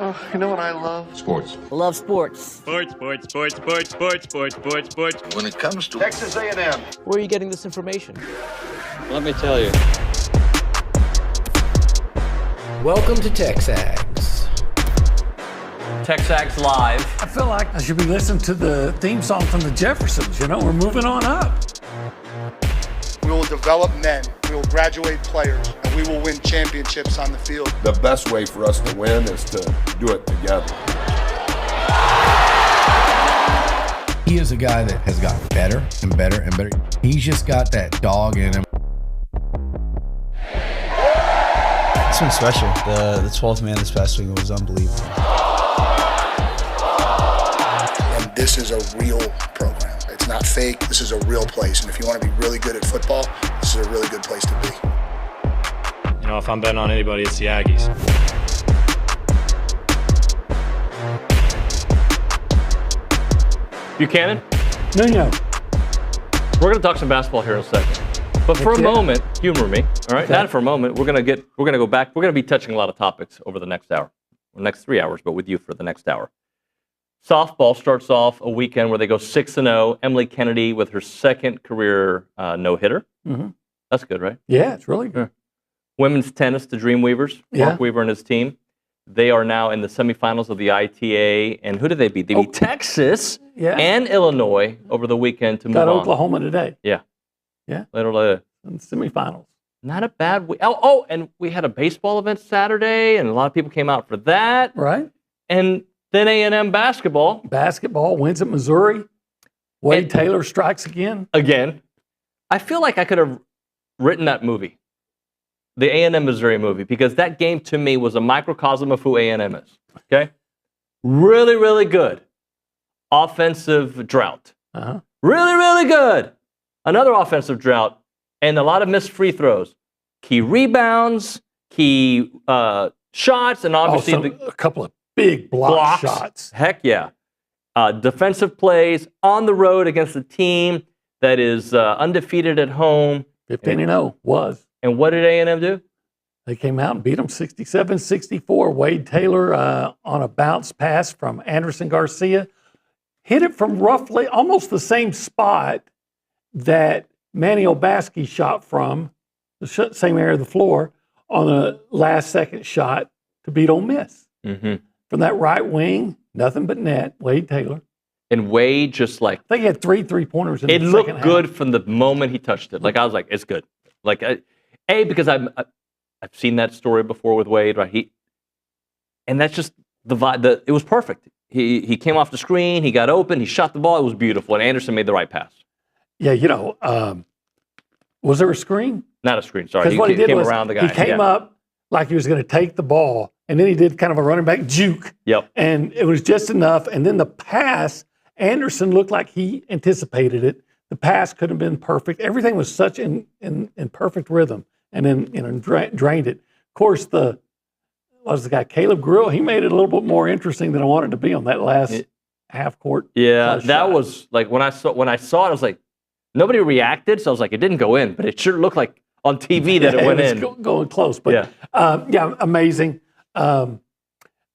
Oh, you know what I love? Sports. Love sports. Sports. When it comes to Texas A&M. Where are you getting this information? Let me tell you. Welcome to TexAgs. TexAgs Live. I feel like I should be listening to the theme song from the Jeffersons. You know, we're moving on up. We will develop men. We will graduate players. And we will win championships on the field. The best way for us to win is to do it together. He is a guy that has gotten better and better and better. He's just got that dog in him. It's been special. The 12th man this past week was unbelievable. And this is a real program. It's not fake. This is a real place. And if you want to be really good at football, this is a really good place to be. You know, if I'm betting on anybody, it's the Aggies. Buchanan, Nuño. we're going to talk some basketball here in a second. But for a moment, humor me, all right? Okay. Not for a moment. We're going to go back. We're going to be touching a lot of topics over the next hour, the next 3 hours, but with you for the next hour. Softball starts off a weekend where they go 6-0. Emily Kennedy with her second career no-hitter. Mm-hmm. That's good, right? Yeah, it's really good. Women's tennis, the Dreamweavers, Mark Weaver and his team. They are now in the semifinals of the ITA. And who did they beat? They beat Texas and Illinois over the weekend to move on. Got Oklahoma today. Yeah. Yeah. Later. In the semifinals. Not a bad week. Oh, and we had a baseball event Saturday, and a lot of people came out for that. Right. And then A&M basketball. Basketball wins at Missouri. Wade Taylor strikes again. Again. I feel like I could have written that movie, the A&M Missouri movie, because that game to me was a microcosm of who A&M is. Okay? Really, really good. Offensive drought. Uh-huh. Really, really good. Another offensive drought. And a lot of missed free throws. Key rebounds, key shots, and obviously a couple of big block shots. Heck yeah. Defensive plays on the road against a team that is undefeated at home. 15-0 was. And what did A&M do? They came out and beat them 67-64. Wade Taylor on a bounce pass from Anderson Garcia hit it from roughly almost the same spot that Manny Obaski shot from, the same area of the floor, on the last second shot to beat Ole Miss. Mm-hmm. From that right wing, nothing but net, Wade Taylor. And Wade just like... I think he had 3 3-pointers in the second half. It looked good from the moment he touched it. Like, I was like, it's good. Like, because I've seen that story before with Wade, right? And that's just the vibe. It was perfect. He came off the screen, he got open, he shot the ball, it was beautiful, and Anderson made the right pass. Yeah, was there a screen? Not a screen, sorry. Because what he did came was around the guy. He came up like he was going to take the ball, and then he did kind of a running back juke. Yep. And it was just enough. And then the pass, Anderson looked like he anticipated it. The pass could have been perfect. Everything was such in perfect rhythm, and then drained it. Of course, the guy Caleb Grill. He made it a little bit more interesting than I wanted to be on that last half court. Yeah, that was like when I saw it, I was like, nobody reacted, so I was like, it didn't go in, but it sure looked like on TV that it went in. Going close, but amazing. I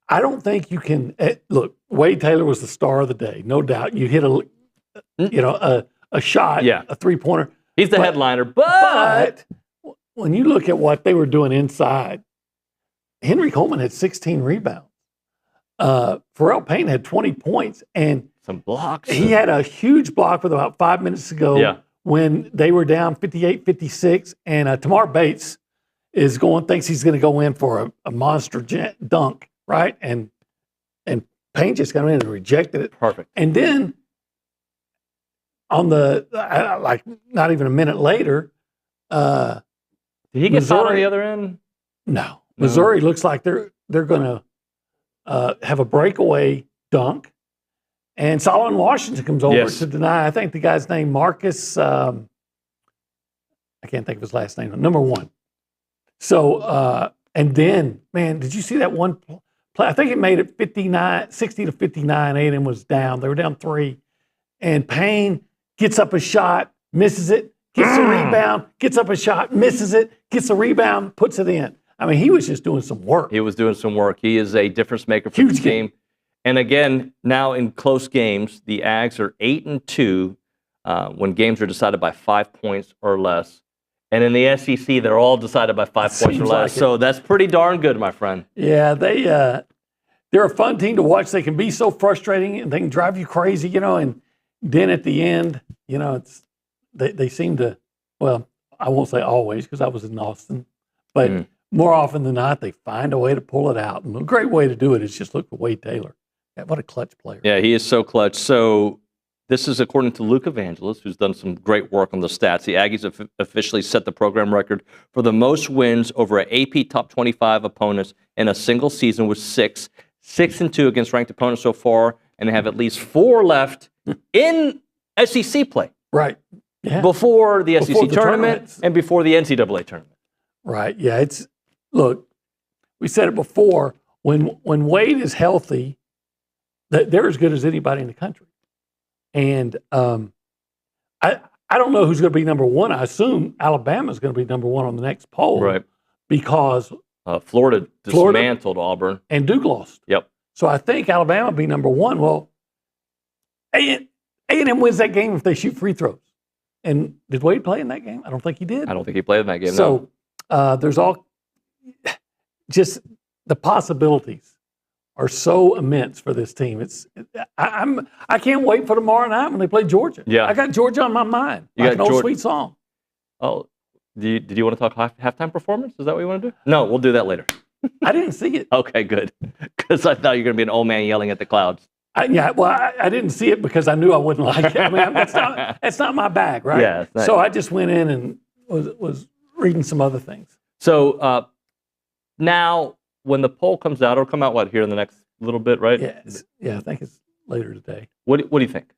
don't think you can look. Wade Taylor was the star of the day, no doubt. You hit a shot, a 3-pointer. He's the headliner, but when you look at what they were doing inside, Henry Coleman had 16 rebounds. Pharrell Payne had 20 points and some blocks. He had a huge block with about 5 minutes to go when they were down 58-56. And Tamar Bates thinks he's going to go in for a monster dunk, right? And Payne just got in and rejected it. Perfect. And then on the not even a minute later, did he get fouled on the other end? No. Missouri looks like they're going to have a breakaway dunk, and Solomon Washington comes over to deny. I think the guy's name Marcus. I can't think of his last name. Number 1. So and then, man, did you see that one play? I think it made it 60-59. A&M was down. They were down 3, and Payne gets up a shot, misses it, gets a rebound, gets up a shot, misses it, gets a rebound, puts it in. I mean, he was just doing some work. He was doing some work. He is a difference maker for the team. And again, now in close games, the Ags are 8-2 when games are decided by 5 points or less. And in the SEC, they're all decided by 5 points or less. So that's pretty darn good, my friend. Yeah, they're a fun team to watch. They can be so frustrating and they can drive you crazy, and then at the end, they seem to, well, I won't say always because I was in Austin, but more often than not, they find a way to pull it out. And a great way to do it is just look at Wade Taylor. What a clutch player. Yeah, he is so clutch. So this is according to Luke Evangelist, who's done some great work on the stats. The Aggies have officially set the program record for the most wins over an AP top 25 opponents in a single season with 6. 6-2 against ranked opponents so far, and they have at least 4 left in SEC play. Right. Yeah. Before the SEC tournament and before the NCAA tournament. Right. Yeah. Look, we said it before. When Wade is healthy, they're as good as anybody in the country. And I don't know who's going to be number one. I assume Alabama's going to be number one on the next poll. Right. Because Florida dismantled Auburn. And Duke lost. Yep. So I think Alabama will be number one. Well, A&M wins that game if they shoot free throws. And did Wade play in that game? I don't think he did. I don't think he played in that game, so, there's all just the possibilities are so immense for this team. I can't wait for tomorrow night when they play Georgia. Yeah. I got Georgia on my mind. Like an old sweet song. Oh, did you want to talk halftime performance? Is that what you want to do? No, we'll do that later. I didn't see it. Okay, good. Because I thought you were going to be an old man yelling at the clouds. I didn't see it because I knew I wouldn't like it. I mean, that's not my bag, right? Yeah. So I just went in and was reading some other things. So now, when the poll comes out, it'll come out, here in the next little bit, right? Yeah, I think it's later today. What do you think?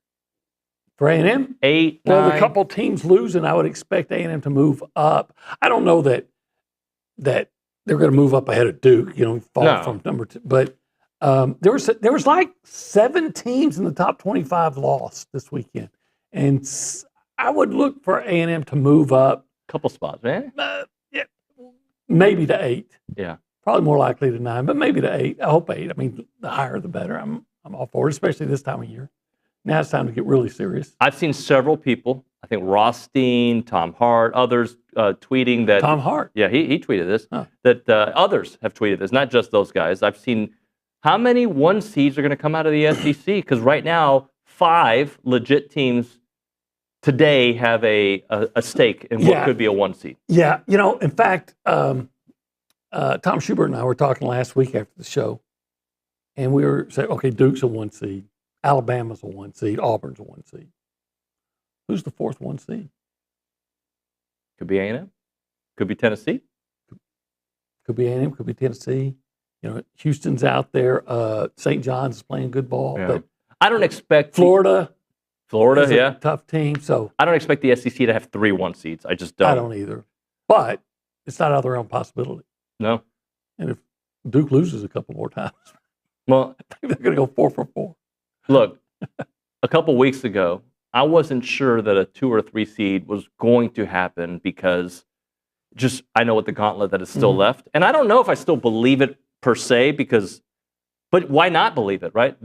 For A&M? 8, Well, 9? a couple teams losing, I would expect A&M to move up. I don't know that they're going to move up ahead of Duke, fall from number 2. But there was like 7 teams in the top 25 lost this weekend. And I would look for A&M to move up. Couple spots, man. Maybe to 8. Yeah. Probably more likely to 9, but maybe to 8. I hope 8. I mean, the higher the better. I'm all for it, especially this time of year. Now it's time to get really serious. I've seen several people, I think Rothstein, Tom Hart, others tweeting that. Tom Hart? Yeah, he tweeted this. That others have tweeted this, not just those guys. I've seen how many 1 seeds are going to come out of the SEC? Because right now, 5 legit teams today have a stake in what could be a 1 seed. Yeah, in fact, Tom Schubert and I were talking last week after the show, and we were saying, okay, Duke's a 1 seed, Alabama's a 1 seed, Auburn's a 1 seed. Who's the 4th 1 seed? Could be A&M. Could be Tennessee. Could be A&M. Could be Tennessee. Houston's out there. St. John's is playing good ball. Yeah. But I don't expect Florida, is a tough team. So I don't expect the SEC to have 3 1 seeds. I just don't. I don't either. But it's not out of their own possibility. No. And if Duke loses a couple more times, well, I think they're going to go 4 for 4. Look, a couple weeks ago, I wasn't sure that a 2 or 3 seed was going to happen because I know what the gauntlet that is still left. And I don't know if I still believe it per se but why not believe it, right?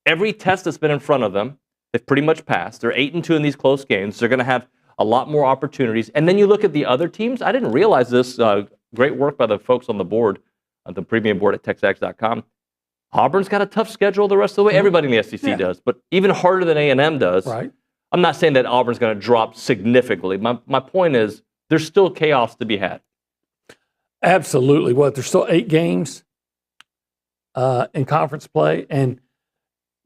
Every test that's been in front of them, they've pretty much passed. They're 8-2 in these close games. They're going to have a lot more opportunities. And then you look at the other teams. I didn't realize this. Great work by the folks on the board, the premium board at texags.com. Auburn's got a tough schedule the rest of the way. Everybody in the SEC does, but even harder than A&M does. Right. I'm not saying that Auburn's going to drop significantly. My point is there's still chaos to be had. Absolutely. There's still 8 games in conference play. And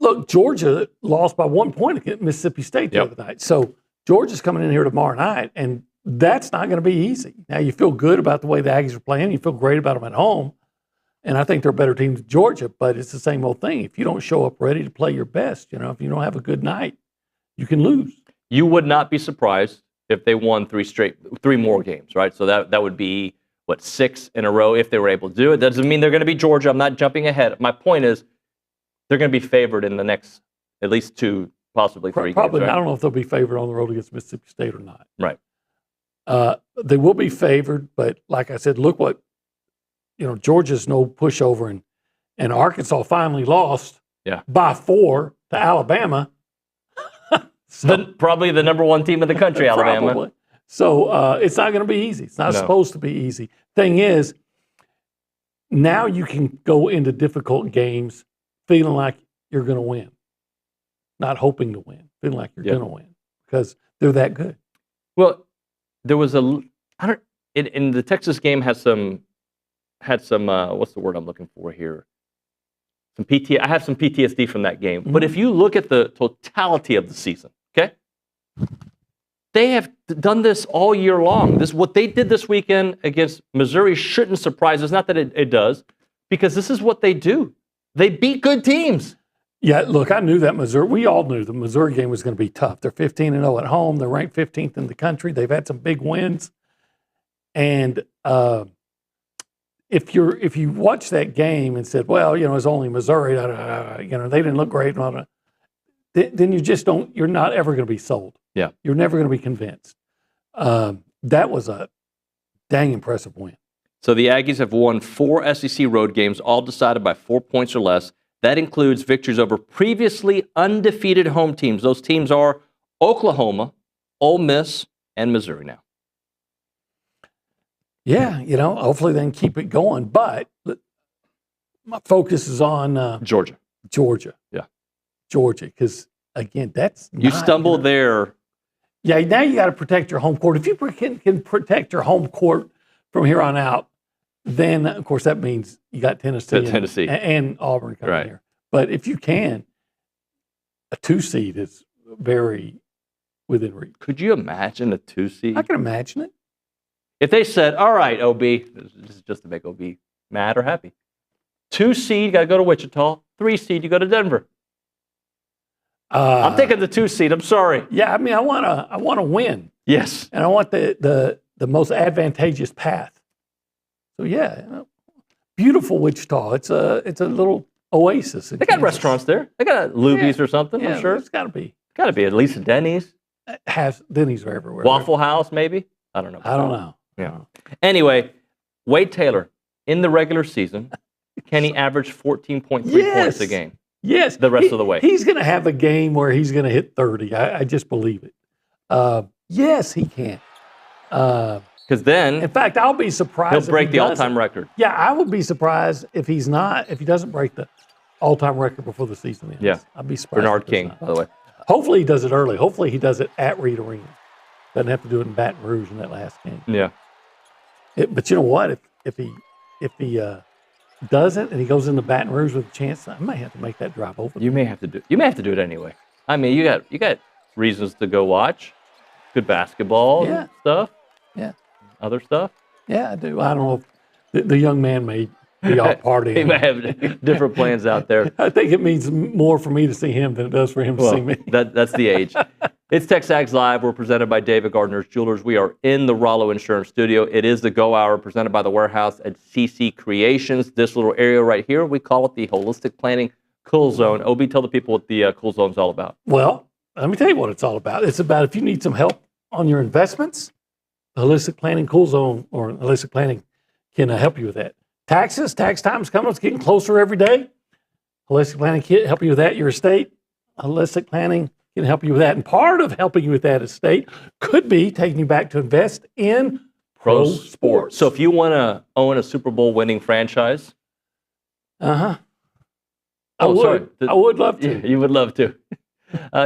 look, Georgia lost by 1 point against Mississippi State the other night. So Georgia's coming in here tomorrow night, and that's not going to be easy. Now, you feel good about the way the Aggies are playing. You feel great about them at home. And I think they're a better team than Georgia, but it's the same old thing. If you don't show up ready to play your best, if you don't have a good night, you can lose. You would not be surprised if they won 3 more games, right? So that would be, 6 in a row if they were able to do it. That doesn't mean they're going to be Georgia. I'm not jumping ahead. My point is they're going to be favored in the next at least 2, possibly 3 Probably, games. Right? I don't know if they'll be favored on the road against Mississippi State or not. Right. They will be favored, but like I said, look what Georgia's no pushover, and Arkansas finally lost by 4 to Alabama. Probably the number 1 team in the country, Alabama. Probably. So it's not going to be easy. It's not supposed to be easy. Thing is, now you can go into difficult games feeling like you're going to win, not hoping to win, feeling like you're going to win because they're that good. Well, there was in the Texas game had some what's the word I'm looking for here? I have some PTSD from that game. Mm-hmm. But if you look at the totality of the season, okay, they have done this all year long. What they did this weekend against Missouri shouldn't surprise us. Not that it does, because this is what they do. They beat good teams. Yeah, look, I knew that we all knew the Missouri game was going to be tough. They're 15-0 at home. They're ranked 15th in the country. They've had some big wins. And if you watch that game and said, well, it's only Missouri, they didn't look great, then you're not ever going to be sold. Yeah. You're never going to be convinced. That was a dang impressive win. So the Aggies have won 4 SEC road games, all decided by 4 points or less. That includes victories over previously undefeated home teams. Those teams are Oklahoma, Ole Miss, and Missouri now. Yeah, hopefully they can keep it going. But my focus is on Georgia. Yeah. Georgia, because, again, you stumble there. Yeah, now you got to protect your home court. If you can protect your home court from here on out, then, of course, that means you got Tennessee and Auburn coming here. But if you can, a 2 seed is very within reach. Could you imagine a 2 seed? I can imagine it. If they said, all right, OB, this is just to make OB mad or happy. 2 seed, got to go to Wichita. 3 seed, you go to Denver. I'm taking the 2 seed. I'm sorry. Yeah, I mean, I want to win. Yes, and I want the most advantageous path. So yeah, beautiful Wichita. It's a little oasis. They got restaurants there. They got Luby's or something. Yeah, I'm sure it's got to be. Got to be at least a Denny's. Denny's are everywhere. Waffle House, maybe. I don't know. I don't know. Yeah. Anyway, Wade Taylor in the regular season, can he average 14.3 points a game? Yes. The rest of the way. He's going to have a game where he's going to hit 30. I just believe it. Yes, he can. Because then, in fact, I'll be surprised. He'll break the all-time record. Yeah, I would be surprised if he doesn't break the all-time record before the season ends. Yeah. I'd be surprised. Bernard King, by the way. Hopefully he does it early. Hopefully he does it at Reed Arena. Doesn't have to do it in Baton Rouge in that last game. Yeah. But you know what? If he doesn't and he goes into Baton Rouge with a chance, I might have to make that drive over. You may have to do it anyway. I mean, you got reasons to go watch good basketball and stuff. Yeah. Other stuff. Yeah, I do. I don't know if the young man may be out partying. He may have different plans out there. I think it means more for me to see him than it does for him to see me. That's the age. It's TexAgs Live. We're presented by David Gardner's Jewelers. We are in the Rollo Insurance Studio. It is the Go Hour presented by the Warehouse at CC Creations. This little area right here, we call it the Holistic Planning Cool Zone. OB, tell the people what the Cool Zone is all about. Well, let me tell you what it's all about. It's about if you need some help on your investments, the Holistic Planning Cool Zone or Holistic Planning can help you with that. Tax time's coming. It's getting closer every day. Holistic Planning can help you with that. Your estate, Holistic Planning can help you with that. And part of helping you with that estate could be taking you back to invest in pro sports. So if you want to own a Super Bowl winning franchise. I would love to. Yeah, you would love to.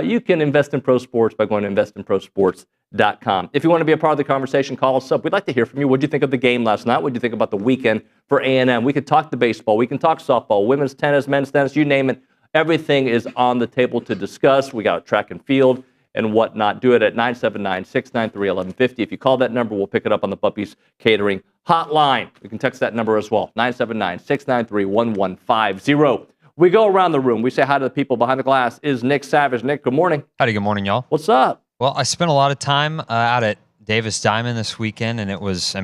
You can invest in pro sports by going to investinprosports.com. If you want to be a part of the conversation, call us up. We'd like to hear from you. What did you think of the game last night? What did you think about the weekend for A&M? We could talk the baseball. We can talk softball, women's tennis, men's tennis, you name it. Everything is on the table to discuss. We got track and field and whatnot. Do it at 979-693-1150. If you call that number, we'll pick it up on the Puppies Catering hotline. You can text that number as well, 979-693-1150. We go around the room. We say hi to the people behind the glass. Is Nick Savage. Nick, good morning. Howdy, good morning, y'all. What's up? Well, I spent a lot of time out at Davis Diamond this weekend, and it was,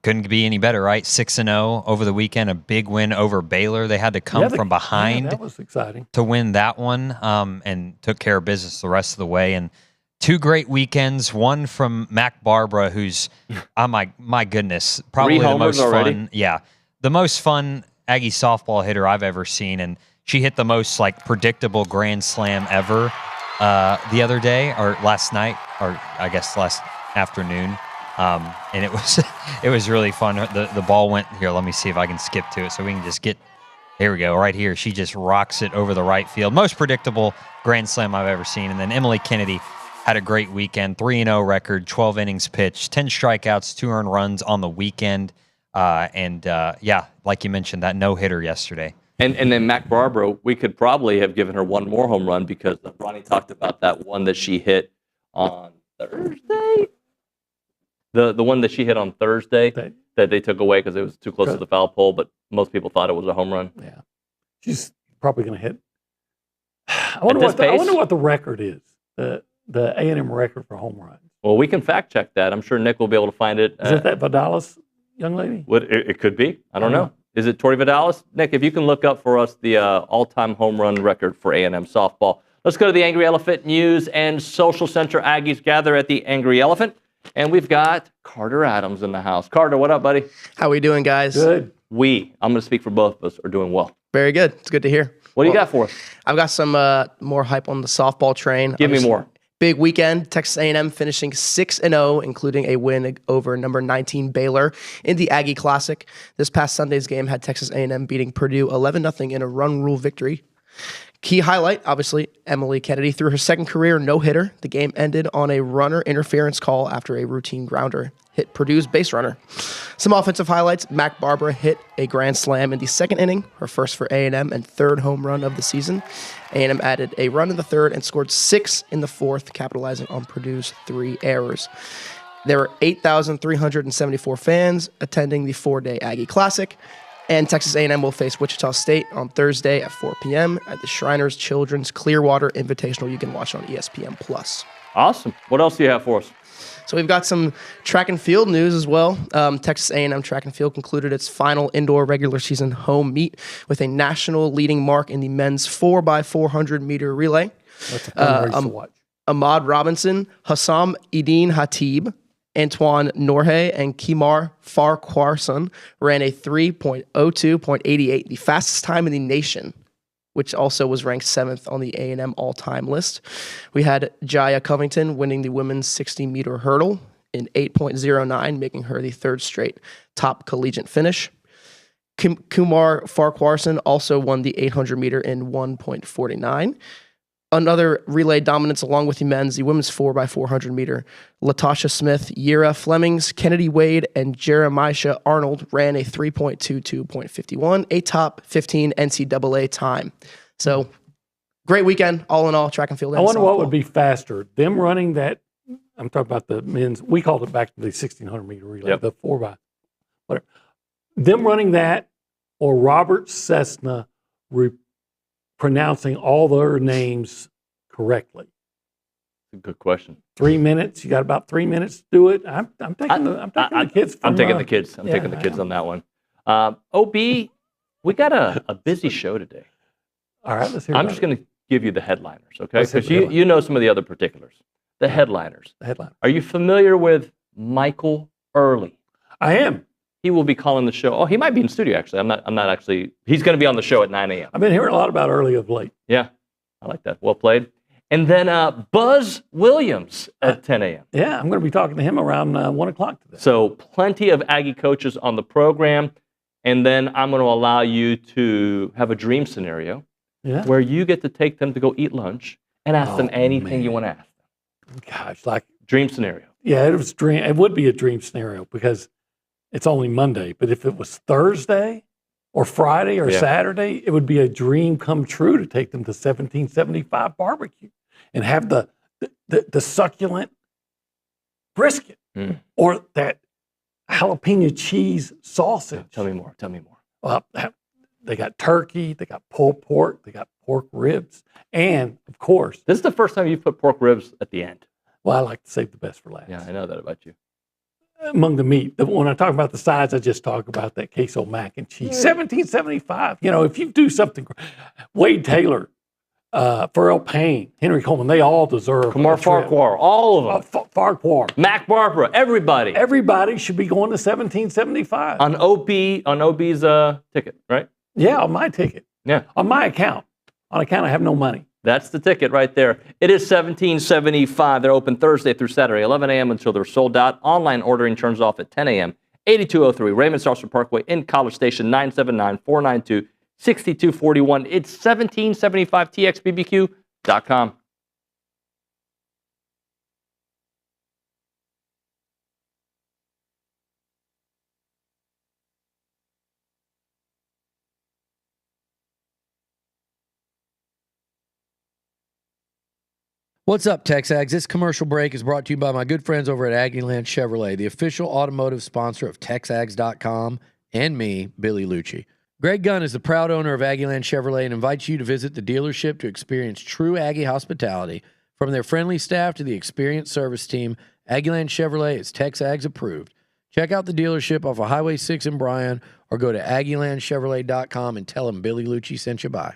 couldn't be any better, right? 6-0 over the weekend, a big win over Baylor. They had to come from behind that was exciting. To win that one and took care of business the rest of the way. And 2 great weekends, one from Mac Barbara, who's, oh my goodness, probably the most already? fun. Yeah. the most fun Aggie softball hitter I've ever seen, and she hit the most like predictable grand slam ever the other day or last night, or I guess last afternoon. And it was really fun. The ball went here. Let me see if I can skip to it so we can just get. Here we go, right here. She just rocks it over the right field. Most predictable grand slam I've ever seen. And then Emily Kennedy had a great weekend. 3-0 record, 12 innings pitched, 10 strikeouts, 2 earned runs on the weekend. Yeah, like you mentioned, that no-hitter yesterday. And then Mac Barbaro, we could probably have given her one more home run because Ronnie talked about that one that she hit on Thursday. The one that she hit on Thursday that they took away because it was too close to the foul pole, but most people thought it was a home run. Yeah. She's probably going to hit. I wonder what the record is, the A&M record for home runs. Well, we can fact check that. I'm sure Nick will be able to find it. Is it that Vidalis young lady? It could be. I don't know. Is it Tori Vidalis? Nick, if you can look up for us the all-time home run record for A&M softball. Let's go to the Angry Elephant News and Social Center. Aggies gather at the Angry Elephant. And we've got Carter Adams in the house. Carter, what up, buddy? How we doing, guys? Good. I'm going to speak for both of us, are doing well. Very good. It's good to hear. What do you got for us? I've got some more hype on the softball train. Give me more. Big weekend. Texas A&M finishing 6-0, including a win over number 19 Baylor in the Aggie Classic. This past Sunday's game had Texas A&M beating Purdue 11-0 in a run rule victory. Key highlight, obviously, Emily Kennedy threw her second career no-hitter. The game ended on a runner interference call after a routine grounder hit Purdue's base runner. Some offensive highlights, Mac Barbara hit a grand slam in the second inning, her first for A&M and third home run of the season. A&M added a run in the third and scored 6 in the fourth, capitalizing on Purdue's 3 errors. There were 8,374 fans attending the 4-day Aggie Classic. And Texas A&M will face Wichita State on Thursday at 4 p.m. at the Shriners Children's Clearwater Invitational. You can watch on ESPN+. Awesome. What else do you have for us? So we've got some track and field news as well. Texas A&M track and field concluded its final indoor regular season home meet with a national leading mark in the men's 4x400 meter relay. That's a fun race to watch. Ahmad Robinson, Hassam Eddin Hatib, Antoine Norhe, and Kimar Farquharson ran a 3.02.88, the fastest time in the nation, which also was ranked 7th on the A&M all-time list. We had Jaya Covington winning the women's 60-meter hurdle in 8.09, making her the third straight top collegiate finish. Kumar Farquharson also won the 800-meter in 1.49. Another relay dominance along with the men's, the women's 4x400 meter. Latasha Smith, Yira Flemings, Kennedy Wade, and Jeremiah Arnold ran a 3.22.51, a top 15 NCAA time. So, great weekend, all in all, track and field. I wonder what would be faster, them running that. I'm talking about the men's. We called it back to the 1600 meter relay, the 4x, whatever. Them running that, or Robert Cessna pronouncing all their names correctly. Good question. 3 minutes. You got about 3 minutes to do it. I'm taking the kids. I'm taking the kids. I'm taking the kids on that one. OB, we got a busy show today. All right, let's hear. I'm just going to give you the headliners, okay? Because you know some of the other particulars. The headliners. The headline. Are you familiar with Michael Earley? I am. He will be calling the show. Oh, he might be in studio, actually. I'm not actually. He's going to be on the show at 9 a.m. I've been hearing a lot about Early of late. Yeah, I like that. Well played. And then Buzz Williams at 10 a.m. Yeah, I'm going to be talking to him around 1 o'clock today. So plenty of Aggie coaches on the program. And then I'm going to allow you to have a dream scenario where you get to take them to go eat lunch and ask them anything you want to ask them. Gosh, like dream scenario. Yeah, it would be a dream scenario because it's only Monday, but if it was Thursday or Friday or Saturday, it would be a dream come true to take them to 1775 barbecue and have the succulent brisket or that jalapeno cheese sausage. Tell me more. Well, they got turkey, they got pulled pork, they got pork ribs, and of course, this is the first time you've put pork ribs at the end. Well, I like to save the best for last. Yeah, I know that about you. Among the meat, when I talk about the sides, I just talk about that queso mac and cheese. 1775. You know, if you do something, Wade Taylor Pharrell Payne, Henry Coleman, they all deserve Kamar a trip. Farquhar, all of them. Farquhar. Mac Barbara, everybody. Everybody should be going to 1775. On OB's ticket, right? Yeah, on my ticket. Yeah. On my account. On account, I have no money. That's the ticket right there. It is 1775. They're open Thursday through Saturday, 11 a.m. until they're sold out. Online ordering turns off at 10 a.m. 8203 Raymond Sarcer Parkway in College Station, 979-492-6241. It's 1775txbbq.com. What's up, TexAgs? This commercial break is brought to you by my good friends over at Aggieland Chevrolet, the official automotive sponsor of TexAgs.com and me, Billy Liucci. Greg Gunn is the proud owner of Aggieland Chevrolet and invites you to visit the dealership to experience true Aggie hospitality. From their friendly staff to the experienced service team, Aggieland Chevrolet is TexAgs approved. Check out the dealership off of Highway 6 in Bryan or go to AggielandChevrolet.com and tell them Billy Liucci sent you by.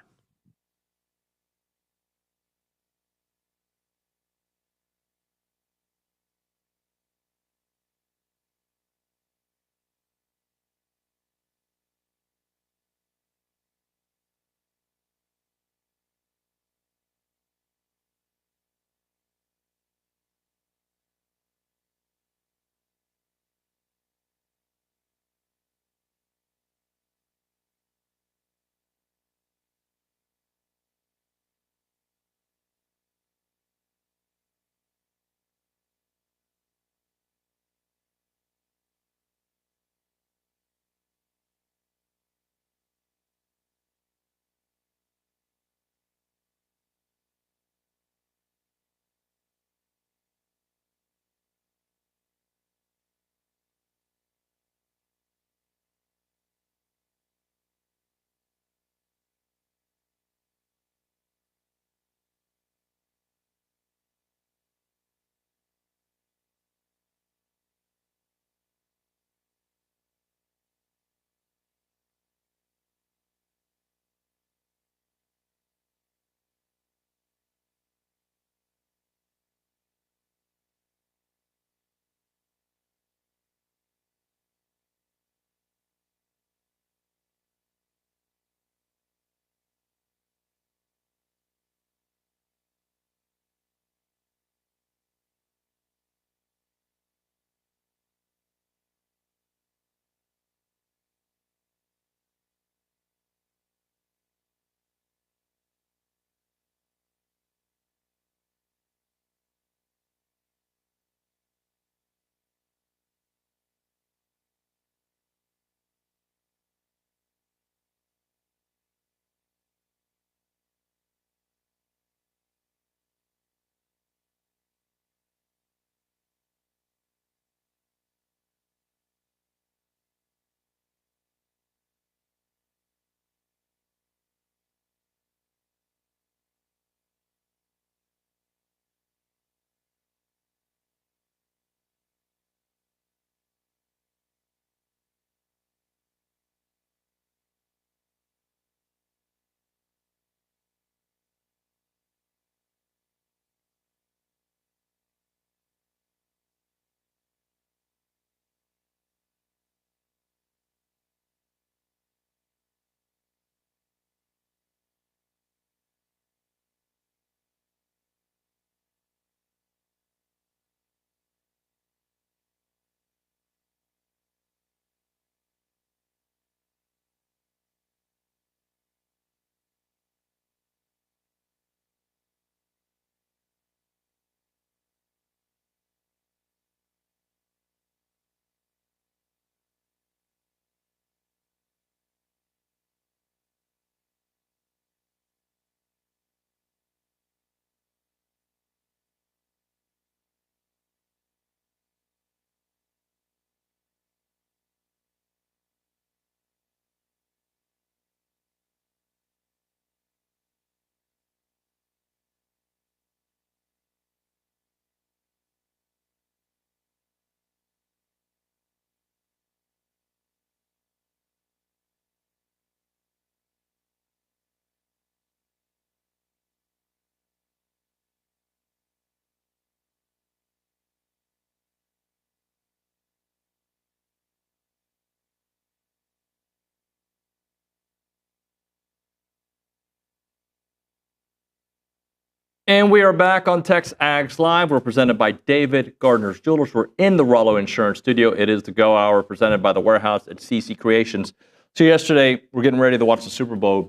And we are back on TexAgs Live. We're presented by David Gardner's Jewelers. We're in the Rollo Insurance Studio. It is the Go Hour presented by The Warehouse at CC Creations. So yesterday, we're getting ready to watch the Super Bowl.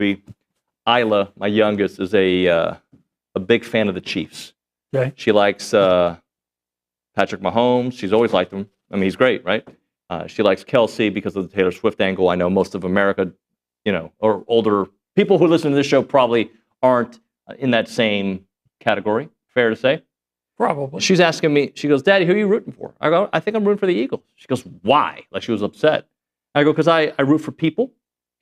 Isla, my youngest, is a big fan of the Chiefs. Okay. She likes Patrick Mahomes. She's always liked him. I mean, he's great, right? She likes Kelsey because of the Taylor Swift angle. I know most of America, or older people who listen to this show probably aren't in that same category. Fair to say? Probably. She's asking me, she goes, Daddy, who are you rooting for? I go, I think I'm rooting for the Eagles. She goes, why? Like she was upset. I go, because I root for people.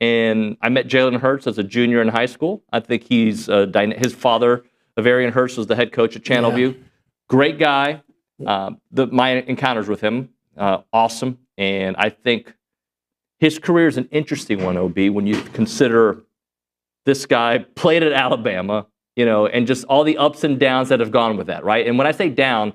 And I met Jalen Hurts as a junior in high school. I think he's his father, Avarian Hurts, was the head coach at Channelview. Great guy. My encounters with him, awesome. And I think his career is an interesting one, OB, when you consider this guy played at Alabama, and just all the ups and downs that have gone with that, right? And when I say down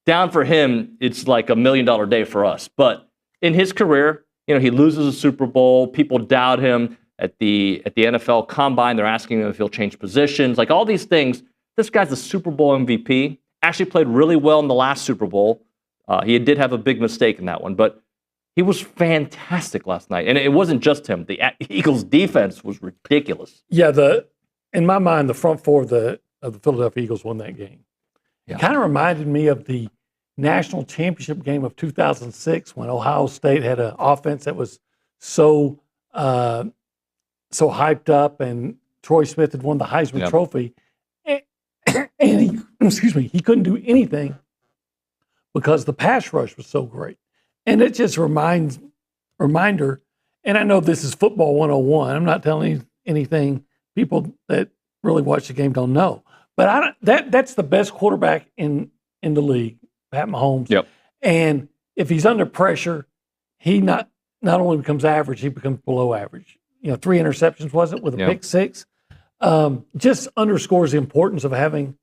for him, it's like $1 million day for us. But in his career, he loses a Super Bowl. People doubt him at the NFL Combine. They're asking him if he'll change positions. Like all these things. This guy's a Super Bowl MVP. Actually played really well in the last Super Bowl. He did have a big mistake in that one, but he was fantastic last night. And it wasn't just him. The Eagles' defense was ridiculous. Yeah, in my mind, the front four of the Philadelphia Eagles won that game. Yeah. It kind of reminded me of the national championship game of 2006 when Ohio State had an offense that was so hyped up, and Troy Smith had won the Heisman Trophy, and he couldn't do anything because the pass rush was so great. And it just reminder, and I know this is football 101. I'm not telling anything people that really watch the game don't know, but that's the best quarterback in the league, Pat Mahomes. Yep. And if he's under pressure, he not only becomes average, he becomes below average. 3 interceptions, was it, with a pick six? Just underscores the importance of having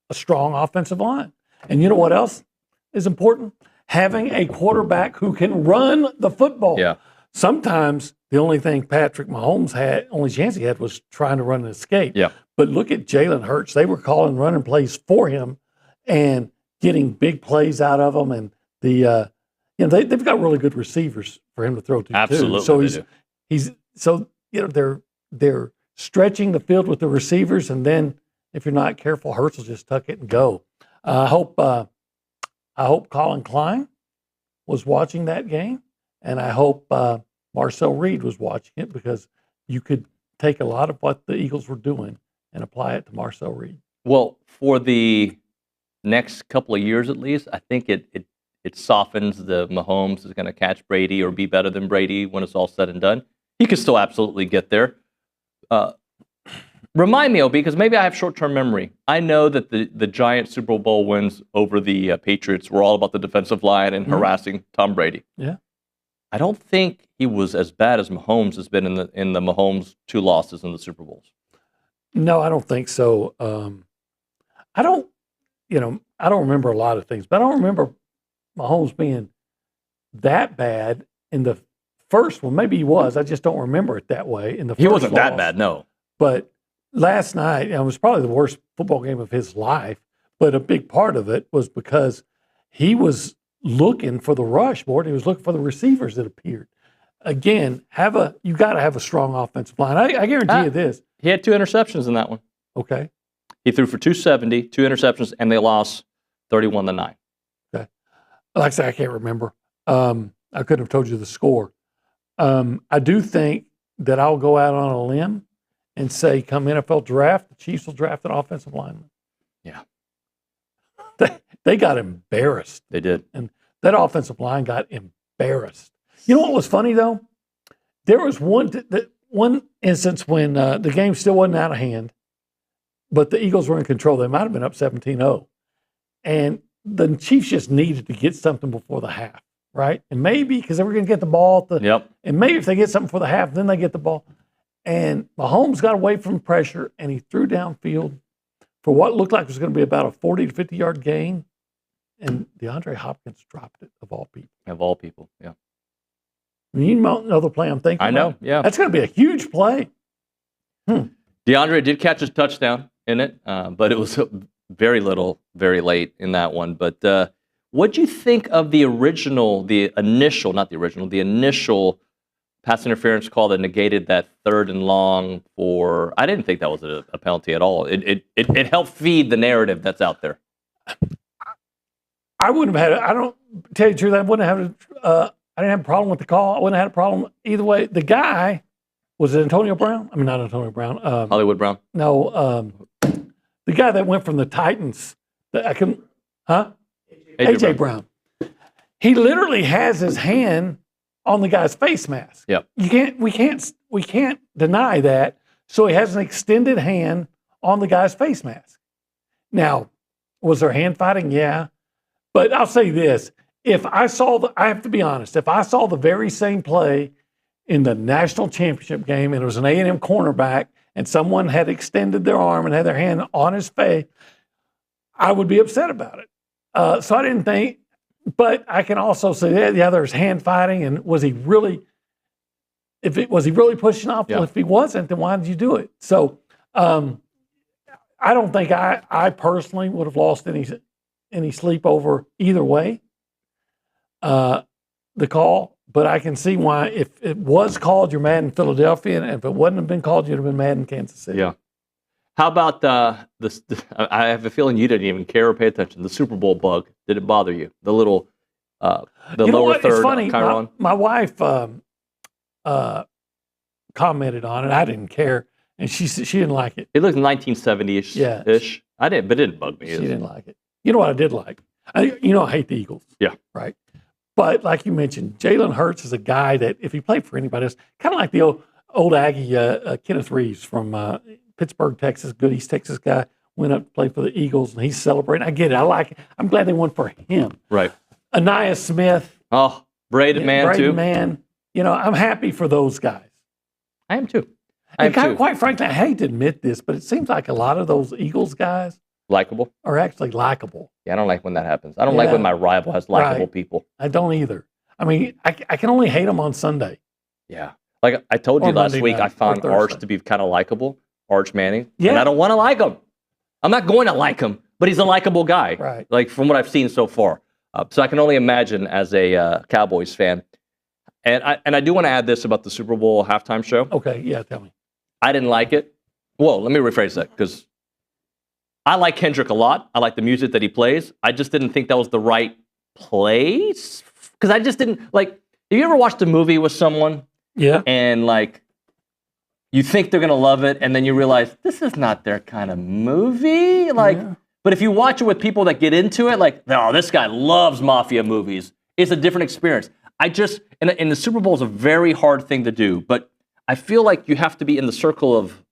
a strong offensive line. And you know what else is important? Having a quarterback who can run the football. Yeah. Sometimes the only thing Patrick Mahomes had, only chance he had, was trying to run and escape. Yeah. But look at Jalen Hurts. They were calling running plays for him and getting big plays out of them. And they've got really good receivers for him to throw to. Absolutely. So they're stretching the field with the receivers, and then if you're not careful, Hurts will just tuck it and go. I hope Colin Klein was watching that game, and I hope Marcel Reed was watching it, because you could take a lot of what the Eagles were doing and apply it to Marcel Reed. Well, for the next couple of years at least, I think it softens the Mahomes is going to catch Brady or be better than Brady when it's all said and done. He could still absolutely get there. Remind me, OB, because maybe I have short-term memory. I know that the Giant Super Bowl wins over the Patriots were all about the defensive line and harassing Tom Brady. Yeah. I don't think he was as bad as Mahomes has been in the Mahomes 2 losses in the Super Bowls. No, I don't think so. I don't remember a lot of things, but I don't remember Mahomes being that bad in the first one. Maybe he was. I just don't remember it that way. He wasn't that bad, no. But last night, it was probably the worst football game of his life. But a big part of it was because he was looking for the rush more. He was looking for the receivers that appeared. Again, you got to have a strong offensive line. I guarantee you this. He had 2 interceptions in that one. Okay. He threw for 270, 2 interceptions, and they lost 31-9. Okay. Like I said, I can't remember. I couldn't have told you the score. I do think that I'll go out on a limb and say, come NFL draft, the Chiefs will draft an offensive lineman. Yeah. They got embarrassed. They did. And that offensive line got embarrassed. You know what was funny, though? There was one instance when the game still wasn't out of hand, but the Eagles were in control. They might have been up 17-0. And the Chiefs just needed to get something before the half, right? And maybe, because they were going to get the ball. And maybe if they get something for the half, then they get the ball. And Mahomes got away from pressure, and he threw downfield for what looked like it was going to be about a 40 to 50-yard gain. And DeAndre Hopkins dropped it, of all people. Of all people, yeah. I mean, you know the play I'm thinking I know, about? yeah. That's going to be a huge play. DeAndre did catch his touchdown. in it, but it was very little, very late in that one. But what'd you think of the initial pass interference call that negated that 3rd and long for? I didn't think that was a penalty at all. It helped feed the narrative that's out there. I wouldn't have had it. I don't tell you the truth. I wouldn't have. I didn't have a problem with the call. I wouldn't have had a problem either way. The guy was it Antonio Brown? I mean, not Antonio Brown. Hollywood Brown. No, the guy that went from the Titans. AJ Brown. He literally has his hand on the guy's face mask. Yep. We can't deny that. So he has an extended hand on the guy's face mask. Now, was there hand fighting? Yeah. But I'll say this. I have to be honest, if I saw the very same play in the national championship game and it was an A&M cornerback and someone had extended their arm and had their hand on his face, I would be upset about it. So I didn't think, but I can also say, yeah, there's hand fighting, and was he really pushing off? Yeah. Well, if he wasn't, then why did you do it? So I don't think I personally would have lost any sleep over either way, the call, but I can see why if it was called, you're mad in Philadelphia, and if it wouldn't have been called, you'd have been mad in Kansas City. Yeah. How about this? I have a feeling you didn't even care or pay attention. The Super Bowl bug, did it bother you? The little, lower third. It's funny. Chiron? My wife commented on it. I didn't care, and she didn't like it. It looked 1970-ish. Yeah. Ish. I didn't, but it didn't bug me. She didn't like it. You know what I did like? I hate the Eagles. Yeah. Right. But like you mentioned, Jalen Hurts is a guy that if he played for anybody else, kind of like the old Aggie Kenneth Reeves from Pittsburgh, Texas, good East Texas guy, went up to play for the Eagles, and he's celebrating. I get it. I like it. I'm glad they won for him. Right. Anaya Smith. Oh, braided man too. Man. I'm happy for those guys. I am too. Quite frankly, I hate to admit this, but it seems like a lot of those Eagles guys likable are actually likable. Yeah, I don't like when that happens. I don't like when my rival has likable people. I don't either. I mean, I can only hate them on Sunday. Yeah. Like I told you last week, I found Arch to be kind of likable. Arch Manning. Yeah. And I don't want to like him. I'm not going to like him, but he's a likable guy. Right. Like from what I've seen so far. So I can only imagine as a Cowboys fan. And I do want to add this about the Super Bowl halftime show. Okay, yeah, tell me. I didn't like it. Well, let me rephrase that, because I like Kendrick a lot. I like the music that he plays. I just didn't think that was the right place. Because I just didn't, like, have you ever watched a movie with someone? Yeah. And, like, you think they're going to love it, and then you realize, this is not their kind of movie? Like, but if you watch it with people that get into it, like, no, this guy loves mafia movies. It's a different experience. And the Super Bowl is a very hard thing to do, but I feel like you have to be in the circle of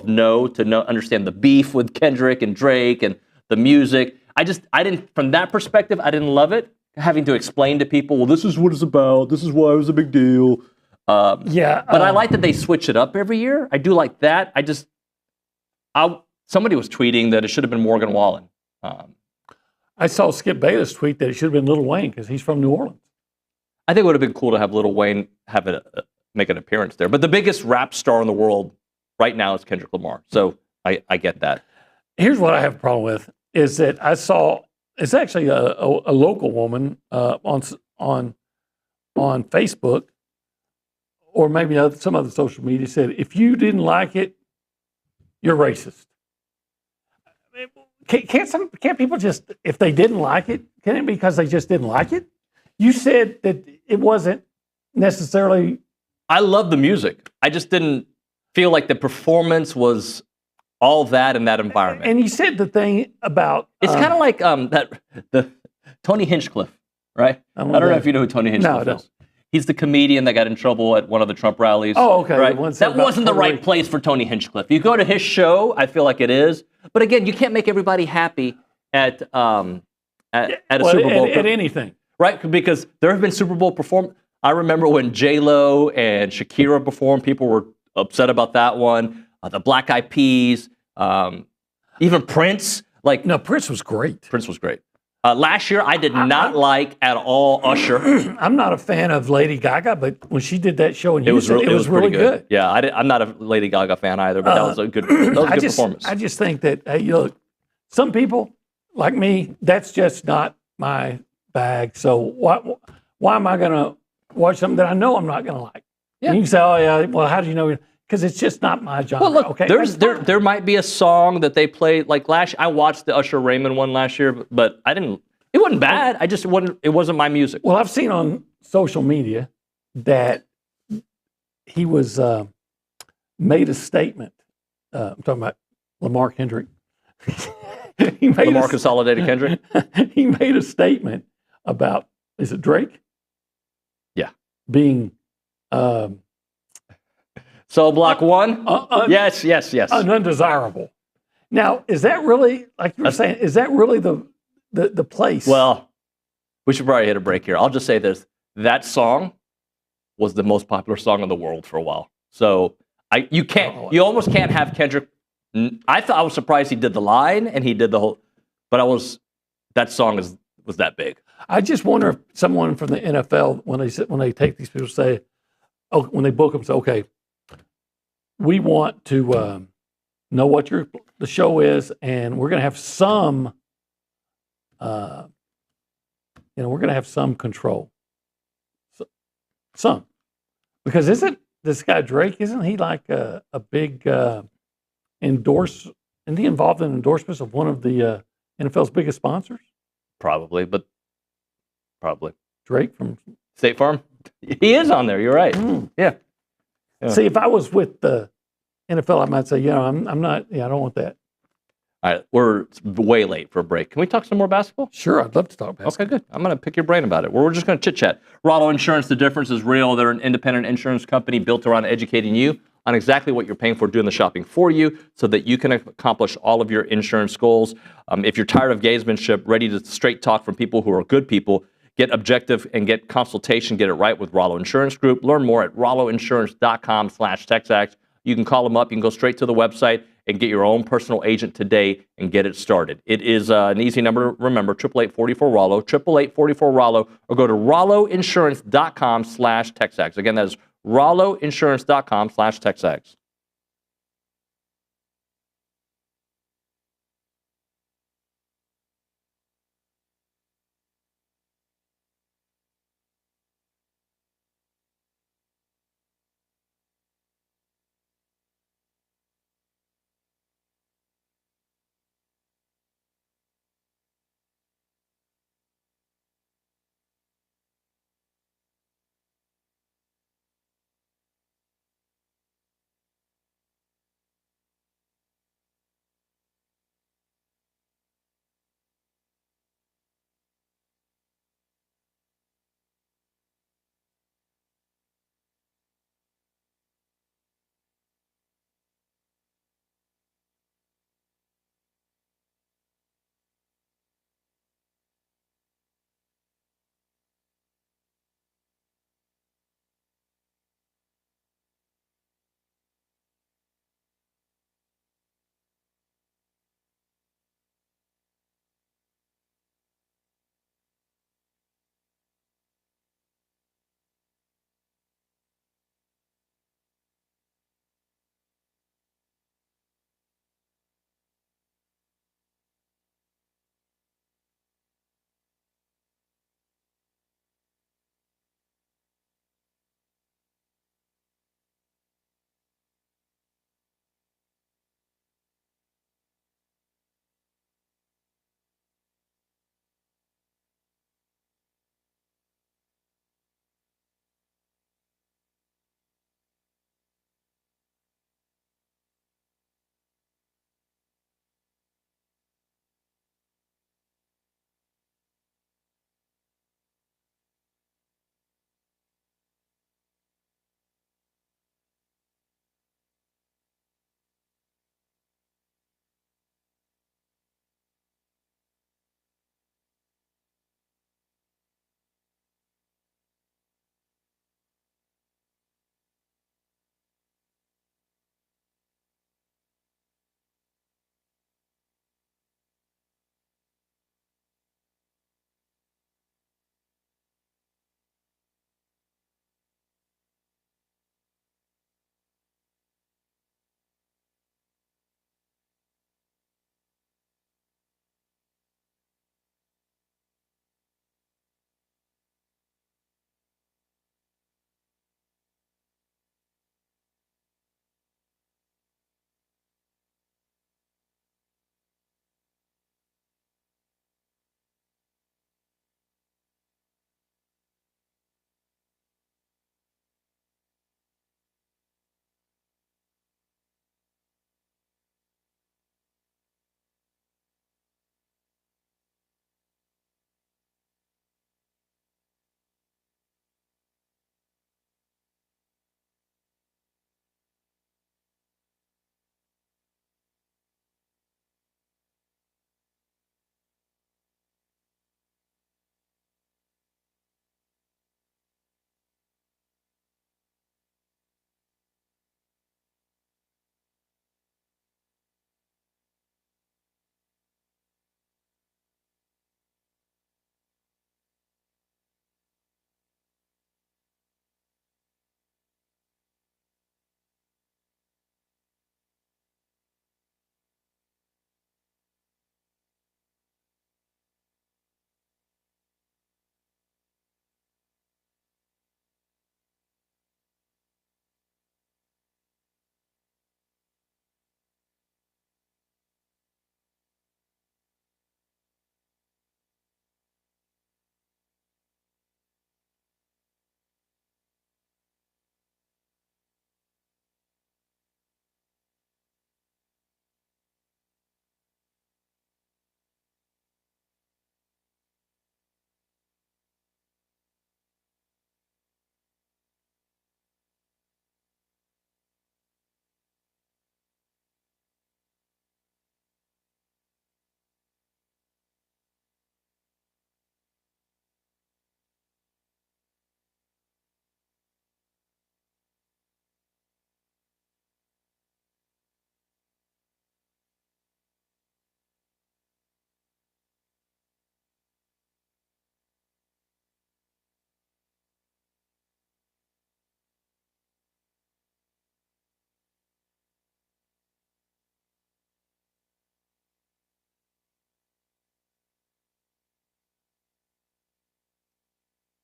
no to understand the beef with Kendrick and Drake and the music. I didn't, from that perspective, I didn't love it. Having to explain to people, well, this is what it's about. This is why it was a big deal. But I like that they switch it up every year. I do like that. Somebody was tweeting that it should have been Morgan Wallen. I saw Skip Bayless tweet that it should have been Lil Wayne because he's from New Orleans. I think it would have been cool to have Lil Wayne make an appearance there. But the biggest rap star in the world right now is Kendrick Lamar. So I get that. Here's what I have a problem with is that I saw, it's actually a local woman on Facebook or maybe some other social media said, if you didn't like it, you're racist. Can't people just, if they didn't like it, can it be because they just didn't like it? You said that it wasn't necessarily. I love the music. I just didn't feel like the performance was all that in that environment. And you said the thing about. It's kind of like the Tony Hinchcliffe, right? I don't know if you know who Tony Hinchcliffe is. He's the comedian that got in trouble at one of the Trump rallies. Oh, okay. Right? That wasn't the right place for Tony Hinchcliffe. You go to his show, I feel like it is. But again, you can't make everybody happy at a Super Bowl. At anything. Right? Because there have been Super Bowl I remember when J-Lo and Shakira performed, people were upset about that one. The Black Eyed Peas, even Prince. No, Prince was great. Prince was great. Last year, I did not like at all Usher. I'm not a fan of Lady Gaga, but when she did that show in Houston, it was really pretty good. Yeah, I'm not a Lady Gaga fan either, but that was a good performance. I just think that, hey, look, some people like me, that's just not my bag. So why am I going to watch something that I know I'm not going to like? Yeah. And you can say, oh, yeah, well, how do you know? Because it's just not my genre. Well, look, okay, there might be a song that they played like last. I watched the Usher Raymond one last year, but I didn't. It wasn't bad. It wasn't my music. Well, I've seen on social media that he was made a statement. I'm talking about Lamar Kendrick. Lamar Consolidated Kendrick. He made a statement about, is it Drake? Yeah, being. So block one? Yes. Undesirable. Now, is that really, like you were saying, is that really the place? Well, we should probably hit a break here. I'll just say this. That song was the most popular song in the world for a while. So you almost can't have Kendrick. I was surprised he did the line and he did the whole, but that song was that big. I just wonder if someone from the NFL, when they take these people, say, oh, when they book them, say, okay, we want to know what the show is, and we're going to have some, we're going to have some control. Some, because isn't this guy Drake? Isn't he like a big Isn't he involved in endorsements of one of the NFL's biggest sponsors? Probably. Drake from State Farm. He is on there. You're right. Yeah. See, if I was with the NFL, I might say, I'm not. Yeah, I don't want that. All right, we're way late for a break. Can we talk some more basketball? Sure, I'd love to talk basketball. Okay, good. I'm going to pick your brain about it. We're just going to chit-chat. Rollo Insurance, the difference is real. They're an independent insurance company built around educating you on exactly what you're paying for, doing the shopping for you so that you can accomplish all of your insurance goals. If you're tired of gamesmanship, ready to straight talk from people who are good people, get objective and get consultation, get it right with Rollo Insurance Group. Learn more at rolloinsurance.com/TexAgs. You can call them up. You can go straight to the website and get your own personal agent today and get it started. It is an easy number to remember, 888-44-ROLLO, 888-44-ROLLO, or go to rolloinsurance.com/TexAgs. Again, that is rolloinsurance.com/TexAgs.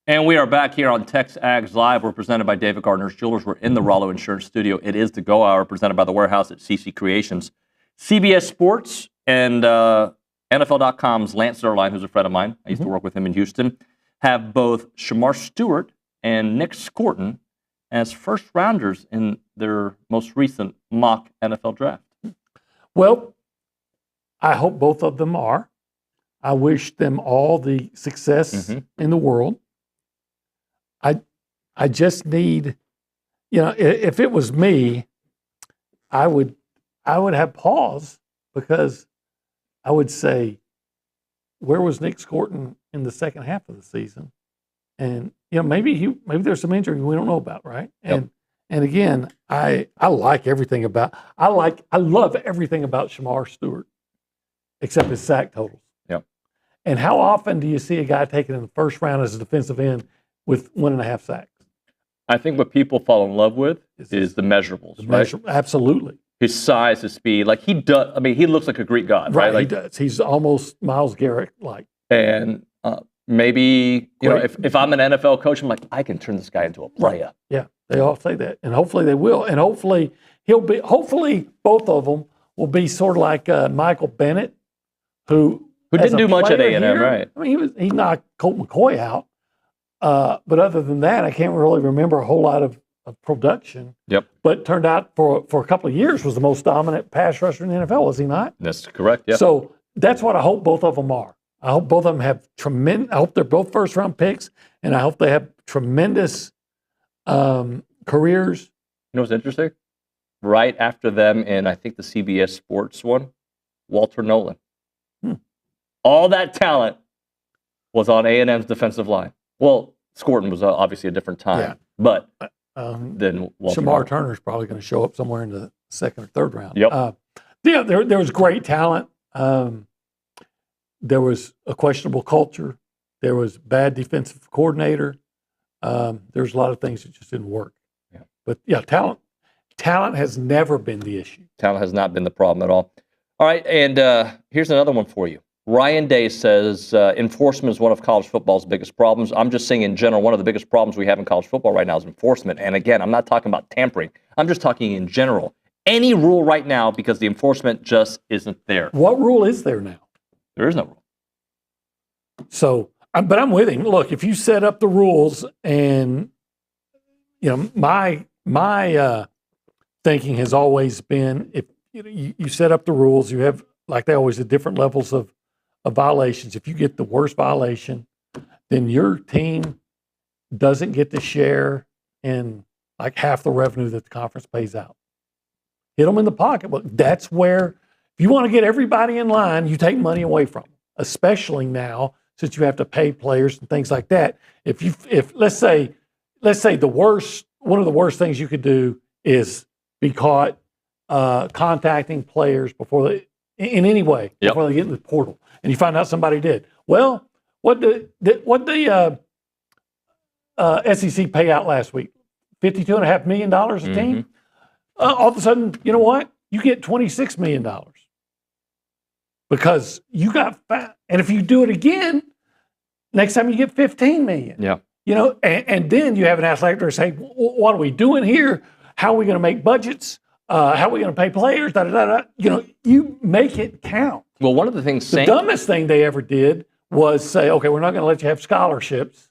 And we are back here on TexAgs Live. We're presented by David Gardner's Jewelers. We're in the Rollo Insurance Studio. It is the Go Hour, presented by the Warehouse at CC Creations. CBS Sports and NFL.com's Lance Zierlein, who's a friend of mine, I used to work with him in Houston, have both Shamar Stewart and Nick Scorton as first rounders in their most recent mock NFL draft. Well, I hope both of them are. I wish them all the success in the world. I just need, if it was me, I would have pause, because I would say, where was Nick Scorton in the second half of the season? And maybe there's some injury we don't know about, right? And again, I love everything about Shamar Stewart, except his sack totals. Yep. And how often do you see a guy taken in the first round as a defensive end with 1.5 sacks? I think what people fall in love with is the measurables, right? Absolutely. His size, his speed. Like he does, he looks like a Greek god, right? He does. He's almost Myles Garrett-like. And maybe, if I'm an NFL coach, I'm like, I can turn this guy into a player. Right. Yeah, they all say that. And hopefully they will. And hopefully both of them will be sort of like Michael Bennett, who didn't do much at A&M, right? He knocked Colt McCoy out. But other than that, I can't really remember a whole lot of production. Yep. But turned out for a couple of years was the most dominant pass rusher in the NFL, was he not? That's correct, yeah. So that's what I hope both of them are. I hope both of them have I hope they're both first-round picks, and I hope they have tremendous careers. You know what's interesting? Right after them, and I think the CBS Sports one, Walter Nolan. All that talent was on A&M's defensive line. Well, Scorton was obviously a different time, but then Walter Shamar Turner's probably going to show up somewhere in the second or third round. Yep. There was great talent. There was a questionable culture. There was bad defensive coordinator. There's a lot of things that just didn't work. Yeah. But talent has never been the issue. Talent has not been the problem at all. All right, and here's another one for you. Ryan Day says enforcement is one of college football's biggest problems. I'm just saying in general, one of the biggest problems we have in college football right now is enforcement. And again, I'm not talking about tampering. I'm just talking in general. Any rule right now, because the enforcement just isn't there. What rule is there now? There is no rule. So, but I'm with him. Look, if you set up the rules, and my thinking has always been, if you set up the rules, you have, like they always, at different levels of violations. If you get the worst violation, then your team doesn't get to share in like half the revenue that the conference pays out. Hit them in the pocketbook. That's where, if you want to get everybody in line, you take money away from them, especially now since you have to pay players and things like that. If let's say one of the worst things you could do is be caught contacting players before they, in any way, before they get in the portal, and you find out somebody did. Well, what the SEC pay out last week? $52.5 million a team. All of a sudden, you know what? You get $26 million because you got fat. And if you do it again, next time you get $15 million. Yeah. And then you have an athletic director say, "What are we doing here? How are we going to make budgets? How are we going to pay players?" Da, da, da, da. You make it count. Well, one of the things the dumbest thing they ever did was say, "Okay, we're not going to let you have scholarships,"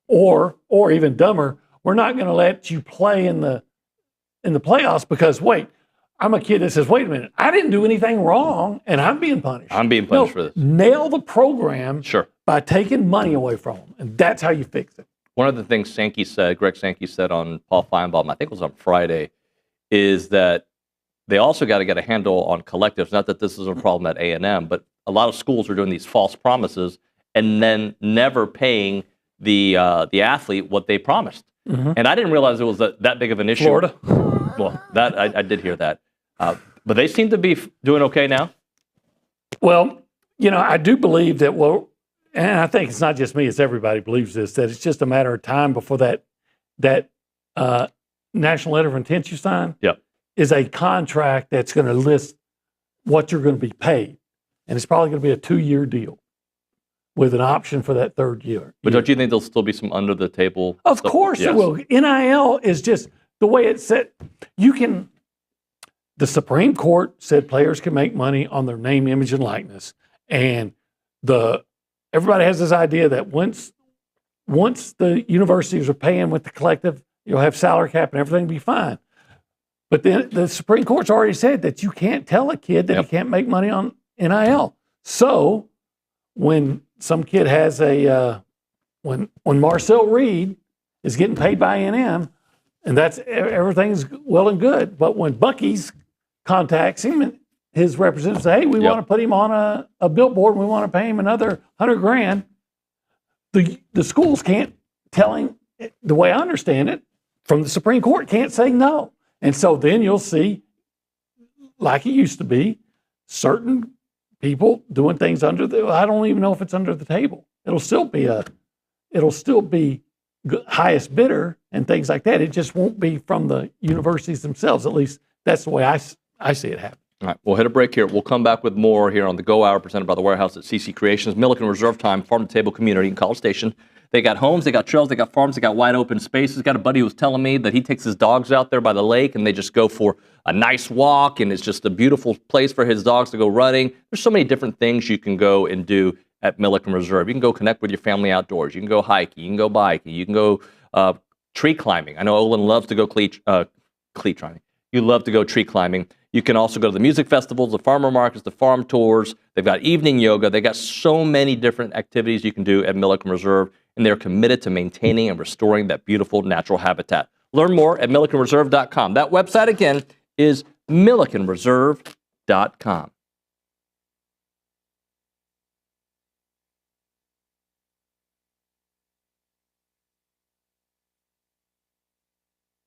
or even dumber, we're not going to let you play in the playoffs because wait, I'm a kid that says, "Wait a minute, I didn't do anything wrong, and I'm being punished." I'm being punished for this. Nail the program by taking money away from them, and that's how you fix it. One of the things Greg Sankey said on Paul Feinbaum, I think it was on Friday, is that they also got to get a handle on collectives. Not that this is a problem at A&M, but a lot of schools are doing these false promises and then never paying the athlete what they promised. And I didn't realize it was that big of an issue. Florida. Well, that I did hear that. But they seem to be doing okay now. Well, I do believe that, and I think it's not just me, it's everybody believes this, that it's just a matter of time before that national letter of intent you sign is a contract that's going to list what you're going to be paid. And it's probably going to be a 2-year deal. with an option for that third year. But don't you think there'll still be some under the table? Of course it will. NIL is just the way it's set. The Supreme Court said players can make money on their name, image, and likeness. And everybody has this idea that once the universities are paying with the collective, you'll have salary cap and everything will be fine. But then the Supreme Court's already said that you can't tell a kid that he can't make money on NIL. So when some kid has when Marcel Reed is getting paid by A&M, and that's everything's well and good, but when Bucky's contacts him and his representatives say, hey, we want to put him on a billboard and we want to pay him another $100,000, the schools can't tell him, the way I understand it, from the Supreme Court can't say no. And so then you'll see, like it used to be, certain people doing things I don't even know if it's under the table. It'll still be highest bidder and things like that. It just won't be from the universities themselves. At least that's the way I see it happen. All right, we'll hit a break here. We'll come back with more here on the Go Hour presented by the Warehouse at CC Creations, Milliken Reserve Time, Farm to Table Community in College Station. They got homes, they got trails, they got farms, they got wide open spaces. Got a buddy who was telling me that he takes his dogs out there by the lake and they just go for a nice walk, and it's just a beautiful place for his dogs to go running. There's so many different things you can go and do at Milliken Reserve. You can go connect with your family outdoors. You can go hiking. You can go biking. You can go tree climbing. I know Olin loves to go cleat climbing. You love to go tree climbing. You can also go to the music festivals, the farmer markets, the farm tours. They've got evening yoga. They've got so many different activities you can do at Milliken Reserve, and they're committed to maintaining and restoring that beautiful natural habitat. Learn more at millikenreserve.com. That website, again, is millikenreserve.com.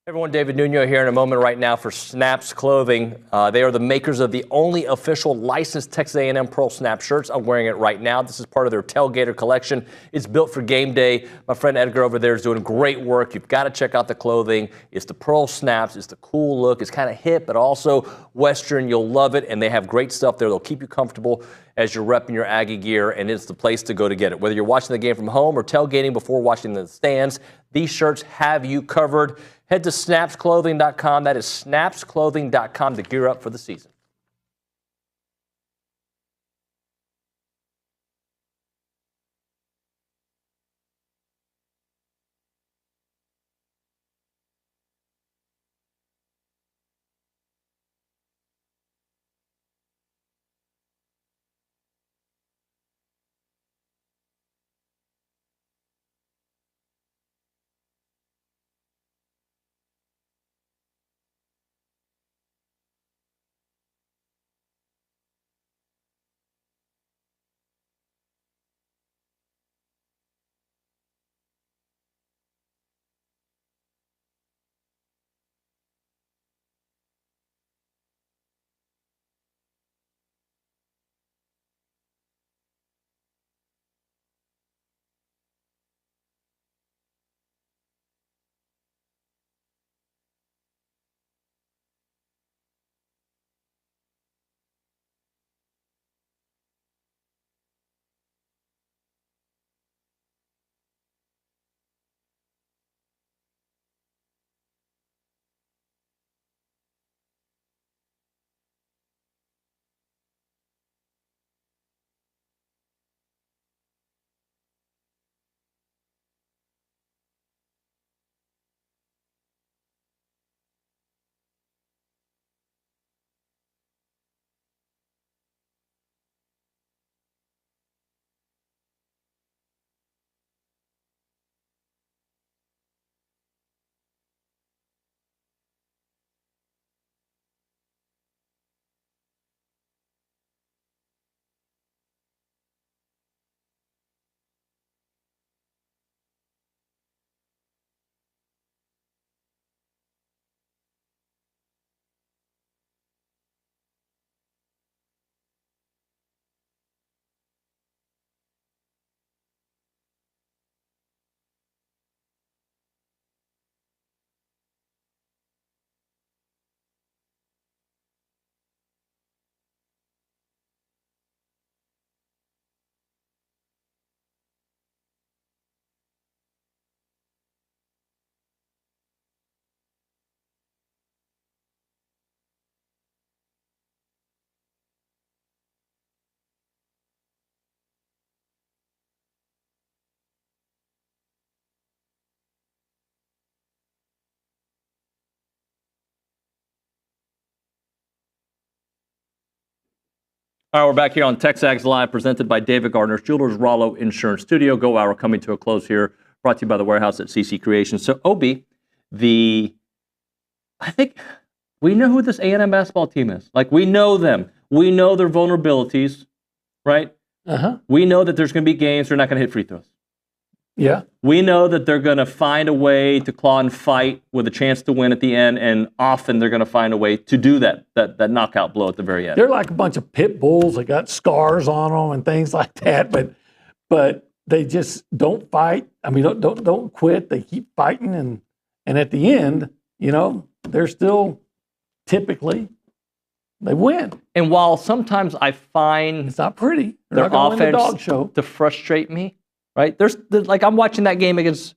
Everyone, David Nuño here in a moment right now for Snaps Clothing. They are the makers of the only official licensed Texas A&M Pearl Snap shirts. I'm wearing it right now. This is part of their Tailgater collection. It's built for game day. My friend Edgar over there is doing great work. You've got to check out the clothing. It's the Pearl Snaps. It's the cool look. It's kind of hip, but also Western. You'll love it, and they have great stuff there. They'll keep you comfortable as you're repping your Aggie gear, and it's the place to go to get it. Whether you're watching the game from home or tailgating before watching the stands, these shirts have you covered. Head to snapsclothing.com. That is snapsclothing.com to gear up for the season. All right, we're back here on TexAgs Live, presented by David Gardner's Jewelers, Rollo Insurance Studio. Go Hour coming to a close here, brought to you by the Warehouse at CC Creations. So, Obi, I think we know who this A&M basketball team is. Like, we know them. We know their vulnerabilities, right? We know that there's going to be games they're not going to hit free throws. Yeah. We know that they're going to find a way to claw and fight with a chance to win at the end, and often they're going to find a way to do that knockout blow at the very end. They're like a bunch of pit bulls. They got scars on them and things like that, but they just don't fight. I mean, don't quit. They keep fighting, and at the end, they're still typically they win. And while sometimes I find it's not pretty, their offense dog show to frustrate me. Right? There's like I'm watching that game against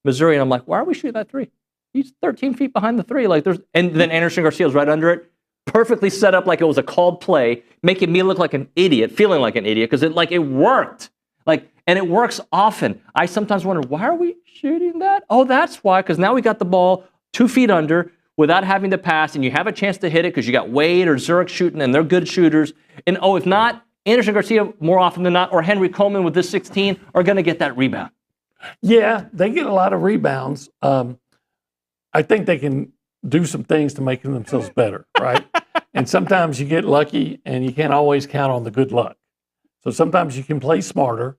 Missouri, and I'm like, why are we shooting that three? He's 13 feet behind the three. And then Anderson Garcia's right under it, perfectly set up like it was a called play, making me look like an idiot, feeling like an idiot because it worked. And it works often. I sometimes wonder, why are we shooting that? Oh, that's why, because now we got the ball 2 feet under without having to pass, and you have a chance to hit it because you got Wade or Zurich shooting, and they're good shooters. And if not, Anderson Garcia, more often than not, or Henry Coleman with this 16 are going to get that rebound. Yeah, they get a lot of rebounds. I think they can do some things to make themselves better, right? And sometimes you get lucky, and you can't always count on the good luck. So sometimes you can play smarter,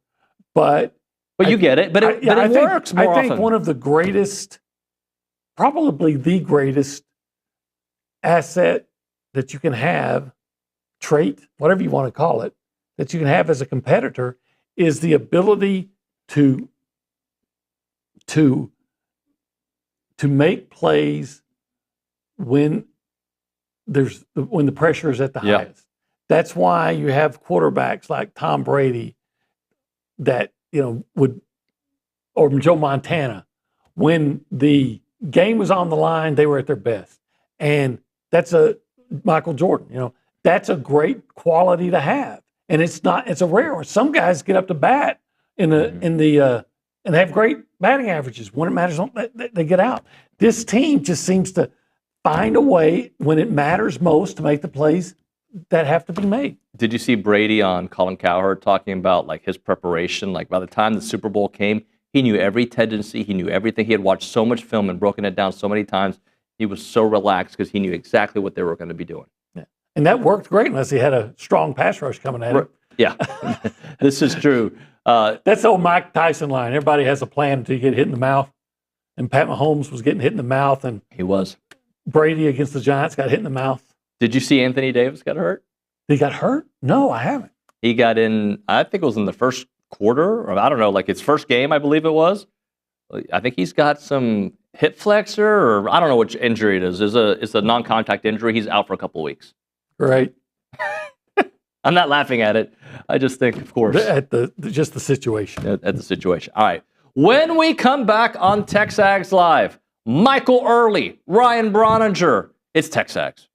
but you get it. But it works more often. I think one of the greatest, probably the greatest asset that you can have, trait, whatever you want to call it, that you can have as a competitor is the ability to make plays when the pressure is at the highest. That's why you have quarterbacks like Tom Brady that or Joe Montana. When the game was on the line, they were at their best, and that's Michael Jordan. That's a great quality to have, and it's a rare one. Some guys get up to bat and have great batting averages. When it matters, they get out. This team just seems to find a way when it matters most to make the plays that have to be made. Did you see Brady on Colin Cowherd talking about his preparation? By the time the Super Bowl came, he knew every tendency, he knew everything. He had watched so much film and broken it down so many times. He was so relaxed because he knew exactly what they were going to be doing. And that worked great unless he had a strong pass rush coming at him. Yeah, this is true. That's the old Mike Tyson line. Everybody has a plan until you get hit in the mouth. And Pat Mahomes was getting hit in the mouth. And he was. Brady against the Giants got hit in the mouth. Did you see Anthony Davis got hurt? He got hurt? No, I haven't. He got in, I think it was in the first quarter, or I don't know, his first game, I believe it was. I think he's got some hip flexor, or I don't know which injury it is. It's a non-contact injury. He's out for a couple of weeks. Right. I'm not laughing at it. I just think, of course. At the situation. At the situation. All right. When we come back on TexAgs Live, Michael Earley, Ryan Brauninger, it's TexAgs.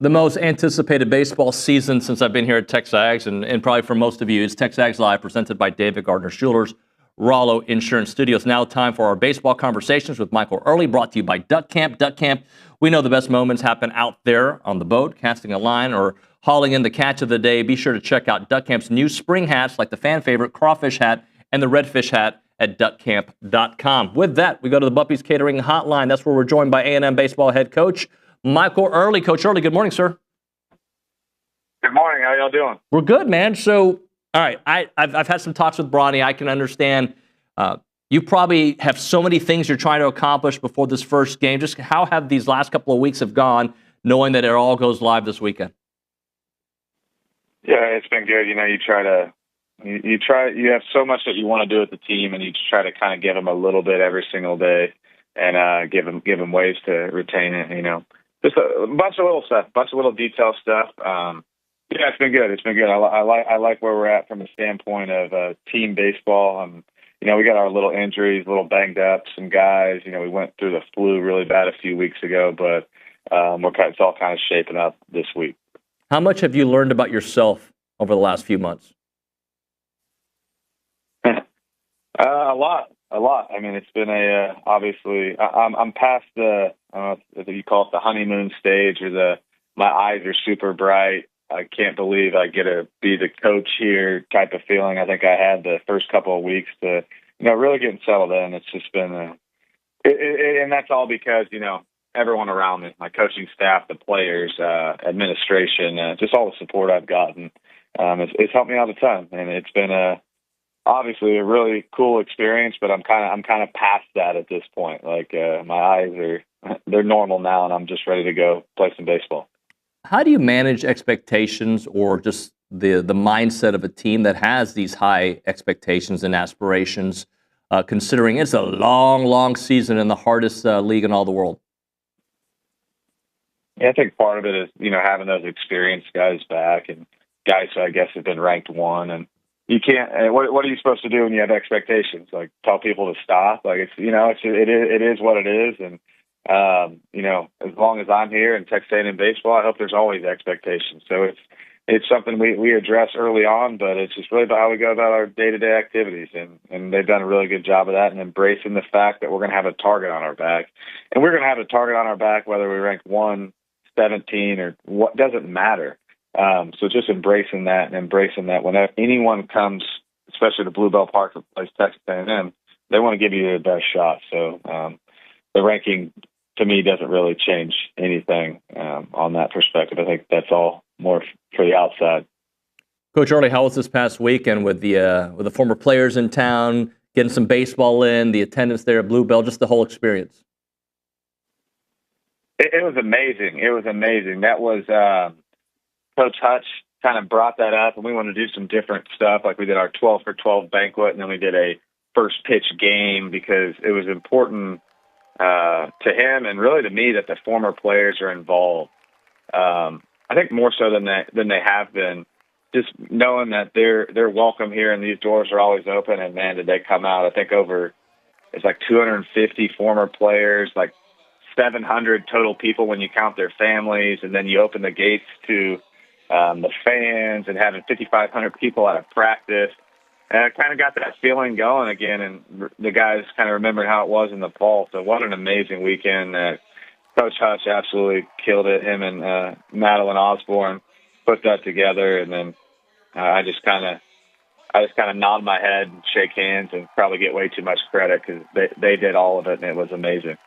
The most anticipated baseball season since I've been here at TexAgs, and probably for most of you, is TexAgs Live, presented by David Gardner Schuler's Rollo Insurance Studios. Now time for our baseball conversations with Michael Earley, brought to you by Duck Camp. Duck Camp, we know the best moments happen out there on the boat, casting a line, or hauling in the catch of the day. Be sure to check out Duck Camp's new spring hats, like the fan favorite crawfish hat and the redfish hat, at duckcamp.com. With that, we go to the Buppies Catering Hotline. That's where we're joined by A&M baseball head coach Michael Earley. Coach Earley, good morning, sir. Good morning. How y'all doing? We're good, man. So, all right, I've had some talks with Bronny. I can understand you probably have so many things you're trying to accomplish before this first game. Just how have these last couple of weeks have gone, knowing that it all goes live this weekend? Yeah, it's been good. You know, you have so much that you want to do with the team, and you try to kind of give them a little bit every single day, and give them ways to retain it. You know, just a bunch of little stuff, bunch of little detail stuff. Yeah, it's been good. It's been good. I like where we're at from a standpoint of team baseball. You know, we got our little injuries, a little banged up, some guys. You know, we went through the flu really bad a few weeks ago, but it's all kind of shaping up this week. How much have you learned about yourself over the last few months? A lot. I mean, it's been obviously, I'm past the, I don't know if you call it the honeymoon stage, or my eyes are super bright. I can't believe I get to be the coach here type of feeling I think I had the first couple of weeks to, you know, really getting settled in. It's just been, and that's all because, you know, everyone around me, my coaching staff, the players, administration, just all the support I've gotten. It's helped me out a ton, and it's been obviously a really cool experience, but I'm kind of past that at this point. Like my eyes they're normal now, and I'm just ready to go play some baseball. How do you manage expectations, or just the mindset of a team that has these high expectations and aspirations, considering it's a long, long season in the hardest league in all the world? Yeah, I think part of it is, you know, having those experienced guys back, and guys who I guess have been ranked one, and you can't. What are you supposed to do when you have expectations? Like tell people to stop? Like it is what it is, and you know, as long as I'm here in Texas A&M baseball, I hope there's always expectations. So it's something we address early on, but it's just really about how we go about our day-to-day activities, and they've done a really good job of that, and embracing the fact that we're going to have a target on our back, and we're going to have a target on our back whether we rank 1, 17, or what, doesn't matter. So just embracing that when anyone comes, especially to Blue Bell Park that plays Texas A&M, they want to give you their best shot. So the ranking, to me, doesn't really change anything on that perspective. I think that's all more for the outside. Coach Earley, how was this past weekend with the former players in town, getting some baseball in, the attendance there at Blue Bell, just the whole experience? It was amazing. It was amazing. That was Coach Hutch kind of brought that up, and we wanted to do some different stuff. Like we did our 12 for 12 banquet, and then we did a first pitch game, because it was important to him and really to me that the former players are involved. I think more so than they have been. Just knowing that they're welcome here and these doors are always open. And man, did they come out? I think it's like 250 former players, like 700 total people when you count their families, and then you open the gates to the fans, and having 5,500 people out of practice. And I kind of got that feeling going again, and the guys kind of remembered how it was in the fall. So what an amazing weekend. Coach Hutch absolutely killed it. Him and Madeline Osborne put that together, and then I just kind of nod my head and shake hands and probably get way too much credit, because they did all of it, and it was amazing.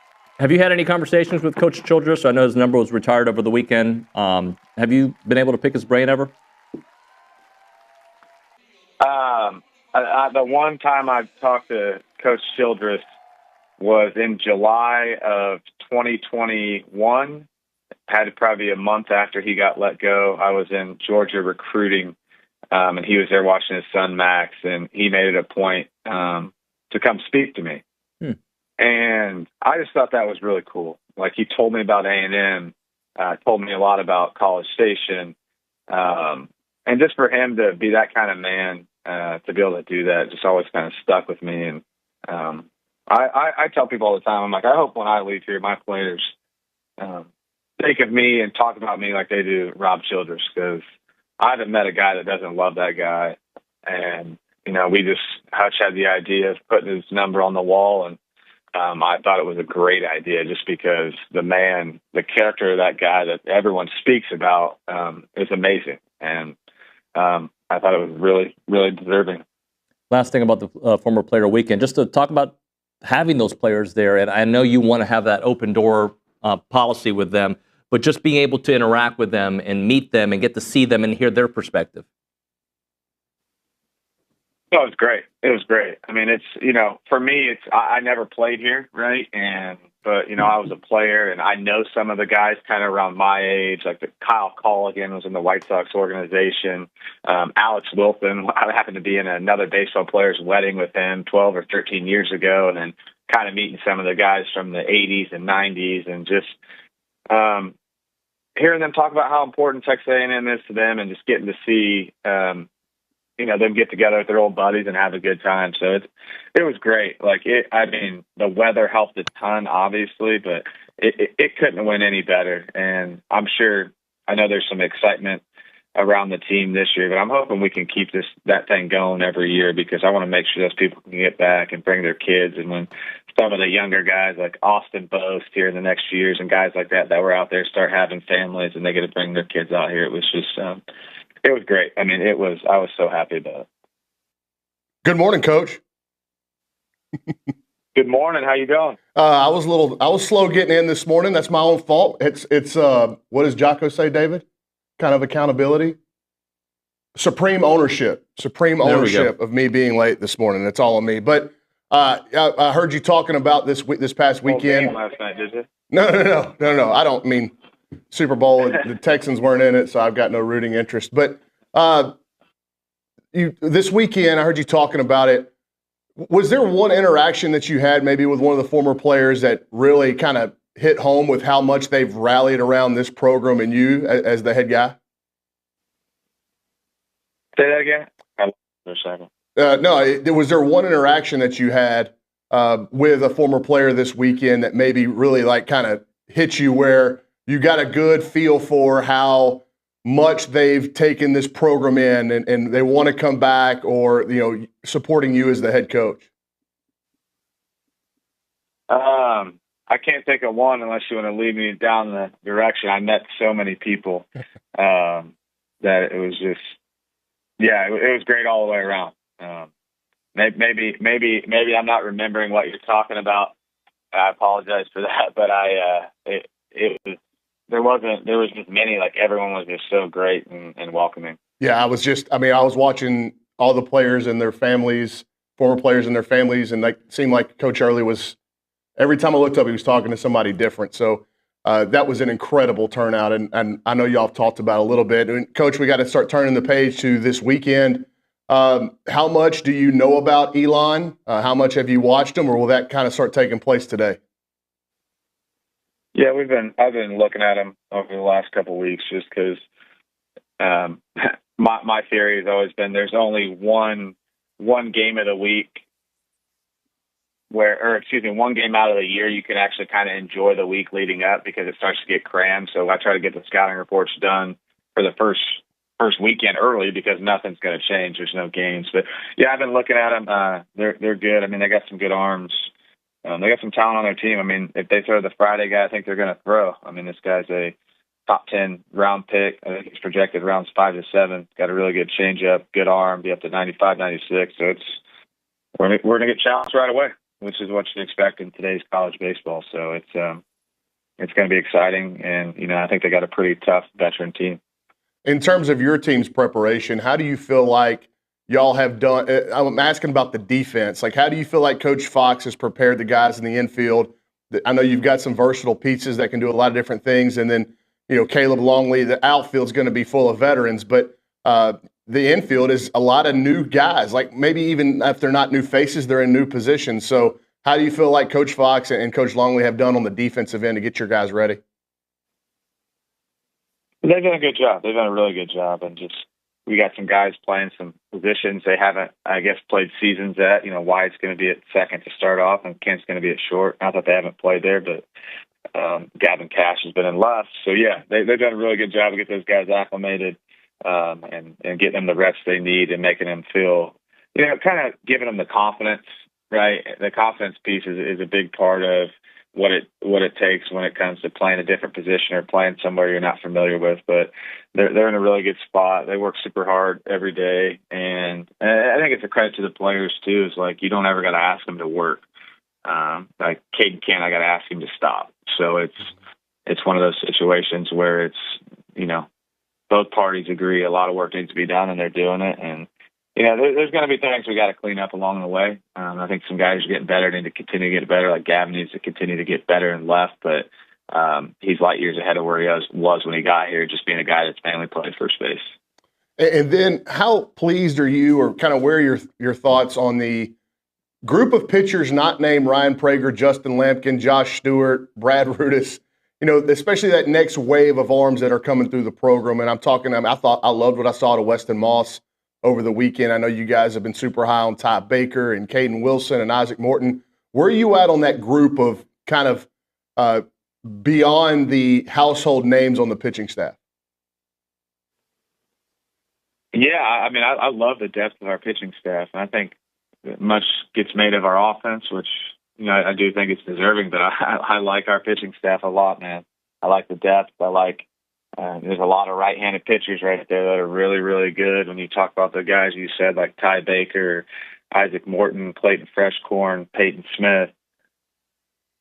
Have you had any conversations with Coach Childress? I know his number was retired over the weekend. Have you been able to pick his brain ever? The one time I talked to Coach Childress was in July of 2021. Had to probably be a month after he got let go. I was in Georgia recruiting, and he was there watching his son Max, and he made it a point to come speak to me. And I just thought that was really cool. Like, he told me about A&M, told me a lot about College Station, and just for him to be that kind of man, to be able to do that, just always kind of stuck with me. And I tell people all the time, I'm like, I hope when I leave here, my players, think of me and talk about me like they do Rob Childress, because I haven't met a guy that doesn't love that guy. And, Hutch had the idea of putting his number on the wall, and I thought it was a great idea just because the character of that guy that everyone speaks about is amazing. And I thought it was really, really deserving. Last thing about the former player weekend, just to talk about having those players there. And I know you want to have that open door policy with them, but just being able to interact with them and meet them and get to see them and hear their perspective. No, it was great. It was great. I mean, for me, I never played here, right? But I was a player, and I know some of the guys kind of around my age, like Kyle Colligan was in the White Sox organization. Alex Wilson, I happened to be in another baseball player's wedding with him 12 or 13 years ago, and then kind of meeting some of the guys from the 80s and 90s, and just hearing them talk about how important Texas A&M is to them, and just getting to see them get together with their old buddies and have a good time. So it was great. The weather helped a ton, obviously, but it couldn't have went any better. And I know there's some excitement around the team this year, but I'm hoping we can keep that thing going every year, because I want to make sure those people can get back and bring their kids. And when some of the younger guys like Austin Boast here in the next few years and guys like that were out there start having families and they get to bring their kids out here, it was just, it was great. I mean, I was so happy about it. Good morning, Coach. Good morning. How you doing? I was slow getting in this morning. That's my own fault. It's what does Jocko say, David? Kind of accountability. Supreme ownership of me being late this morning. That's all on me. But I heard you talking about this past weekend. Last night, did you? No. I don't mean Super Bowl. The Texans weren't in it, so I've got no rooting interest. But this weekend, I heard you talking about it. Was there one interaction that you had maybe with one of the former players that really kind of hit home with how much they've rallied around this program and you as the head guy? Say that again? For a second. Was there one interaction that you had with a former player this weekend that maybe really kind of hit you where you got a good feel for how much they've taken this program in and they want to come back, or supporting you as the head coach? I can't think of one unless you want to lead me down the direction. I met so many people that it was just, it was great all the way around. Maybe I'm not remembering what you're talking about. I apologize for that, but there was just many, everyone was just so great and welcoming. Yeah, I was watching all the players and their families, former players and their families, and it seemed like Coach Earley was, every time I looked up, he was talking to somebody different. So that was an incredible turnout, and I know y'all have talked about it a little bit. And Coach, we got to start turning the page to this weekend. How much do you know about Elon? How much have you watched him, or will that kind of start taking place today? Yeah, I've been looking at him over the last couple of weeks just because my theory has always been there's only one game of the week one game out of the year you can actually kind of enjoy the week leading up, because it starts to get crammed. So I try to get the scouting reports done for the first weekend early, because nothing's going to change. There's no games. But yeah, I've been looking at them. They're good. I mean, they got some good arms. They got some talent on their team. I mean, if they throw the Friday guy, I think they're going to throw. I mean, this guy's a top 10 round pick. I think he's projected rounds 5 to 7. Got a really good changeup, good arm, be up to 95, 96. So we're going to get challenged right away, which is what you expect in today's college baseball. So it's going to be exciting, and I think they got a pretty tough veteran team. In terms of your team's preparation, how do you feel like y'all have done? I'm asking about the defense. How do you feel like Coach Fox has prepared the guys in the infield? I know you've got some versatile pieces that can do a lot of different things, and then Caleb Longley. The outfield's going to be full of veterans, but the infield is a lot of new guys. Maybe even if they're not new faces, they're in new positions. So how do you feel like Coach Fox and Coach Longley have done on the defensive end to get your guys ready? They've done a good job. They've done a really good job. And we got some guys playing some positions they haven't, I guess, played seasons at. White's going to be at second to start off, and Kent's going to be at short. Not that they haven't played there, but Gavin Cash has been in left. So, yeah, they've done a really good job to get those guys acclimated and getting them the reps they need and making them feel, kind of giving them the confidence, right? The confidence piece is a big part of what it takes when it comes to playing a different position or playing somewhere you're not familiar with. But they're in a really good spot. They work super hard every day, and I think it's a credit to the players too. Is like you don't ever got to ask them to work. Like Caden Kent, I got to ask him to stop. So it's one of those situations where it's both parties agree a lot of work needs to be done, and they're doing it. And there's going to be things we got to clean up along the way. I think some guys are getting better, need to continue to get better. Like Gavin needs to continue to get better in left, but he's light years ahead of where he was when he got here, just being a guy that's mainly played first base. And then how pleased are you, or kind of where are your thoughts on the group of pitchers not named Ryan Prager, Justin Lampkin, Josh Stewart, Brad Rudis, especially that next wave of arms that are coming through the program. And I loved what I saw to Weston Moss over the weekend. I know you guys have been super high on Ty Baker and Caden Wilson and Isaac Morton. Where are you at on that group of kind of beyond the household names on the pitching staff? Yeah, I mean, I love the depth of our pitching staff, and I think much gets made of our offense, which I do think it's deserving. But I like our pitching staff a lot, man. I like the depth. I like there's a lot of right-handed pitchers right there that are really, really good. When you talk about the guys you said, like Ty Baker, Isaac Morton, Clayton Freshcorn, Peyton Smith.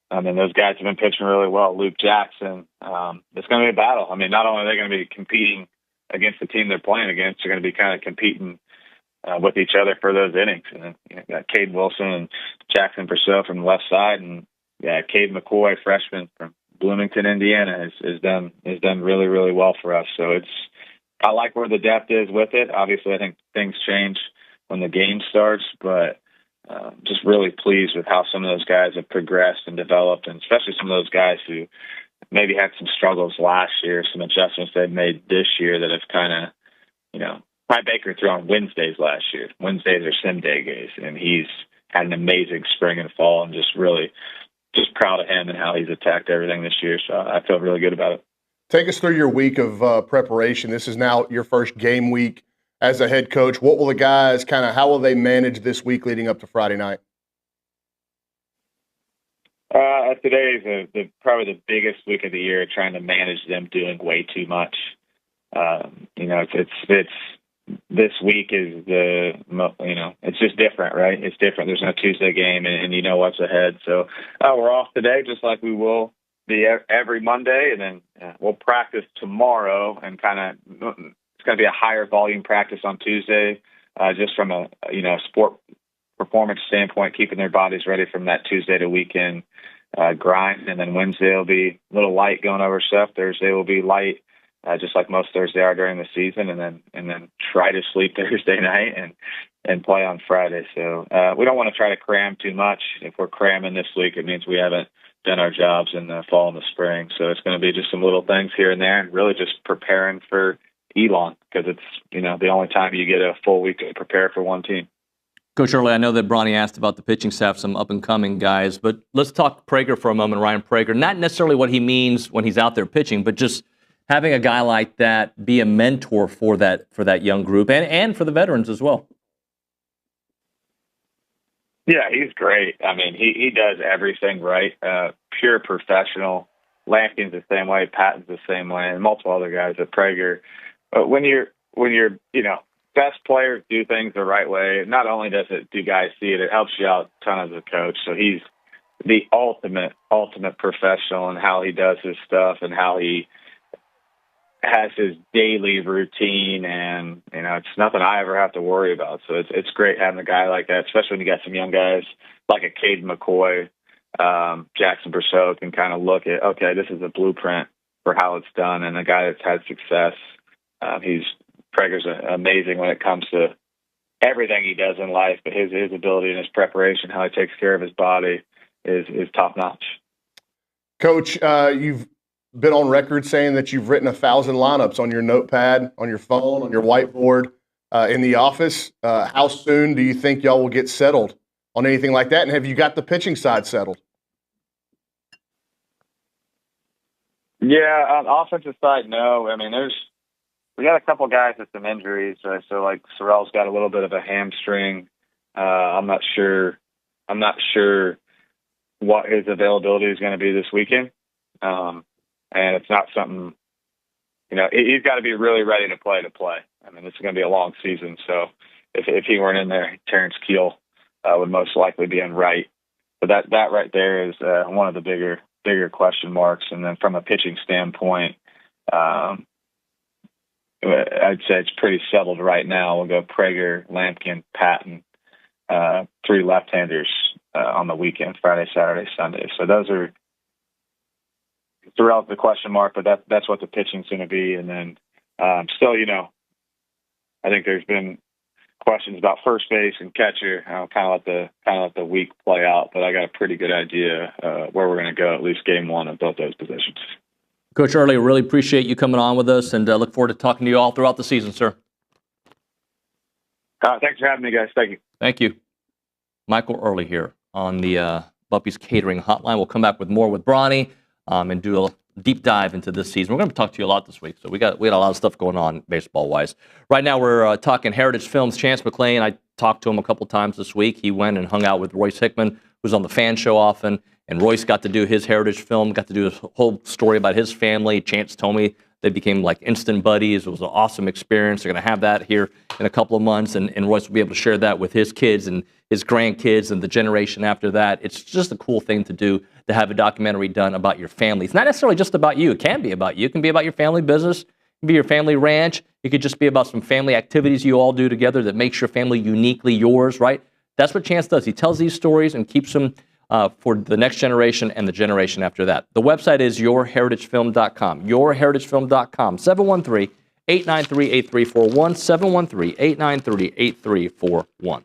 I mean, those guys have been pitching really well. Luke Jackson. It's going to be a battle. I mean, not only are they going to be competing against the team they're playing against, they're going to be kind of competing with each other for those innings. And then you got Cade Wilson and Jackson Purcell from the left side, and Cade McCoy, freshman from Bloomington, Indiana, has done really, really well for us. So I like where the depth is with it. Obviously, I think things change when the game starts, but just really pleased with how some of those guys have progressed and developed, and especially some of those guys who maybe had some struggles last year, some adjustments they've made this year that have kind of, Ty Baker threw on Wednesdays last year. Wednesdays are sim day days, and he's had an amazing spring and fall, and just proud of him and how he's attacked everything this year. So I feel really good about it. Take us through your week of preparation. This is now your first game week as a head coach. What will the guys how will they manage this week leading up to Friday night? Today is probably the biggest week of the year, trying to manage them doing way too much. It's this week is it's just different, right? It's different. There's no Tuesday game, and you know what's ahead. So we're off today, just like we will be every Monday, and then we'll practice tomorrow, and it's going to be a higher volume practice on Tuesday, just from a sport performance standpoint, keeping their bodies ready from that Tuesday to weekend grind. And then Wednesday will be a little light going over stuff. Thursday will be light, just like most Thursday are during the season, and then try to sleep Thursday night and play on Friday. So we don't want to try to cram too much. If we're cramming this week, it means we haven't done our jobs in the fall and the spring. So it's going to be just some little things here and there, and really just preparing for Elon, because it's the only time you get a full week to prepare for one team. Coach Earley, I know that Bronny asked about the pitching staff, some up-and-coming guys, but let's talk Prager for a moment, Ryan Prager. Not necessarily what he means when he's out there pitching, but just having a guy like that be a mentor for that young group and for the veterans as well. Yeah, he's great. I mean, he does everything right. Pure professional. Lampkin's the same way, Patton's the same way, and multiple other guys at Prager. But when you're best players do things the right way, not only do guys see it, it helps you out a ton as a coach. So he's the ultimate professional in how he does his stuff and how he has his daily routine, and it's nothing I ever have to worry about. So it's great having a guy like that, especially when you got some young guys like a Cade McCoy, Jackson Brousseau can kind of look at, okay, this is a blueprint for how it's done, and a guy that's had success. Prager's amazing when it comes to everything he does in life, but his ability and his preparation, how he takes care of his body, is top notch. Coach, you've been on record saying that you've written 1,000 lineups on your notepad, on your phone, on your whiteboard in the office. How soon do you think y'all will get settled on anything like that? And have you got the pitching side settled? Yeah, on the offensive side, no. I mean, we got a couple guys with some injuries. So like Sorrell's got a little bit of a hamstring. I'm not sure what his availability is going to be this weekend. And it's not something, he's got to be really ready to play. I mean, this is going to be a long season. So if he weren't in there, Terrence Keel would most likely be in right. But that right there is one of the bigger question marks. And then from a pitching standpoint, I'd say it's pretty settled right now. We'll go Prager, Lampkin, Patton, 3 left-handers on the weekend, Friday, Saturday, Sunday. So those are throughout the question mark, but that's what the pitching's going to be. And then still, I think there's been questions about first base and catcher. I'll kind of let the week play out, but I got a pretty good idea where we're going to go at least game one of both those positions. Coach Earley, really appreciate you coming on with us, and look forward to talking to you all throughout the season, sir. Thanks for having me, guys. Thank you. Thank you. Michael Earley here on the Buffy's Catering Hotline. We'll come back with more with Bronny and do a deep dive into this season. We're going to talk to you a lot this week, so we got a lot of stuff going on baseball-wise. Right now, we're talking Heritage Films. Chance McClain, I talked to him a couple times this week. He went and hung out with Royce Hickman, who's on the Fan Show often, and Royce got to do his Heritage Film, got to do a whole story about his family. Chance told me they became like instant buddies. It was an awesome experience. They're going to have that here in a couple of months, and Royce will be able to share that with his kids and his grandkids and the generation after that. It's just a cool thing to do, to have a documentary done about your family. It's not necessarily just about you. It can be about you. It can be about your family business. It can be your family ranch. It could just be about some family activities you all do together that makes your family uniquely yours, right? That's what Chance does. He tells these stories and keeps them for the next generation and the generation after that. The website is yourheritagefilm.com. Yourheritagefilm.com. 713-893-8341. 713-893-8341.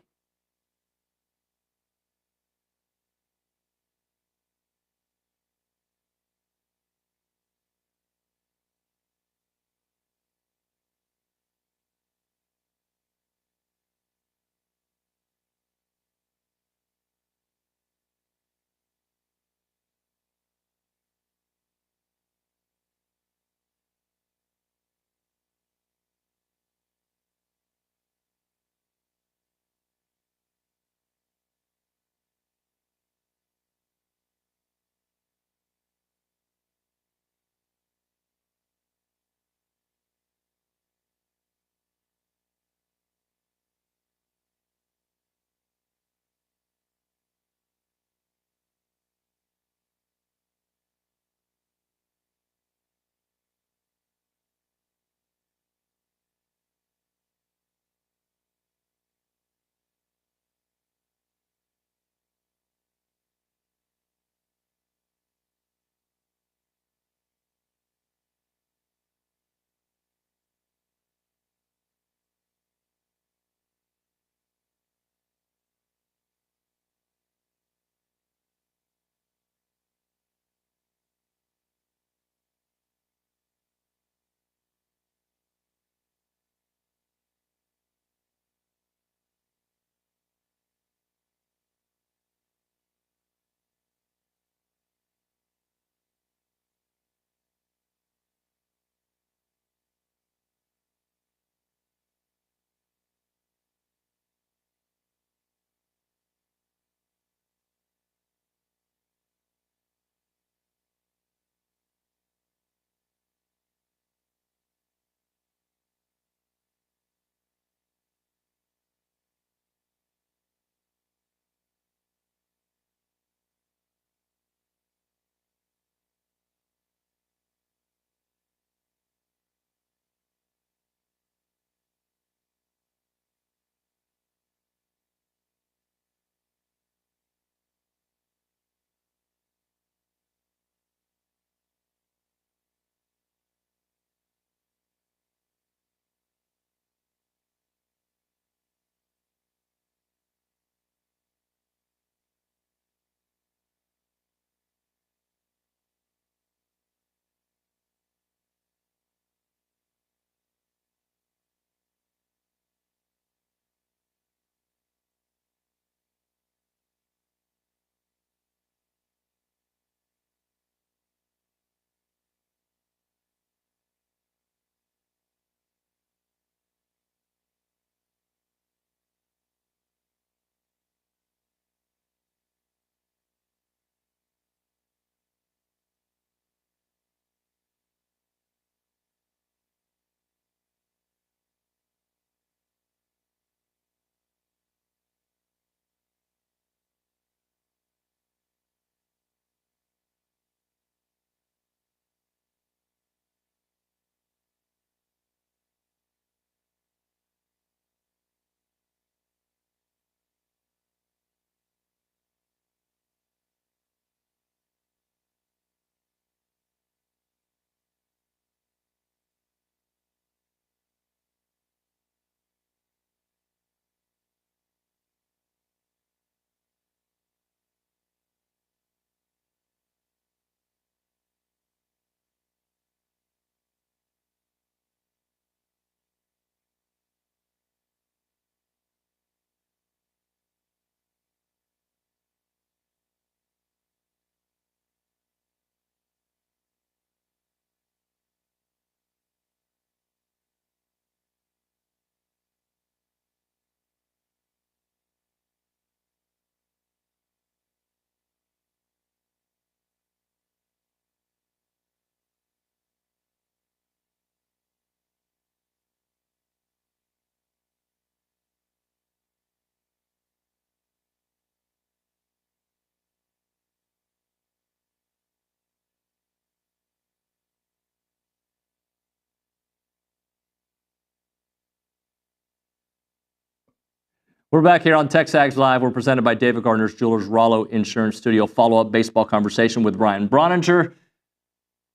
We're back here on TexAgs Live. We're presented by David Gardner's Jewelers Rollo Insurance Studio. Follow-up baseball conversation with Ryan Brauninger.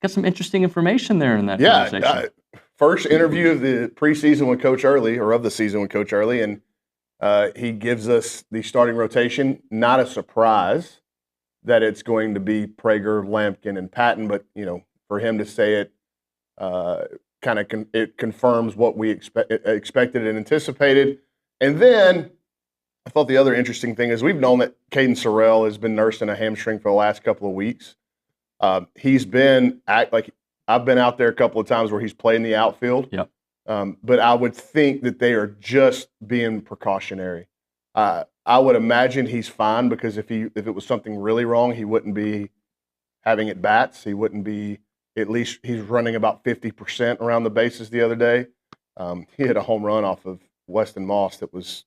Got some interesting information there in that conversation. First interview of the preseason with Coach Earley, or of the season with Coach Earley, and he gives us the starting rotation. Not a surprise that it's going to be Prager, Lampkin, and Patton, but for him to say it, it confirms what we expected and anticipated. And then I thought the other interesting thing is we've known that Caden Sorrell has been nursing a hamstring for the last couple of weeks. He's been I've been out there a couple of times where he's played in the outfield. Yep. But I would think that they are just being precautionary. I would imagine he's fine because if it was something really wrong, he wouldn't be having at bats. He wouldn't be. At least he's running about 50% around the bases the other day. He hit a home run off of Weston Moss that was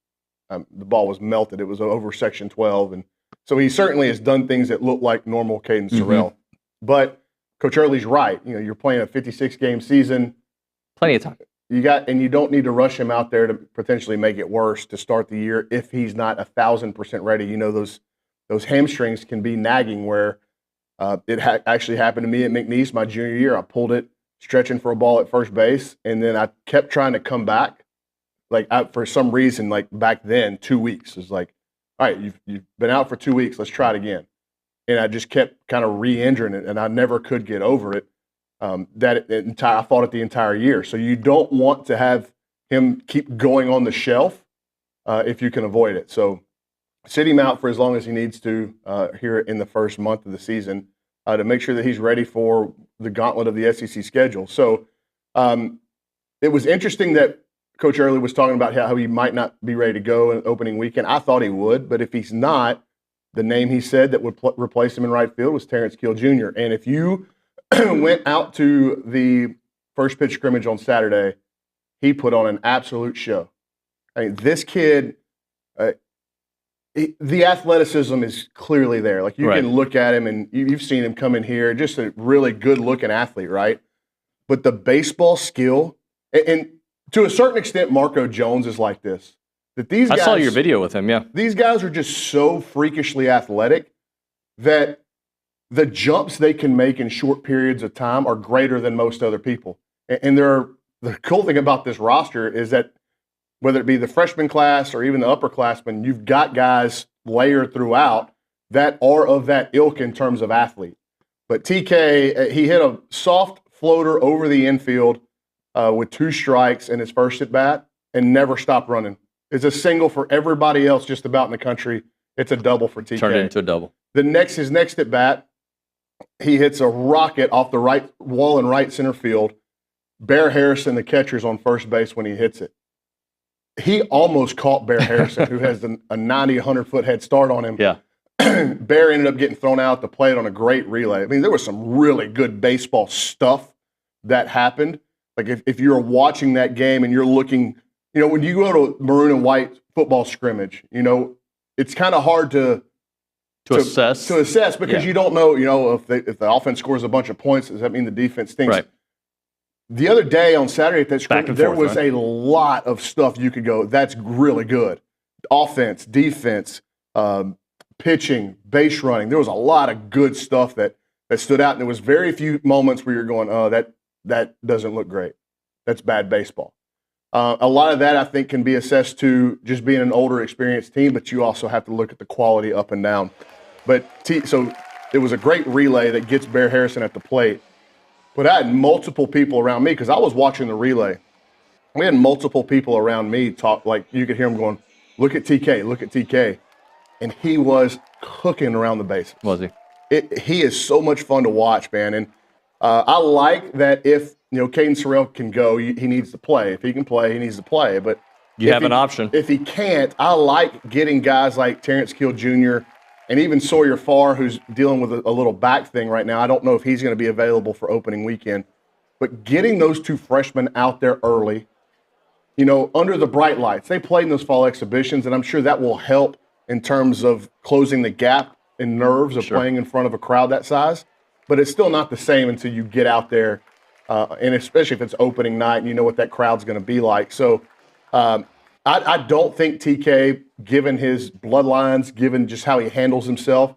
the ball was melted. It was over section 12, and so he certainly has done things that look like normal Caden Sorrell. But Coach Earley's right. You're playing a 56-game season. Plenty of time. You don't need to rush him out there to potentially make it worse to start the year if he's not 1,000% ready. Those hamstrings can be nagging where it actually happened to me at McNeese my junior year. I pulled it stretching for a ball at first base, and then I kept trying to come back. For some reason, back then, 2 weeks is like, all right, you've been out for 2 weeks. Let's try it again. And I just kept kind of re-injuring it, and I never could get over it. I fought it the entire year. So you don't want to have him keep going on the shelf if you can avoid it. So sit him out for as long as he needs to here in the first month of the season to make sure that he's ready for the gauntlet of the SEC schedule. So it was interesting that Coach Earley was talking about how he might not be ready to go in opening weekend. I thought he would, but if he's not, the name he said that would replace him in right field was Terrence Kill Jr. And if you went out to the first pitch scrimmage on Saturday, he put on an absolute show. I mean, this kid, the athleticism is clearly there. You can look at him, and you've seen him come in here, just a really good-looking athlete, right? But the baseball skill, and to a certain extent, Marco Jones is like this. That these guys, I saw your video with him, yeah. These guys are just so freakishly athletic that the jumps they can make in short periods of time are greater than most other people. And the cool thing about this roster is that whether it be the freshman class or even the upperclassmen, you've got guys layered throughout that are of that ilk in terms of athlete. But TK, he hit a soft floater over the infield with 2 strikes in his first at bat and never stopped running. It's a single for everybody else just about in the country. It's a double for TK. Turned it into a double. His next at bat, he hits a rocket off the right wall in right center field. Bear Harrison, the catcher's on first base when he hits it. He almost caught Bear Harrison, who has a 90, 100-foot head start on him. Yeah. Bear ended up getting thrown out the plate on a great relay. I mean, there was some really good baseball stuff that happened. If you're watching that game and you're looking, when you go to Maroon White football scrimmage, it's kind of hard to assess because you don't know, if the offense scores a bunch of points, does that mean the defense thinks? Right. The other day on Saturday at that scrimmage, there was a lot of stuff you could go, that's really good. Offense, defense, pitching, base running. There was a lot of good stuff that stood out, and there was very few moments where you're going, oh, that doesn't look great. That's bad baseball. A lot of that, I think, can be assessed to just being an older, experienced team, but you also have to look at the quality up and down. But so it was a great relay that gets Bear Harrison at the plate. But I had multiple people around me because I was watching the relay. We had multiple people around me talk, you could hear him going, look at TK. And he was cooking around the bases. Was he? He is so much fun to watch, man. And I like that if, Caden Sorrell can go, he needs to play. If he can play, he needs to play. But you have an option. If he can't, I like getting guys like Terrence Kill Jr. and even Sawyer Farr, who's dealing with a little back thing right now. I don't know if he's going to be available for opening weekend. But getting those 2 freshmen out there early, under the bright lights. They played in those fall exhibitions, and I'm sure that will help in terms of closing the gap in nerves of playing in front of a crowd that size. But it's still not the same until you get out there, and especially if it's opening night and you know what that crowd's going to be like. So I don't think TK given his bloodlines, given just how he handles himself.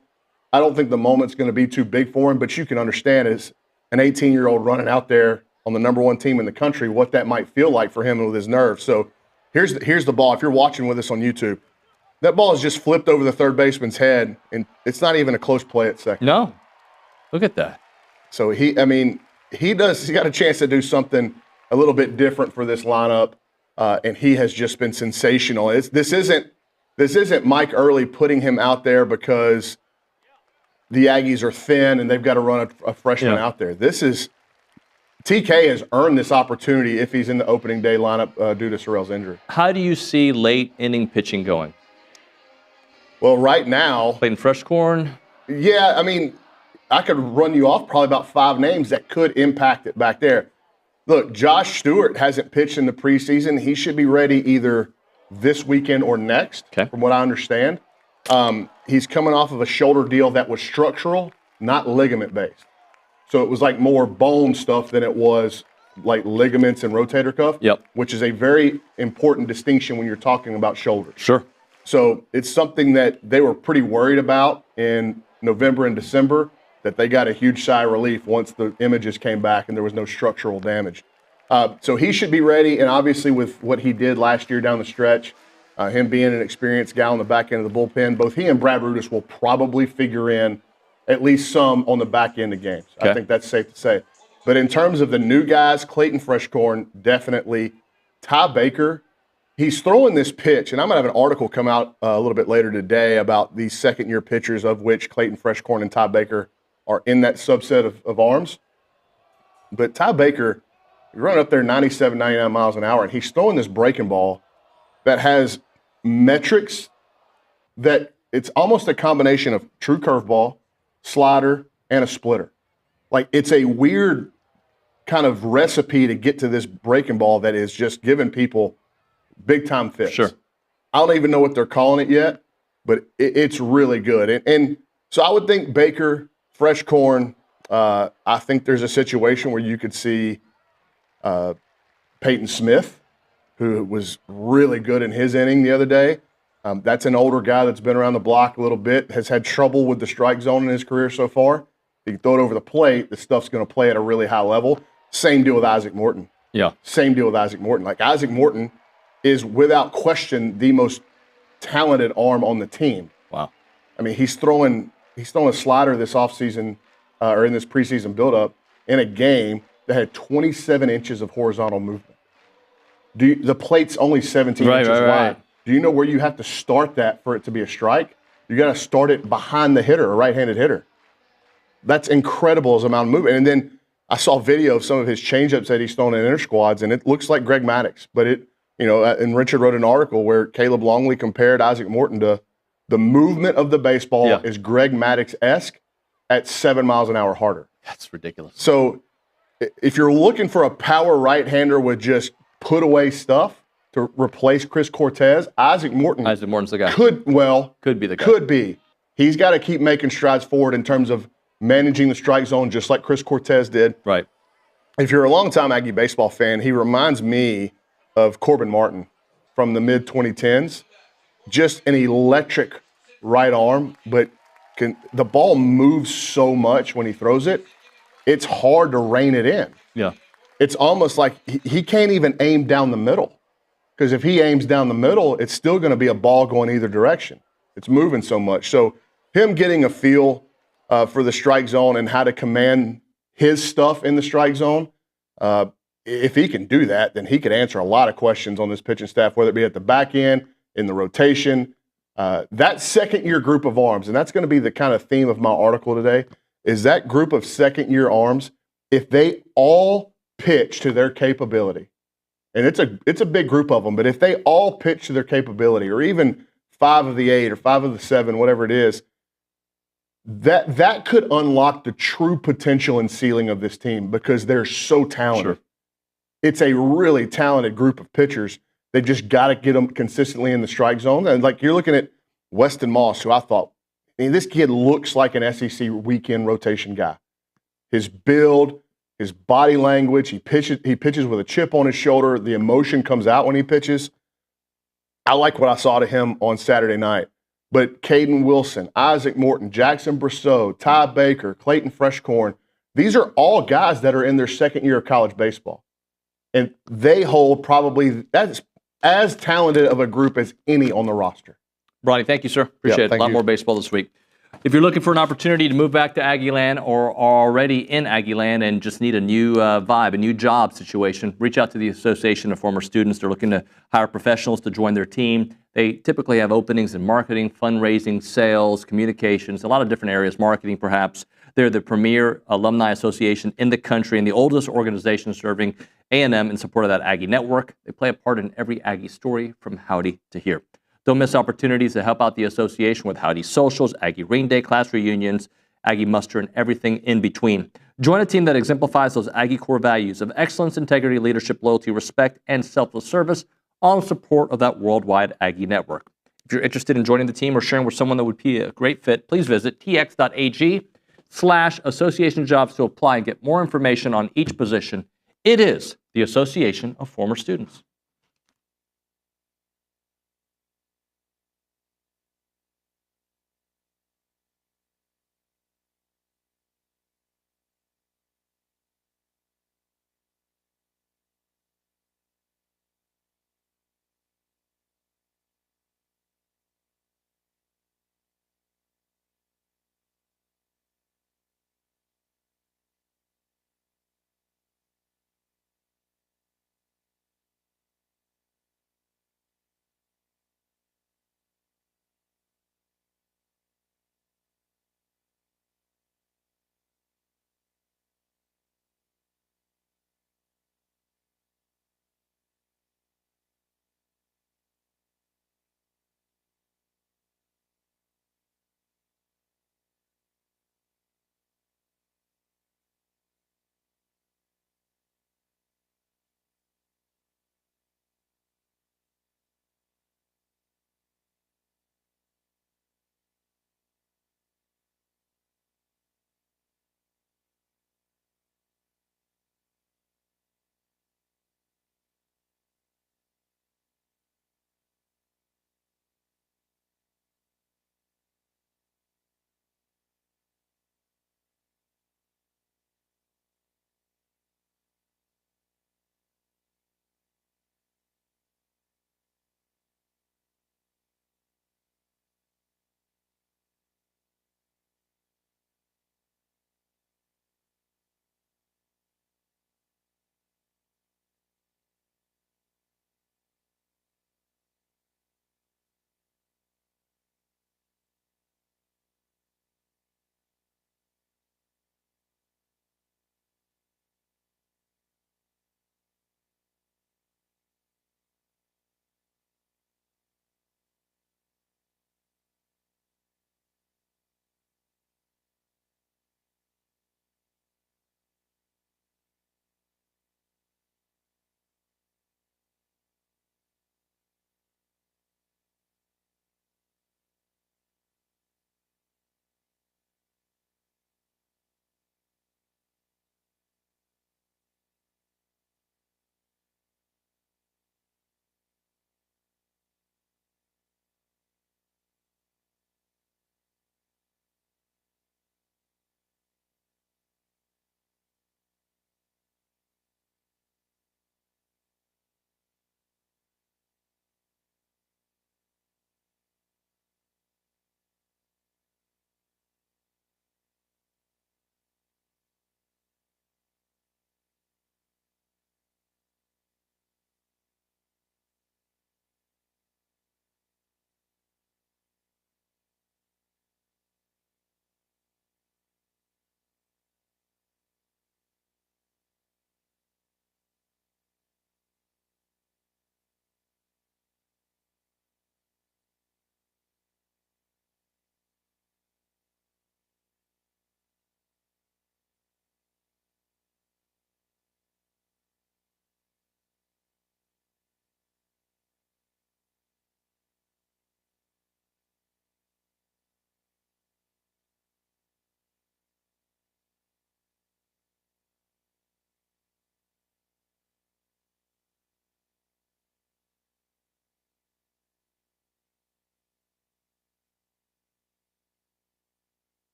I don't think the moment's going to be too big for him, but you can understand as an 18-year-old running out there on the number one team in the country, what that might feel like for him and with his nerves. So here's the ball. If you're watching with us on YouTube, that ball is just flipped over the third baseman's head, and it's not even a close play at second. No. Look at that. So he's got a chance to do something a little bit different for this lineup, and he has just been sensational. This isn't Mike Earley putting him out there because the Aggies are thin and they've got to run a freshman out there. TK has earned this opportunity if he's in the opening day lineup due to Sorrell's injury. How do you see late inning pitching going? Well, right now, Clayton Freshcorn. Yeah, I mean, I could run you off probably about 5 names that could impact it back there. Look, Josh Stewart hasn't pitched in the preseason. He should be ready either this weekend or next, from what I understand. He's coming off of a shoulder deal that was structural, not ligament-based. So it was like more bone stuff than it was like ligaments and rotator cuff, which is a very important distinction when you're talking about shoulders. Sure. So it's something that they were pretty worried about in November and December, that they got a huge sigh of relief once the images came back and there was no structural damage. So he should be ready, and obviously with what he did last year down the stretch, him being an experienced guy on the back end of the bullpen, both he and Brad Rudis will probably figure in at least some on the back end of games. I think that's safe to say. But in terms of the new guys, Clayton Freshcorn, definitely. Ty Baker, he's throwing this pitch, and I'm going to have an article come out a little bit later today about these second-year pitchers, of which Clayton Freshcorn and Ty Baker are in that subset of arms. But Ty Baker, he's running up there 97, 99 miles an hour, and he's throwing this breaking ball that has metrics that it's almost a combination of true curveball, slider, and a splitter. Like, it's a weird kind of recipe to get to this breaking ball that is just giving people big-time fits. Sure. I don't even know what they're calling it yet, but it's really good. And so I would think Baker, Freshcorn, I think there's a situation where you could see Peyton Smith, who was really good in his inning the other day. That's an older guy that's been around the block a little bit, has had trouble with the strike zone in his career so far. If you throw it over the plate, the stuff's going to play at a really high level. Same deal with Isaac Morton. Yeah. Same deal with Isaac Morton. Like, Isaac Morton is without question the most talented arm on the team. Wow. I mean, he's throwing a slider this offseason or in this preseason buildup in a game that had 27 inches of horizontal movement. The plate's only 17 inches wide. Do you know where you have to start that for it to be a strike? You got to start it behind the hitter, a right-handed hitter. That's incredible as amount of movement. And then I saw video of some of his changeups that he's thrown in inter squads, and it looks like Greg Maddux. But and Richard wrote an article where Caleb Longley compared Isaac Morton to the movement of the baseball is Greg Maddux-esque at 7 miles an hour harder. That's ridiculous. So if you're looking for a power right-hander with just put away stuff to replace Chris Cortez, Isaac Morton's the guy. Could be the guy. Could be. He's got to keep making strides forward in terms of managing the strike zone, just like Chris Cortez did. Right. If you're a longtime Aggie baseball fan, he reminds me of Corbin Martin from the mid-2010s. Just an electric right arm, but the ball moves so much when he throws it, it's hard to rein it in. Yeah. It's almost like he can't even aim down the middle. Because if he aims down the middle, it's still going to be a ball going either direction. It's moving so much. So him getting a feel for the strike zone and how to command his stuff in the strike zone, if he can do that, then he could answer a lot of questions on this pitching staff, whether it be at the back end, in the rotation. That second-year group of arms, and that's going to be the kind of theme of my article today, is that group of second-year arms, if they all pitch to their capability, and it's a big group of them, but if they all pitch to their capability, or even 5 of the 8 or 5 of the 7, whatever it is, that could unlock the true potential and ceiling of this team because they're so talented. Sure. It's a really talented group of pitchers. They just got to get them consistently in the strike zone. And like you're looking at Weston Moss, who I thought, this kid looks like an SEC weekend rotation guy. His build, his body language, he pitches with a chip on his shoulder. The emotion comes out when he pitches. I like what I saw to him on Saturday night. But Caden Wilson, Isaac Morton, Jackson Brousseau, Ty Baker, Clayton Freshcorn, these are all guys that are in their second year of college baseball. And they hold probably that's as talented of a group as any on the roster. Bronny, thank you, sir. Appreciate it. A lot more baseball this week. If you're looking for an opportunity to move back to Aggieland or are already in Aggieland and just need a new vibe, a new job situation, reach out to the Association of Former Students. They're looking to hire professionals to join their team. They typically have openings in marketing, fundraising, sales, communications, a lot of different areas, marketing perhaps. They're the premier alumni association in the country and the oldest organization serving A&M in support of that Aggie network. They play a part in every Aggie story from Howdy to here. Don't miss opportunities to help out the association with Howdy socials, Aggie Rain Day, class reunions, Aggie muster, and everything in between. Join a team that exemplifies those Aggie core values of excellence, integrity, leadership, loyalty, respect, and selfless service, all in support of that worldwide Aggie network. If you're interested in joining the team or sharing with someone that would be a great fit, please visit tx.ag/association jobs to apply and get more information on each position. It is the Association of Former Students.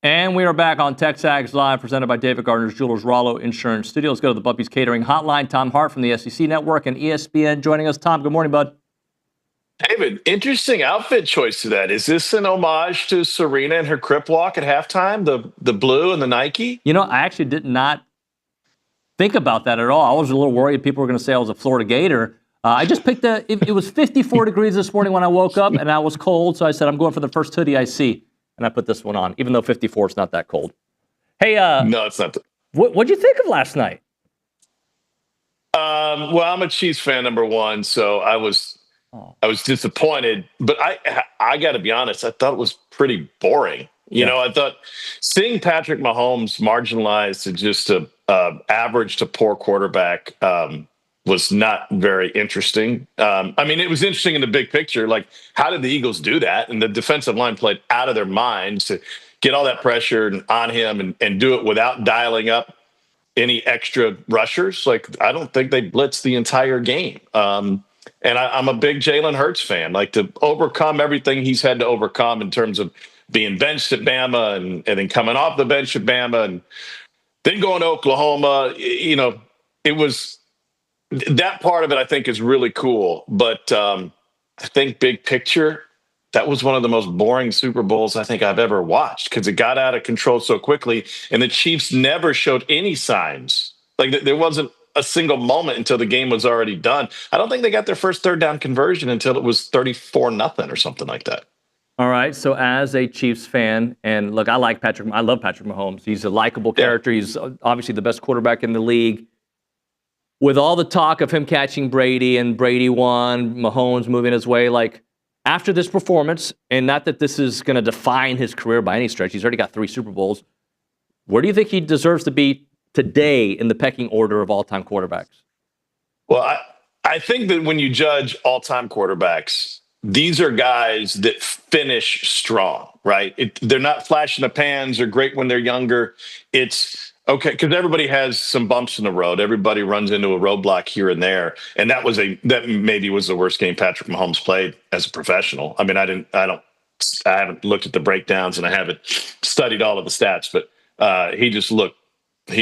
And we are back on TexAgs Live, presented by David Gardner's Jewelers Rollo Insurance Studio. Let's go to the Buffy's Catering Hotline. Tom Hart from the SEC Network and ESPN joining us. Tom, good morning, bud. David, interesting outfit choice to that. Is this an homage to Serena and her crip walk at halftime, the blue and the Nike? You know, I actually did not think about that at all. I was a little worried people were going to say I was a Florida Gator. I just picked it was 54 degrees this morning when I woke up, and I was cold, so I said, I'm going for the first hoodie I see. And I put this one on, even though 54 is not that cold. Hey, no, it's not. What'd you think of last night? Well, I'm a Chiefs fan, number one, so I was disappointed. But I got to be honest, I thought it was pretty boring. You know, I thought seeing Patrick Mahomes marginalized to just a average to poor quarterback was not very interesting. I mean, it was interesting in the big picture. Like, how did the Eagles do that? And the defensive line played out of their minds to get all that pressure on him and do it without dialing up any extra rushers. Like, I don't think they blitzed the entire game. And I'm a big Jalen Hurts fan. Like, to overcome everything he's had to overcome in terms of being benched at Bama and then coming off the bench at Bama and then going to Oklahoma, you know, it was – that part of it, I think, is really cool. But I think big picture, that was one of the most boring Super Bowls I think I've ever watched because it got out of control so quickly. And the Chiefs never showed any signs. Like, there wasn't a single moment until the game was already done. I don't think they got their first third down conversion until it was 34-0 or something like that. All right. So as a Chiefs fan, and look, I love Patrick Mahomes. He's a likable character. He's obviously the best quarterback in the league. With all the talk of him catching Brady and Brady won, Mahomes moving his way, like after this performance, and not that this is going to define his career by any stretch, he's already got 3 Super Bowls. Where do you think he deserves to be today in the pecking order of all-time quarterbacks? Well, I think that when you judge all-time quarterbacks, these are guys that finish strong, right? They're not flash in the pans or great when they're younger. It's okay, because everybody has some bumps in the road. Everybody runs into a roadblock here and there, and that maybe was the worst game Patrick Mahomes played as a professional. I mean, I haven't looked at the breakdowns and I haven't studied all of the stats, but he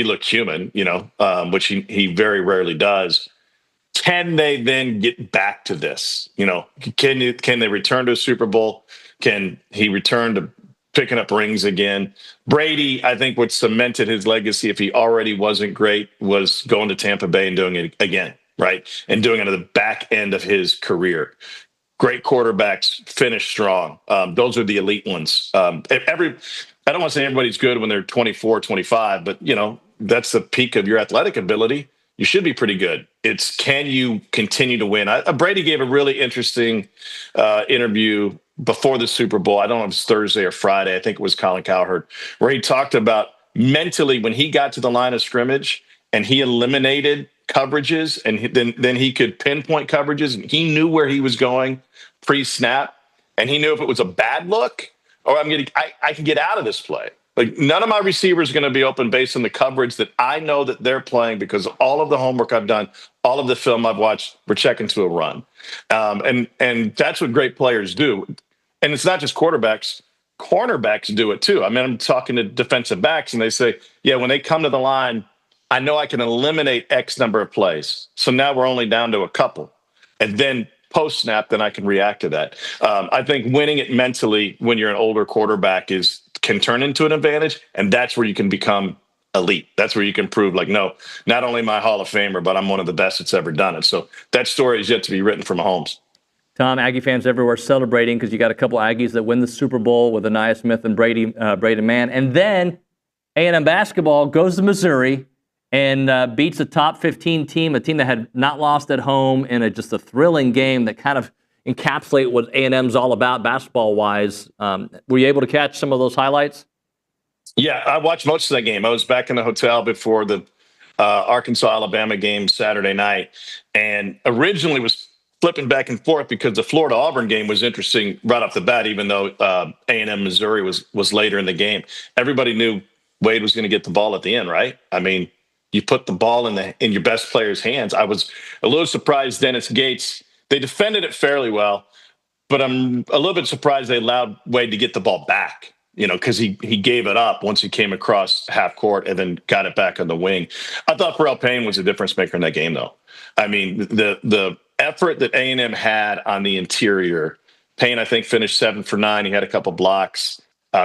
looked human, you know, which he very rarely does. Can they then get back to this? You know, can they return to a Super Bowl? Can he return to picking up rings again? Brady, I think what cemented his legacy, if he already wasn't great, was going to Tampa Bay and doing it again, right? And doing it at the back end of his career. Great quarterbacks finish strong. Those are the elite ones. I don't want to say everybody's good when they're 24, 25, but, you know, that's the peak of your athletic ability. You should be pretty good. It's, can you continue to win? Brady gave a really interesting interview before the Super Bowl. I don't know if it was Thursday or Friday. I think it was Colin Cowherd, where he talked about mentally when he got to the line of scrimmage and he eliminated coverages and then he could pinpoint coverages and he knew where he was going pre-snap and he knew if it was a bad look or I can get out of this play. Like, none of my receivers are going to be open based on the coverage that I know that they're playing because of all of the homework I've done, all of the film I've watched, we're checking to a run. And that's what great players do. And it's not just quarterbacks. Cornerbacks do it too. I mean, I'm talking to defensive backs and they say, yeah, when they come to the line, I know I can eliminate X number of plays. So now we're only down to a couple. And then post-snap, then I can react to that. I think winning it mentally when you're an older quarterback can turn into an advantage, and that's where you can become elite. That's where you can prove, like, no, not only am I a Hall of Famer, but I'm one of the best that's ever done it. So that story is yet to be written for Mahomes. Tom, Aggie fans everywhere celebrating because you got a couple Aggies that win the Super Bowl with Anaya Smith and Brady Mann. And then A&M basketball goes to Missouri and beats a top 15 team, a team that had not lost at home in just a thrilling game that kind of encapsulate what A&M's all about basketball-wise. Were you able to catch some of those highlights? Yeah, I watched most of that game. I was back in the hotel before the Arkansas-Alabama game Saturday night, and originally was flipping back and forth because the Florida-Auburn game was interesting right off the bat, even though A&M Missouri was later in the game. Everybody knew Wade was going to get the ball at the end, right? I mean, you put the ball in your best player's hands. I was a little surprised Dennis Gates. They defended it fairly well, but I'm a little bit surprised they allowed Wade to get the ball back. because he gave it up once he came across half court and then got it back on the wing. I thought Pharrell Payne was a difference maker in that game, though. I mean, the effort that A&M had on the interior, Payne, I think, finished 7 for 9. He had a couple blocks.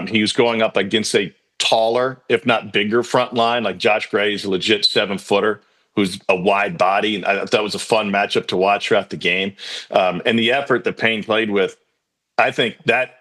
He was going up against a taller, if not bigger, front line. Like Josh Gray is a legit 7-footer who's a wide body. And I thought that was a fun matchup to watch throughout the game. And the effort that Payne played with, I think that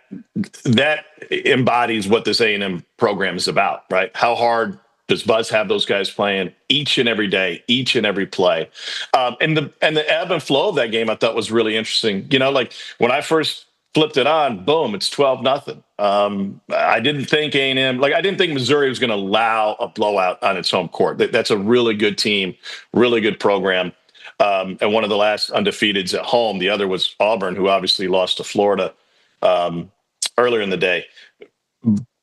embodies what this A&M program is about, right? How hard does Buzz have those guys playing each and every day, each and every play? And the ebb and flow of that game I thought was really interesting. Like when I first flipped it on, boom, it's 12-0. I didn't think A&M, I didn't think Missouri was going to allow a blowout on its home court. That's a really good team, really good program. And one of the last undefeateds at home. The other was Auburn, who obviously lost to Florida earlier in the day.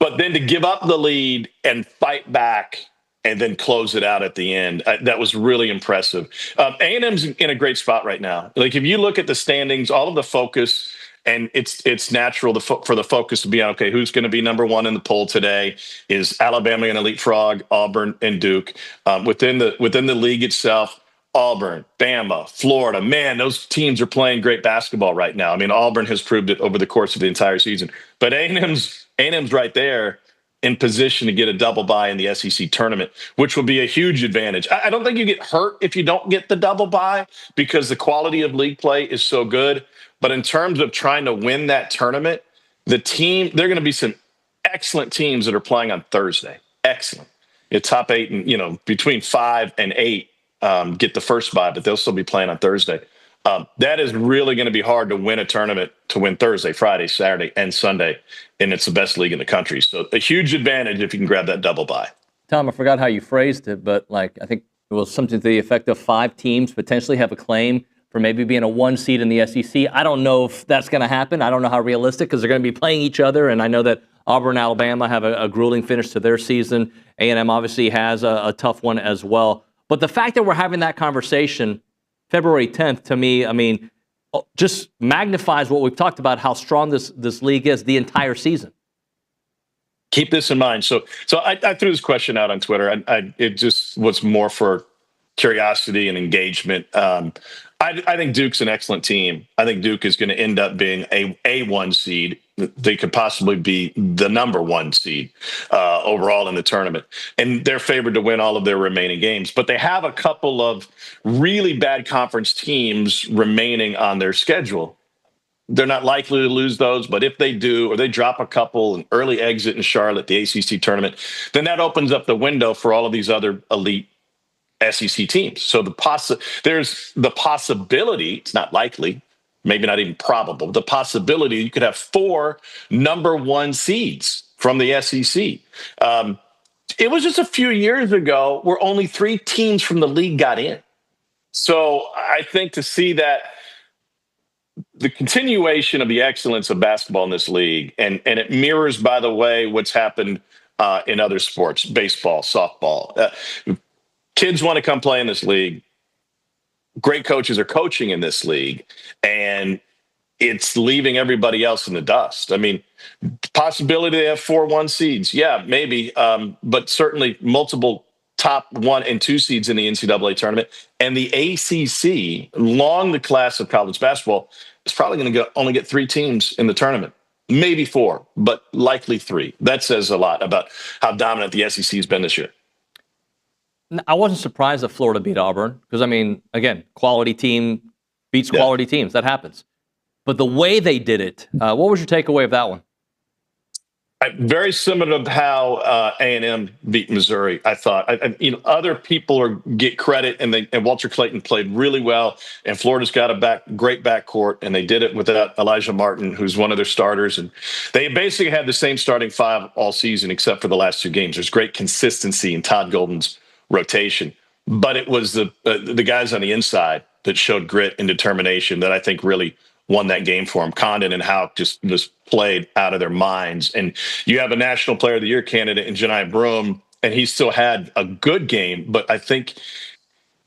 But then to give up the lead and fight back and then close it out at the end, that was really impressive. A&M's in a great spot right now. Like if you look at the standings, all of the focus, and it's natural for the focus to be on, okay, who's going to be number one in the poll today? Is Alabama going to leapfrog Auburn and Duke? Within the league itself, Auburn, Bama, Florida, man, those teams are playing great basketball right now. I mean, Auburn has proved it over the course of the entire season. But A&M's right there in position to get a double bye in the SEC tournament, which will be a huge advantage. I don't think you get hurt if you don't get the double bye because the quality of league play is so good. But in terms of trying to win that tournament, there are going to be some excellent teams that are playing on Thursday. Excellent. Top 8 and, between 5 and 8. Get the first bye, but they'll still be playing on Thursday. That is really going to be hard to win a tournament, to win Thursday, Friday, Saturday, and Sunday, and it's the best league in the country. So a huge advantage if you can grab that double bye. Tom, I forgot how you phrased it, but I think it was something to the effect of 5 teams potentially have a claim for maybe being a 1 seed in the SEC. I don't know if that's going to happen. I don't know how realistic, because they're going to be playing each other, and I know that Auburn and Alabama have a grueling finish to their season. A&M obviously has a tough one as well. But the fact that we're having that conversation February 10th, to me, just magnifies what we've talked about, how strong this league is the entire season. Keep this in mind. So I threw this question out on Twitter. It just was more for curiosity and engagement. I think Duke's an excellent team. I think Duke is going to end up being a 1 seed. They could possibly be the number 1 seed overall in the tournament. And they're favored to win all of their remaining games. But they have a couple of really bad conference teams remaining on their schedule. They're not likely to lose those, but if they do, or they drop a couple, an early exit in Charlotte, the ACC tournament, then that opens up the window for all of these other elite SEC teams. So there's the possibility, it's not likely, maybe not even probable, the possibility you could have 4 number 1 seeds from the SEC. It was just a few years ago where only 3 teams from the league got in. So I think to see that the continuation of the excellence of basketball in this league, and it mirrors, by the way, what's happened in other sports, baseball, softball. Kids want to come play in this league. Great coaches are coaching in this league, and it's leaving everybody else in the dust. I mean, possibility they have 4 1 seeds. Yeah, maybe. But certainly multiple top 1 and 2 seeds in the NCAA tournament. And the ACC, along the class of college basketball, is probably going to only get 3 teams in the tournament. Maybe 4, but likely 3. That says a lot about how dominant the SEC has been this year. I wasn't surprised that Florida beat Auburn because, again, quality team beats quality teams. That happens. But the way they did it, what was your takeaway of that one? Very similar to how A&M beat Missouri, I thought. Other people get credit, and Walter Clayton played really well, and Florida's got a great backcourt, and they did it without Elijah Martin, who's one of their starters. And they basically had the same starting 5 all season except for the last 2 games. There's great consistency in Todd Golden's rotation, but it was the guys on the inside that showed grit and determination that I think really won that game for him. Condon and Houck just played out of their minds. And you have a National Player of the Year candidate in Janai Broome, and he still had a good game, but I think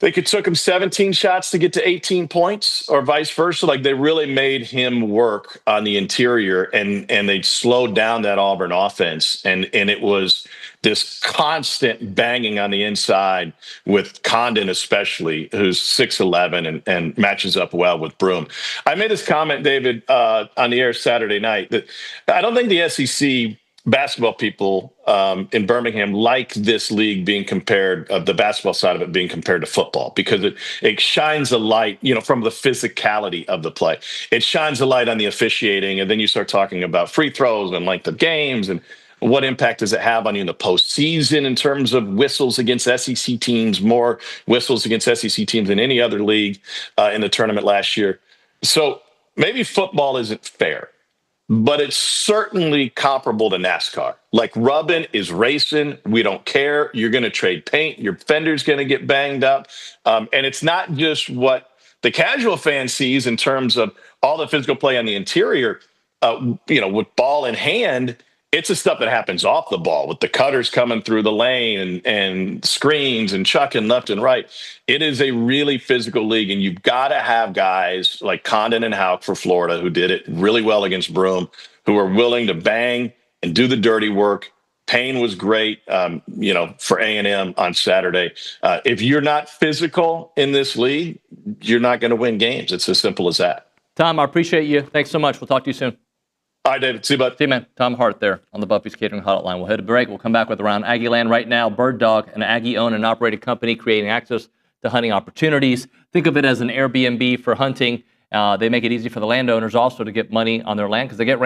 think it took him 17 shots to get to 18 points or vice versa. Like they really made him work on the interior and they slowed down that Auburn offense. And it was this constant banging on the inside with Condon, especially, who's 6'11" and matches up well with Broom. I made this comment, David, on the air Saturday night that I don't think the SEC basketball people in Birmingham like this league being compared, the basketball side of it being compared to football, because it shines a light, from the physicality of the play. It shines a light on the officiating, and then you start talking about free throws and length of games and what impact does it have on you in the postseason in terms of whistles against SEC teams, more whistles against SEC teams than any other league in the tournament last year. So maybe football isn't fair, but it's certainly comparable to NASCAR. Like rubbing is racing. We don't care. You're going to trade paint. Your fender's going to get banged up. And it's not just what the casual fan sees in terms of all the physical play on the interior, with ball in hand. It's the stuff that happens off the ball with the cutters coming through the lane and screens and chucking left and right. It is a really physical league, and you've got to have guys like Condon and Houck for Florida, who did it really well against Broome, who are willing to bang and do the dirty work. Payne was great, for A&M on Saturday. If you're not physical in this league, you're not going to win games. It's as simple as that. Tom, I appreciate you. Thanks so much. We'll talk to you soon. All right, David. See you, bud. See you, man. Tom Hart there on the Buffy's Catering Hotline. We'll hit a break. We'll come back with Around Aggieland. Right now, Bird Dog, an Aggie-owned and operated company creating access to hunting opportunities. Think of it as an Airbnb for hunting. They make it easy for the landowners also to get money on their land because they get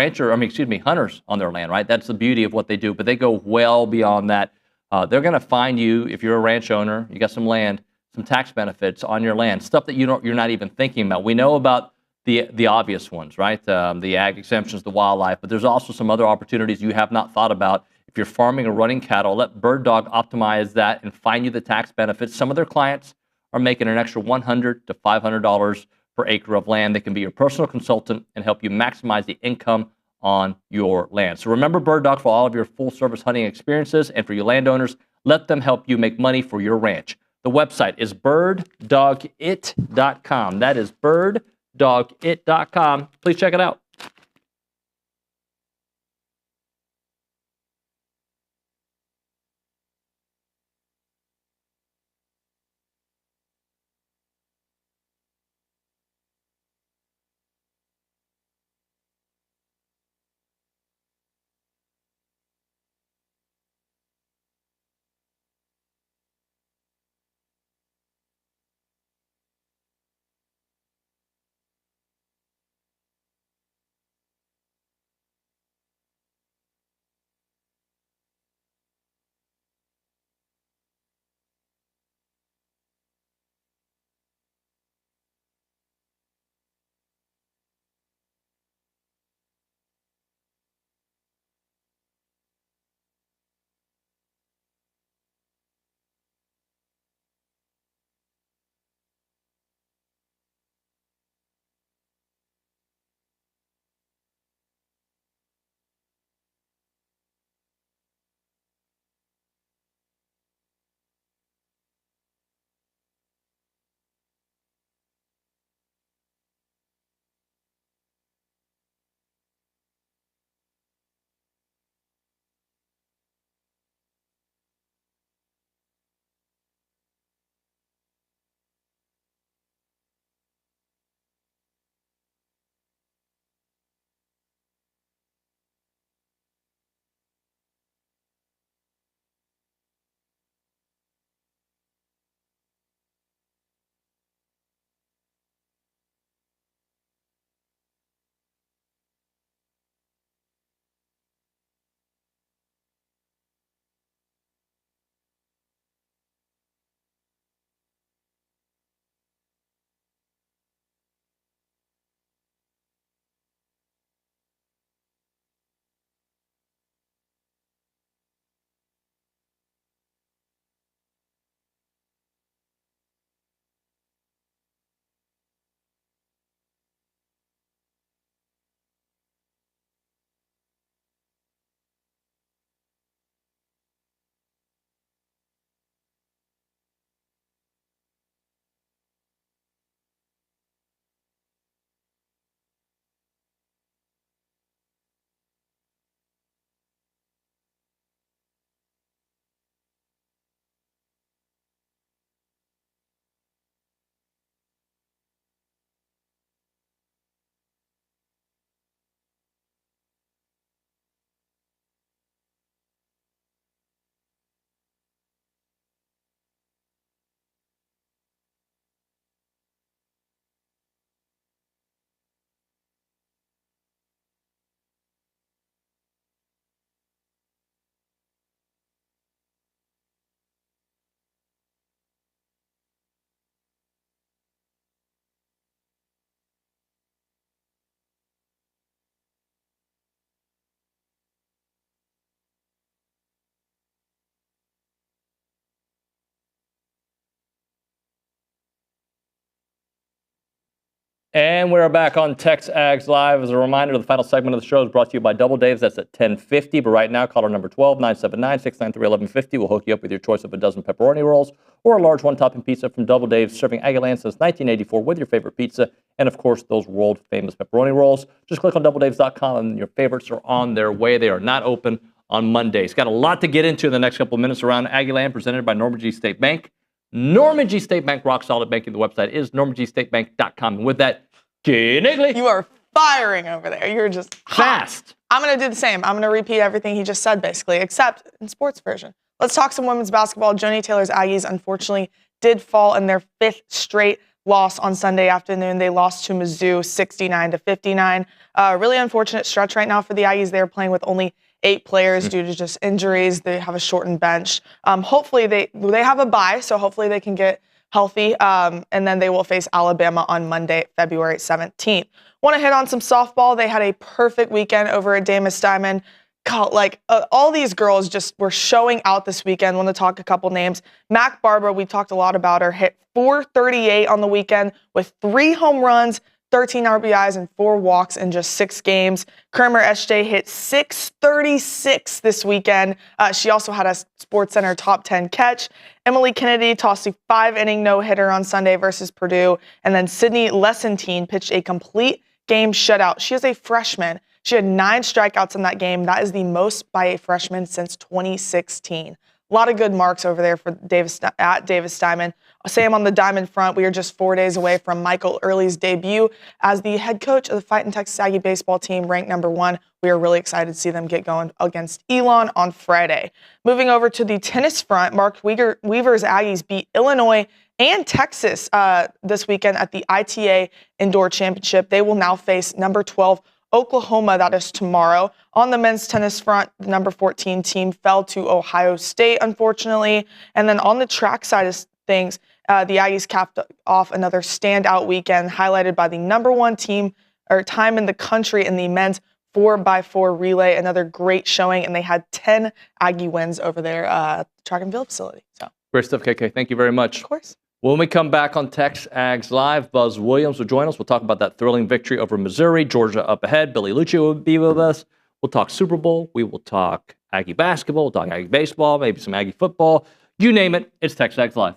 hunters on their land, right? That's the beauty of what they do. But they go well beyond that. They're going to find you, if you're a ranch owner, you got some land, some tax benefits on your land, stuff that you're not even thinking about. We know about the obvious ones, right? The ag exemptions, the wildlife, but there's also some other opportunities you have not thought about. If you're farming or running cattle, let Bird Dog optimize that and find you the tax benefits. Some of their clients are making an extra $100 to $500 per acre of land. They can be your personal consultant and help you maximize the income on your land. So remember Bird Dog for all of your full-service hunting experiences, and for your landowners, let them help you make money for your ranch. The website is birddogit.com. That is birddogit.com. Please check it out. And we're back on TexAgs Live. As a reminder, the final segment of the show is brought to you by Double Dave's. That's at 10:50. But right now, caller number 12, 979-693-1150 will hook you up with your choice of a dozen pepperoni rolls or a large one-topping pizza from Double Dave's, serving Aggieland since 1984 with your favorite pizza and, of course, those world-famous pepperoni rolls. Just click on doubledaves.com and your favorites are on their way. They are not open on Mondays. Got a lot to get into in the next couple of minutes around Aggieland, presented by Norman G. State Bank. Norman G. State Bank, rock solid banking. The website is normangstatebank.com. And with that, Kay Naegeli. You are firing over there. You're just fast. I'm going to do the same. I'm going to repeat everything he just said, basically, except in sports version. Let's talk some women's basketball. Joni Taylor's Aggies, unfortunately, did fall in their 5th straight loss on Sunday afternoon. They lost to Mizzou 69-59. Really unfortunate stretch right now for the Aggies. They're playing with only 8 players due to just injuries. They have a shortened bench. Hopefully they have a bye, so hopefully they can get healthy, and then they will face Alabama on Monday, February 17th. Want to hit on some softball. They had a perfect weekend over at Davis Diamond. All these girls just were showing out this weekend. Want to talk a couple names. Mac Barbara, we talked a lot about her, hit .438 on the weekend with 3 home runs, 13 RBIs, and 4 walks in just 6 games. Kramer SJ hit .636 this weekend. She also had a SportsCenter top 10 catch. Emily Kennedy tossed a 5-inning no-hitter on Sunday versus Purdue. And then Sydney Lessentine pitched a complete game shutout. She is a freshman. She had 9 strikeouts in that game. That is the most by a freshman since 2016. A lot of good marks over there for Davis Diamond. Same on the Diamond front. We are just 4 days away from Michael Earley's debut as the head coach of the Fighting Texas Aggie baseball team, ranked number 1. We are really excited to see them get going against Elon on Friday. Moving over to the tennis front, Mark Weaver's Aggies beat Illinois and Texas this weekend at the ITA Indoor Championship. They will now face number 12 Oklahoma. That is tomorrow. On the men's tennis front, the number 14 team fell to Ohio State, unfortunately. And then on the track side of things, the Aggies capped off another standout weekend, highlighted by the number 1 team or time in the country in the men's 4x4 relay. Another great showing, and they had 10 Aggie wins over there at the track and field facility. So Great stuff, KK. Thank you very much. Of course. When we come back on TexAgs Live, Buzz Williams will join us. We'll talk about that thrilling victory over Missouri. Georgia up ahead. Billy Liucci will be with us. We'll talk Super Bowl. We will talk Aggie basketball. We'll talk Aggie baseball, maybe some Aggie football. You name it, it's TexAgs Live.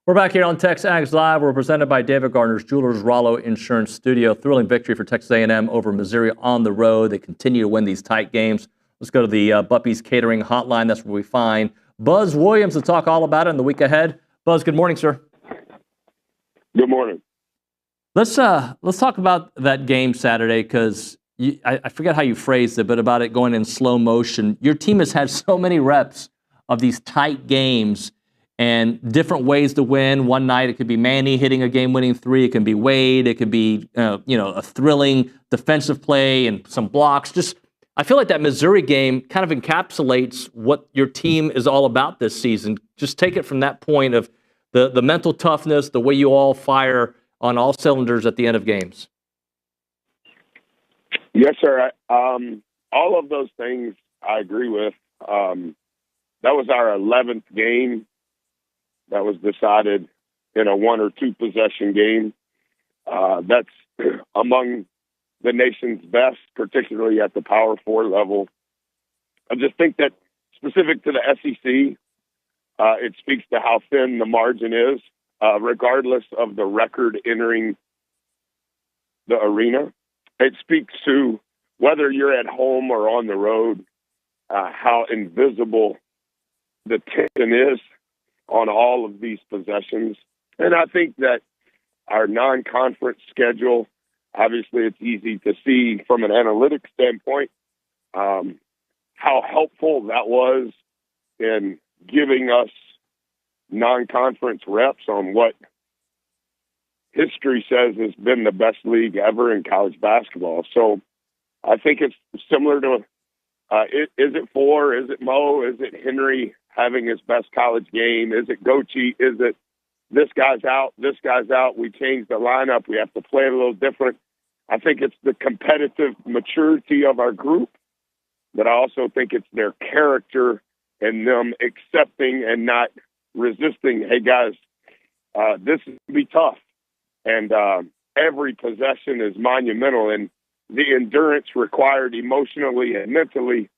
We're back here on TexAgs Live. We're presented by David Gardner's Jewelers Rollo Insurance Studio. Thrilling victory for Texas A&M over Missouri on the road. They continue to win these tight games. Let's go to the Buppies Catering Hotline. That's where we find Buzz Williams to talk all about it in the week ahead. Buzz, good morning, sir. Good morning. Let's talk about that game Saturday, because I forget how you phrased it, but about it going in slow motion. Your team has had so many reps of these tight games and different ways to win. One night it could be Manny hitting a game-winning three. It can be Wade. It could be a thrilling defensive play and some blocks. Just I feel like that Missouri game kind of encapsulates what your team is all about this season. Just take it from that point of the mental toughness, the way you all fire on all cylinders at the end of games. Yes, sir. All of those things I agree with. That was our 11th game that was decided in a 1 or 2 possession game. That's among the nation's best, particularly at the Power 4 level. I just think that specific to the SEC, it speaks to how thin the margin is, regardless of the record entering the arena. It speaks to whether you're at home or on the road, how invisible the tension is on all of these possessions. And I think that our non-conference schedule, obviously it's easy to see from an analytics standpoint, how helpful that was in giving us non-conference reps on what history says has been the best league ever in college basketball. So I think it's similar to, is it Four? Is it Mo? Is it Henry having his best college game? Is it Gochi? Is it this guy's out, this guy's out, we changed the lineup, we have to play a little different? I think it's the competitive maturity of our group, but I also think it's their character and them accepting and not resisting, hey, guys, this is going to be tough. And every possession is monumental, and the endurance required emotionally and mentally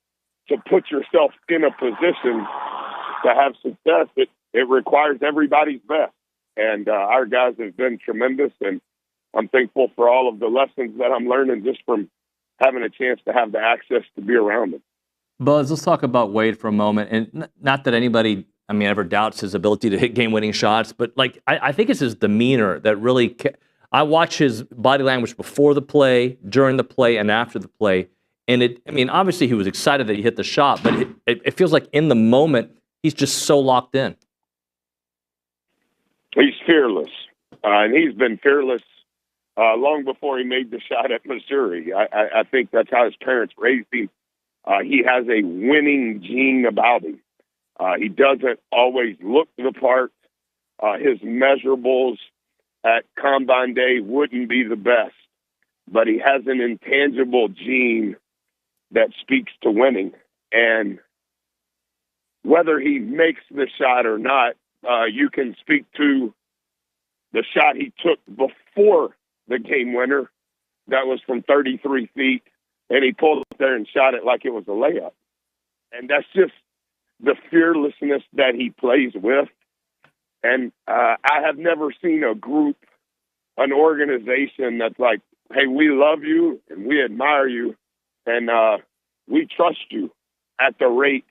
to put yourself in a position to have success, it requires everybody's best. And our guys have been tremendous, and I'm thankful for all of the lessons that I'm learning just from having a chance to have the access to be around them. Buzz, let's talk about Wade for a moment. And not that anybody, ever doubts his ability to hit game-winning shots, but I think it's his demeanor that really. I watch his body language before the play, during the play, and after the play. And obviously he was excited that he hit the shot, but it feels like in the moment he's just so locked in. He's fearless, and he's been fearless long before he made the shot at Missouri. I think that's how his parents raised him. He has a winning gene about him. He doesn't always look the part. His measurables at Combine Day wouldn't be the best, but he has an intangible gene that speaks to winning. And whether he makes the shot or not, you can speak to the shot he took before the game winner. That was from 33 feet, and he pulled up there and shot it like it was a layup. And that's just the fearlessness that he plays with. And I have never seen a group, an organization that's like, hey, we love you and we admire you and we trust you at the rate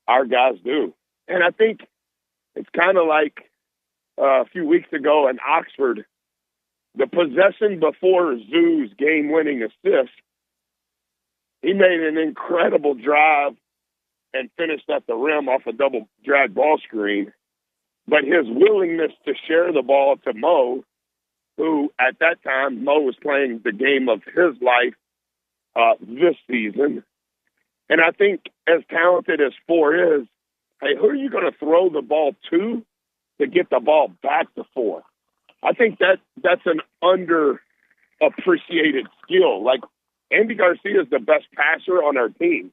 our guys do. And I think it's kind of like a few weeks ago in Oxford, the possession before Zoo's game-winning assist, he made an incredible drive and finished at the rim off a double drag ball screen. But his willingness to share the ball to Mo, who at that time, Mo was playing the game of his life this season. And I think as talented as Four is, hey, who are you going to throw the ball to get the ball back to Four? I think that's an underappreciated skill. Like, Andy Garcia is the best passer on our team.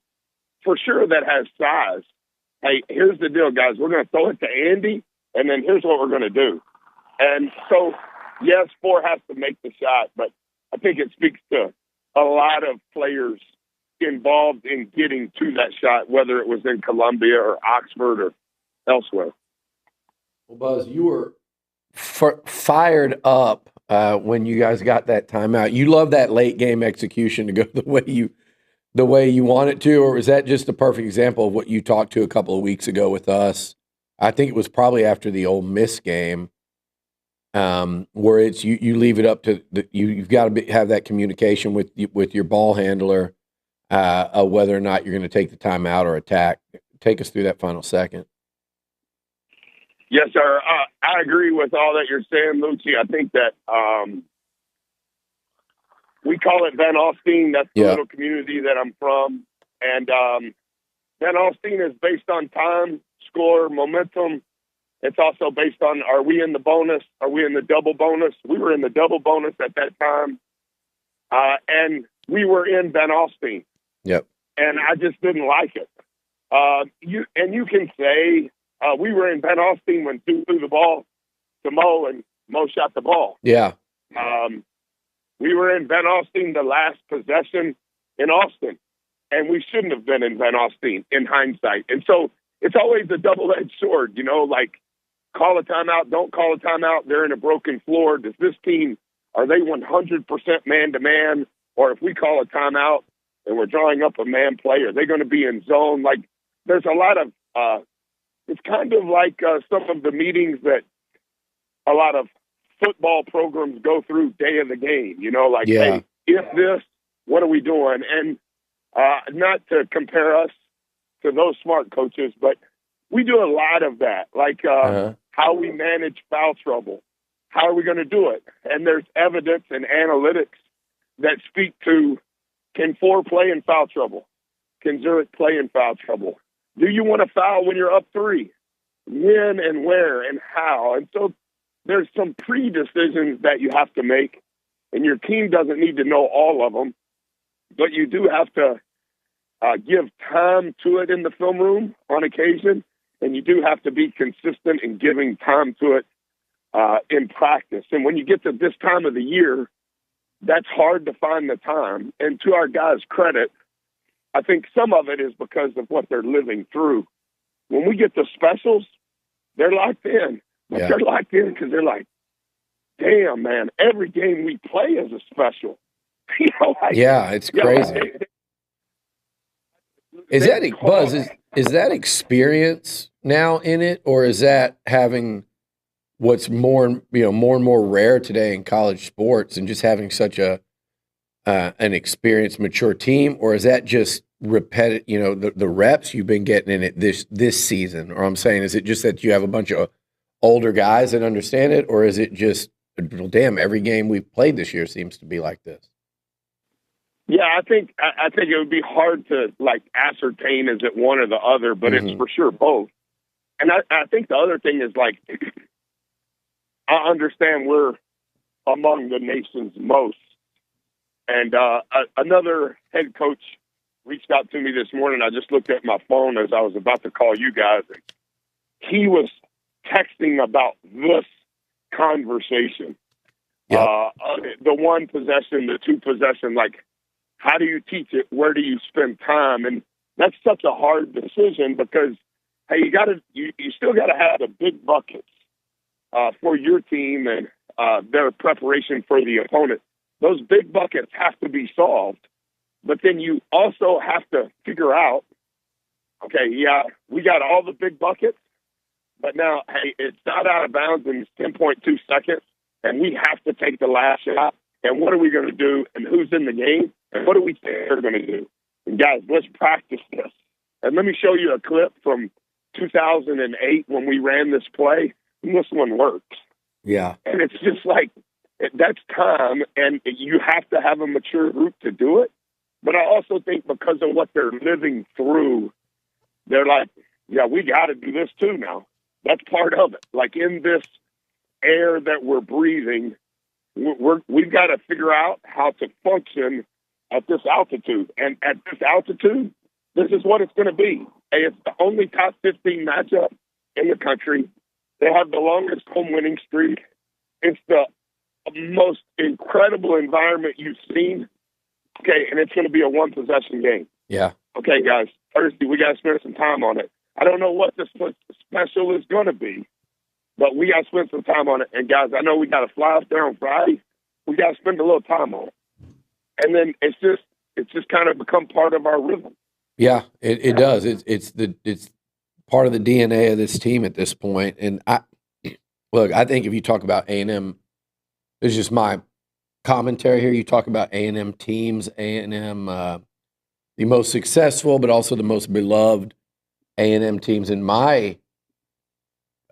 For sure that has size. Hey, here's the deal, guys. We're going to throw it to Andy, and then here's what we're going to do. And so, yes, Four has to make the shot, but I think it speaks to a lot of players involved in getting to that shot, whether it was in Columbia or Oxford or elsewhere. Well, Buzz, you were fired up when you guys got that timeout. You love that late game execution to go the way you want it to, or is that just a perfect example of what you talked to a couple of weeks ago with us? I think it was probably after the Ole Miss game, where it's you leave it up to you've got to have that communication with your ball handler, whether or not you're going to take the timeout or attack. Take us through that final second. Yes, sir. I agree with all that you're saying, Liucci. I think that we call it Van Alstyne. That's the little community that I'm from. And Van Alstyne is based on time, score, momentum. It's also based on, are we in the bonus? Are we in the double bonus? We were in the double bonus at that time. And we were in Van Alstyne. Yep. And I just didn't like it. You can say, we were in Van Alstyne when Sue threw the ball to Mo and Mo shot the ball. Yeah. We were in Van Alstyne the last possession in Austin, and we shouldn't have been in Van Alstyne in hindsight. And so it's always a double-edged sword, like call a timeout, don't call a timeout. They're in a broken floor. Does this team, are they 100% man-to-man? Or if we call a timeout and we're drawing up a man play, are they going to be in zone? Like there's a lot of it's kind of like some of the meetings that a lot of football programs go through day of the game, hey, if this, what are we doing? And not to compare us to those smart coaches, but we do a lot of that, like how we manage foul trouble. How are we going to do it? And there's evidence and analytics that speak to, can 4 play in foul trouble? Can Zurich play in foul trouble? Do you want to foul when you're up 3? When and where and how? And so there's some pre-decisions that you have to make, and your team doesn't need to know all of them, but you do have to give time to it in the film room on occasion, and you do have to be consistent in giving time to it in practice. And when you get to this time of the year, that's hard to find the time. And to our guys' credit, I think some of it is because of what they're living through. When we get the specials, they're locked in. But they're locked in because they're like, damn, man, every game we play is a special. It's crazy. Is that Buzz? Is that experience now in it, or is that having what's more and more rare today in college sports, and just having such an experienced, mature team, or is that just repetitive? The reps you've been getting in it this season, or I'm saying, is it just that you have a bunch of older guys that understand it, or is it just, well, damn, every game we've played this year seems to be like this? Yeah, I think it would be hard to ascertain is it one or the other, but it's for sure both. And I think the other thing is I understand we're among the nation's most. And another head coach reached out to me this morning. I just looked at my phone as I was about to call you guys. And he was texting about this conversation. The one possession, the 2 possession, how do you teach it? Where do you spend time? And that's such a hard decision because, hey, you still got to have the big buckets for your team and their preparation for the opponent. Those big buckets have to be solved, but then you also have to figure out, okay, we got all the big buckets, but now, hey, it's not out of bounds in 10.2 seconds, and we have to take the last shot. And what are we going to do? And who's in the game? And what do we think they're going to do? And guys, let's practice this. And let me show you a clip from 2008 when we ran this play. And this one works. Yeah. And it's just that's time, and you have to have a mature group to do it. But I also think because of what they're living through, they're like, yeah, we got to do this too now. That's part of it. In this air that we're breathing, we've got to figure out how to function at this altitude. And at this altitude, this is what it's going to be. Hey, it's the only top 15 matchup in the country. They have the longest home winning streak. It's the most incredible environment you've seen. Okay, and it's going to be a 1-possession game. Yeah. Okay, guys, Thursday, we got to spend some time on it. I don't know what the special is going to be, but we got to spend some time on it. And guys, I know we got to fly up there on Friday. We got to spend a little time on it. And then it's just kind of become part of our rhythm. Yeah, it does. It's part of the DNA of this team at this point. And I think if you talk about A&M, this is just my commentary here. You talk about A&M teams, A&M, the most successful, but also the most beloved A&M teams in my,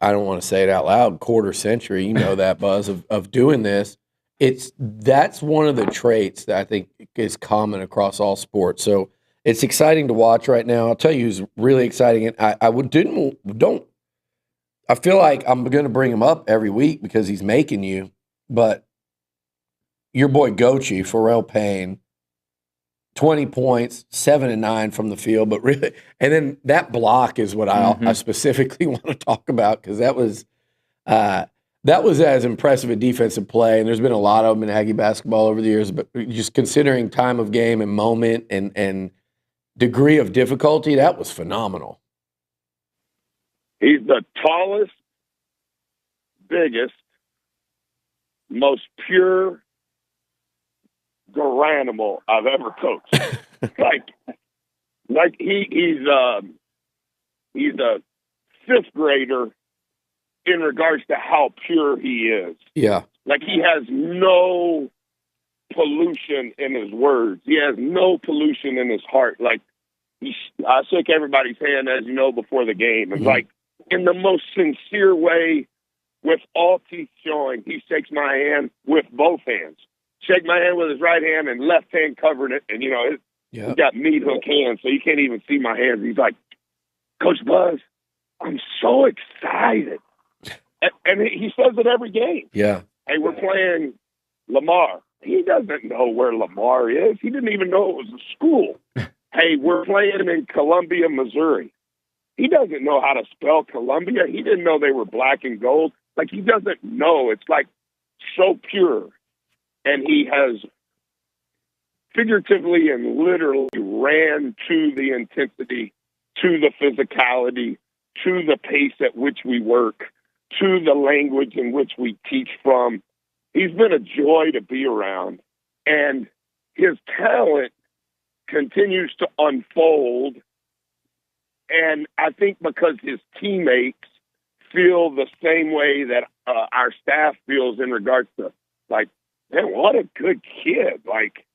I don't want to say it out loud, quarter century, you know that, Buzz, of doing this. That's one of the traits that I think is common across all sports. So it's exciting to watch right now. I'll tell you who's really exciting. And I feel like I'm going to bring him up every week because he's making you, but your boy Gochi, Pharrell Payne, 20 points, 7 and 9 from the field, but really, and then that block is what I specifically want to talk about because that was as impressive a defensive play, and there's been a lot of them in Aggie basketball over the years, but just considering time of game and moment and degree of difficulty, that was phenomenal. He's the tallest, biggest, most pure Garanimal I've ever coached. He's a fifth grader in regards to how pure he is. Yeah. Like he has no pollution in his words. He has no pollution in his heart. Like I shook everybody's hand, as you know, before the game. And like in the most sincere way, with all teeth showing, he shakes my hand with both hands. Shake my hand with his right hand and left hand covering it. And, he's got meat hook hands, so you can't even see my hands. He's like, Coach Buzz, I'm so excited. And he says it every game. Yeah. Hey, we're playing Lamar. He doesn't know where Lamar is. He didn't even know it was a school. Hey, we're playing in Columbia, Missouri. He doesn't know how to spell Columbia. He didn't know they were black and gold. Like, he doesn't know. It's like so pure. And he has figuratively and literally ran to the intensity, to the physicality, to the pace at which we work, to the language in which we teach from. He's been a joy to be around. And his talent continues to unfold. And I think because his teammates feel the same way that our staff feels in regards to, like, man, what a good kid. Like,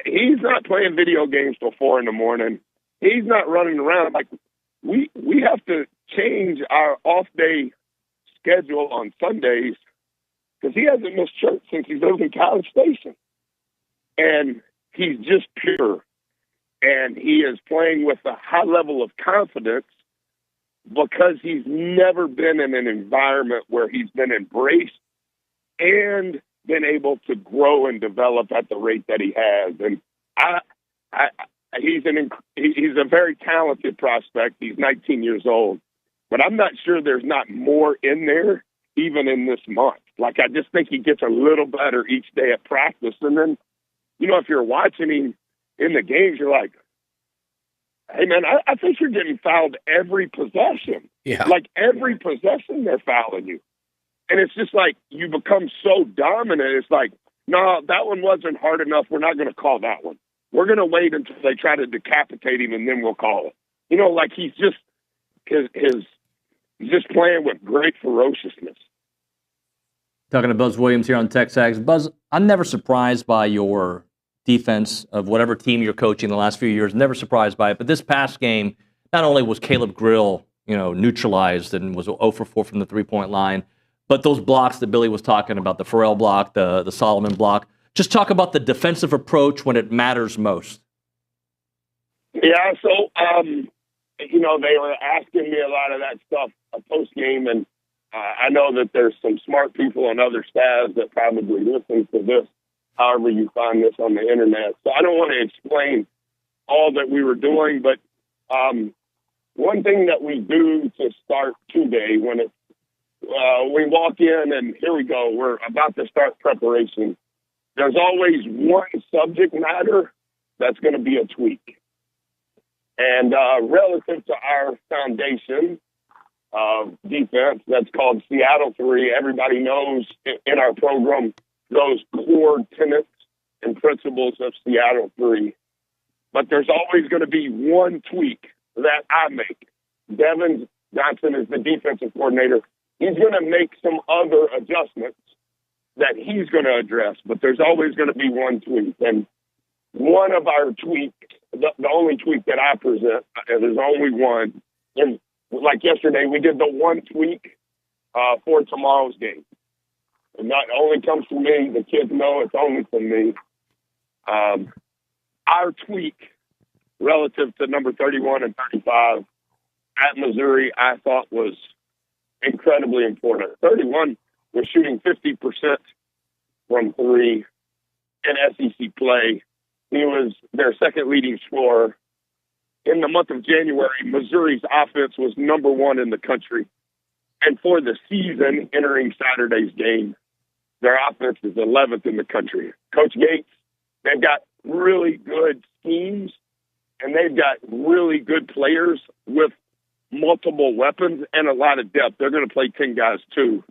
he's not playing video games till 4 a.m. He's not running around. Like, we have to change our off-day schedule on Sundays because he hasn't missed church since he lived in College Station. And he's just pure. And he is playing with a high level of confidence because he's never been in an environment where he's been embraced and been able to grow and develop at the rate that he has. And he's a very talented prospect. He's 19 years old, but I'm not sure there's not more in there even in this month. Like, I just think he gets a little better each day at practice. And then, if you're watching him in the games, you're like, hey, man, I think you're getting fouled every possession. Yeah. Like, every possession they're fouling you. And it's just like you become so dominant. It's like, no, that one wasn't hard enough. We're not going to call that one. We're going to wait until they try to decapitate him, and then we'll call it. Like he's just he's just playing with great ferociousness. Talking to Buzz Williams here on TexAgs. Buzz, I'm never surprised by your defense of whatever team you're coaching the last few years. Never surprised by it. But this past game, not only was Caleb Grill, neutralized and was 0 for 4 from the three-point line, but those blocks that Billy was talking about, the Pharrell block, the Solomon block, just talk about the defensive approach when it matters most. Yeah, so, they were asking me a lot of that stuff post-game, and I know that there's some smart people on other staffs that probably listen to this, however you find this on the internet. So I don't want to explain all that we were doing, but one thing that we do to start today when it's we walk in and here we go, we're about to start preparation. There's always one subject matter that's going to be a tweak. And relative to our foundation, defense that's called Seattle 3. Everybody knows in our program those core tenets and principles of Seattle 3. But there's always going to be one tweak that I make. Devin Johnson is the defensive coordinator. He's going to make some other adjustments that he's going to address, but there's always going to be one tweak. And one of our tweaks, the only tweak that I present, and there's only one, and like yesterday, we did the one tweak for tomorrow's game. And that only comes from me. The kids know it's only from me. Our tweak relative to number 31 and 35 at Missouri, I thought was incredibly important. 31 was shooting 50% from three in SEC play. He was their second leading scorer. In the month of January, Missouri's offense was number one in the country. And for the season, entering Saturday's game, their offense is 11th in the country. Coach Gates, they've got really good schemes, and they've got really good players with multiple weapons and a lot of depth. They're going to play 10 guys, too.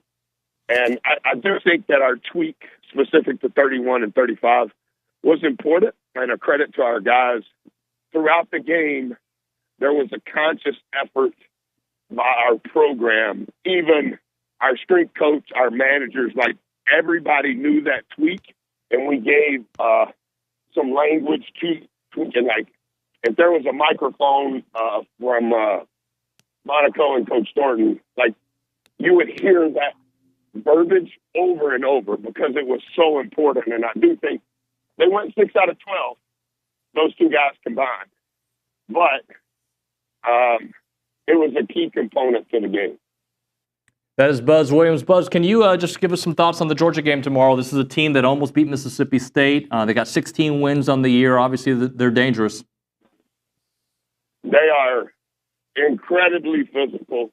And I do think that our tweak specific to 31 and 35 was important, and a credit to our guys. Throughout the game, there was a conscious effort by our program, even our strength coach, our managers, like everybody knew that tweak, and we gave some language to tweaking. Like if there was a microphone from Monaco and Coach Thornton, like you would hear that verbiage over and over because it was so important. And I do think they went 6 out of 12, those two guys combined. But it was a key component to the game. That is Buzz Williams. Buzz, can you just give us some thoughts on the Georgia game tomorrow? This is a team that almost beat Mississippi State. They got 16 wins on the year. Obviously, they're dangerous. They are incredibly physical.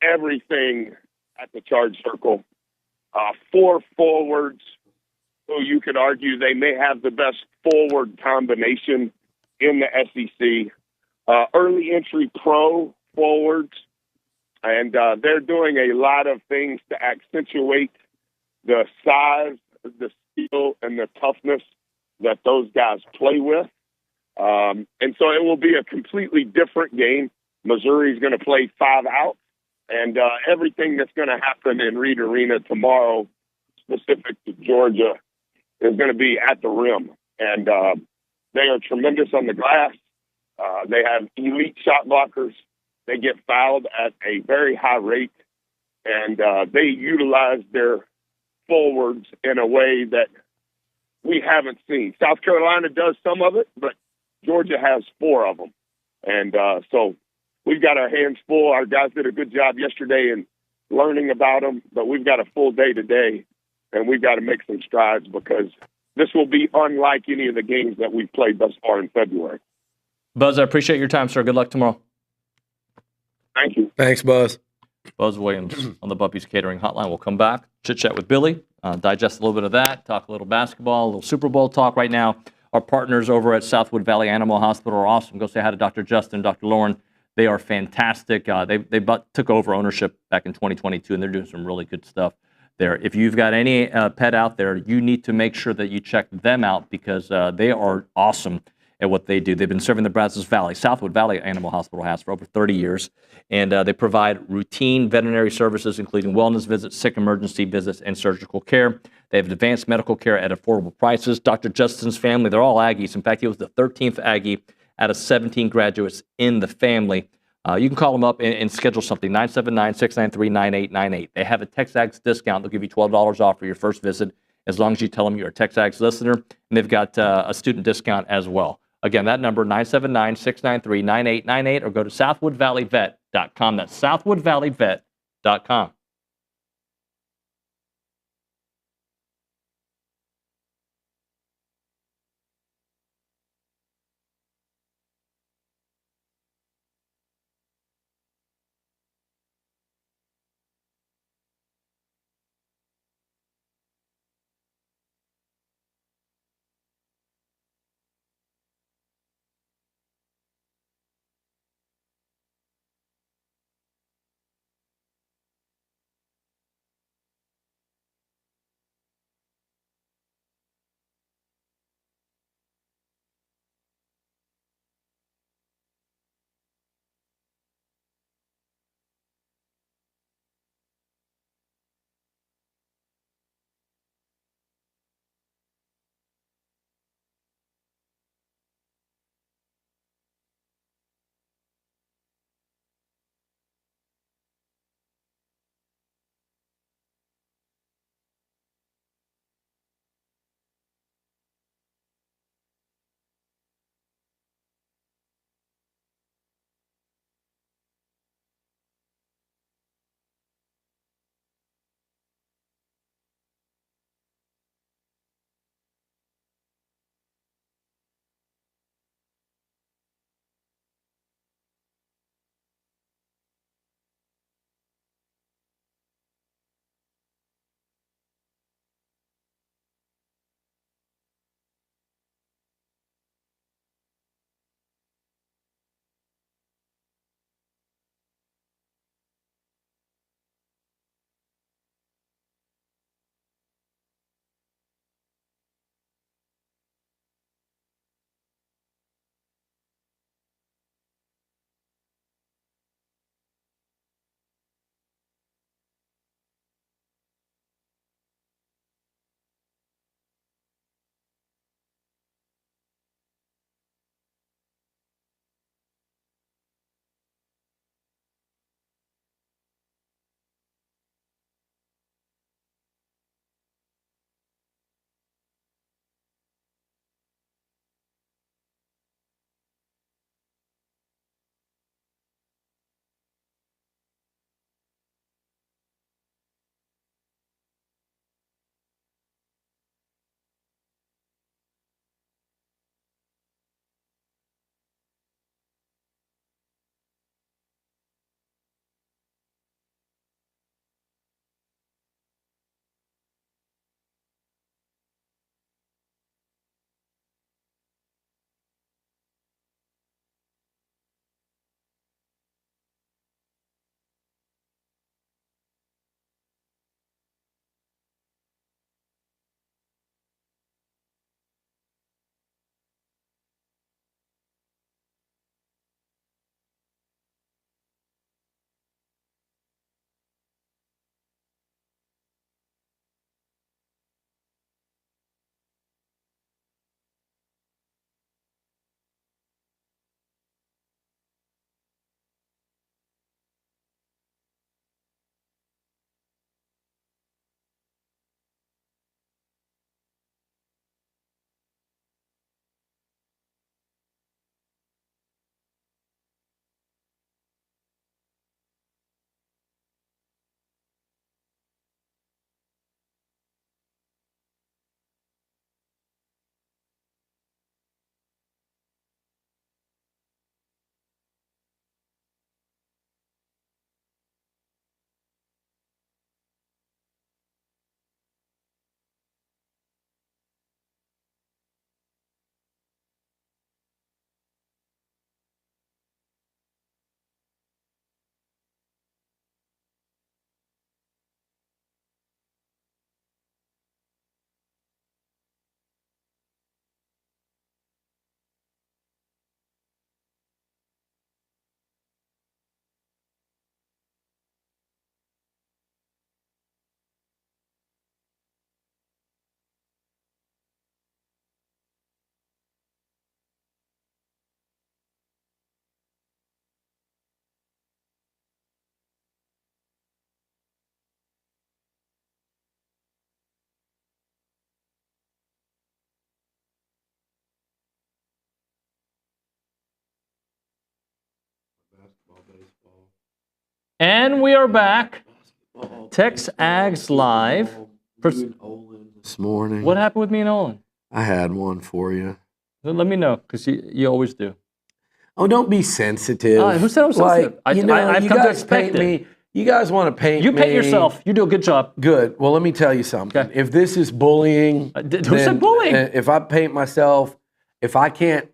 Everything at the charge circle. 4 forwards who you could argue they may have the best forward combination in the SEC. Early entry pro forwards. And they're doing a lot of things to accentuate the size, the skill, and the toughness that those guys play with. And so it will be a completely different game. Missouri's going to play 5 out. And everything that's going to happen in Reed Arena tomorrow, specific to Georgia, is going to be at the rim. And they are tremendous on the glass. They have elite shot blockers. They get fouled at a very high rate. And they utilize their forwards in a way that we haven't seen. South Carolina does some of it, but Georgia has 4 of them. And so we've got our hands full. Our guys did a good job yesterday in learning about them, but we've got a full day today, and we've got to make some strides because this will be unlike any of the games that we've played thus far in February. Buzz, I appreciate your time, sir. Good luck tomorrow. Thank you. Thanks, Buzz. Buzz Williams on the Buppy's Catering Hotline. We'll come back, chit-chat with Billy, digest a little bit of that, talk a little basketball, a little Super Bowl talk right now. Our partners over at Southwood Valley Animal Hospital are awesome. Go say hi to Dr. Justin, Dr. Lauren. They are fantastic. They took over ownership back in 2022, and they're doing some really good stuff there. If you've got any pet out there, you need to make sure that you check them out because they are awesome at what they do. They've been serving the Brazos Valley. Southwood Valley Animal Hospital has for over 30 years, and they provide routine veterinary services, including wellness visits, sick emergency visits, and surgical care. They have advanced medical care at affordable prices. Dr. Justin's family, they're all Aggies. In fact, he was the 13th Aggie out of 17 graduates in the family. You can call them up and schedule something, 979-693-9898. They have a TexAgs discount. They'll give you $12 off for your first visit as long as you tell them you're a TexAgs listener, and they've got a student discount as well. Again, that number, 979-693-9898, or go to southwoodvalleyvet.com. That's southwoodvalleyvet.com. And we are back. TexAgs Live. This morning. What happened with me and Olin? I had one for you. Let me know, because you always do. Oh, don't be sensitive. Who said I was sensitive? I've come to expect me. You guys want to paint You me. paint yourself. You do a good job. Good. Well, let me tell you something. Okay. If this is bullying, who said bullying? If I paint myself, if I can't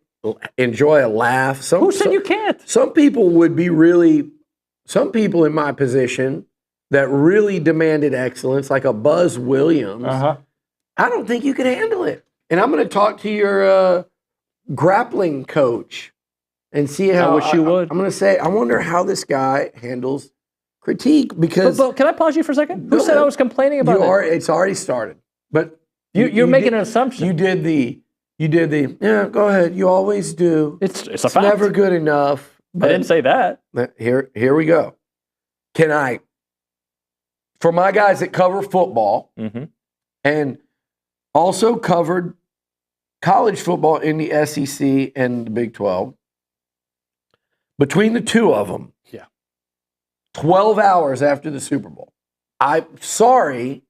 enjoy a laugh, Who said you can't? Some people in my position that really demanded excellence, like a Buzz Williams, I don't think you can handle it. And I'm going to talk to your grappling coach and see how. I wish you would. I'm going to say, I wonder how this guy handles critique, because. But can I pause you for a second? Who said I was complaining about it? It's already started. But you're making an assumption. You did the. Yeah, go ahead. You always do. It's a fact. Never good enough. I didn't say that. Here we go. Can I? For my guys that cover football and also covered college football in the SEC and the Big 12, between the two of them, 12 hours after the Super Bowl, I'm sorry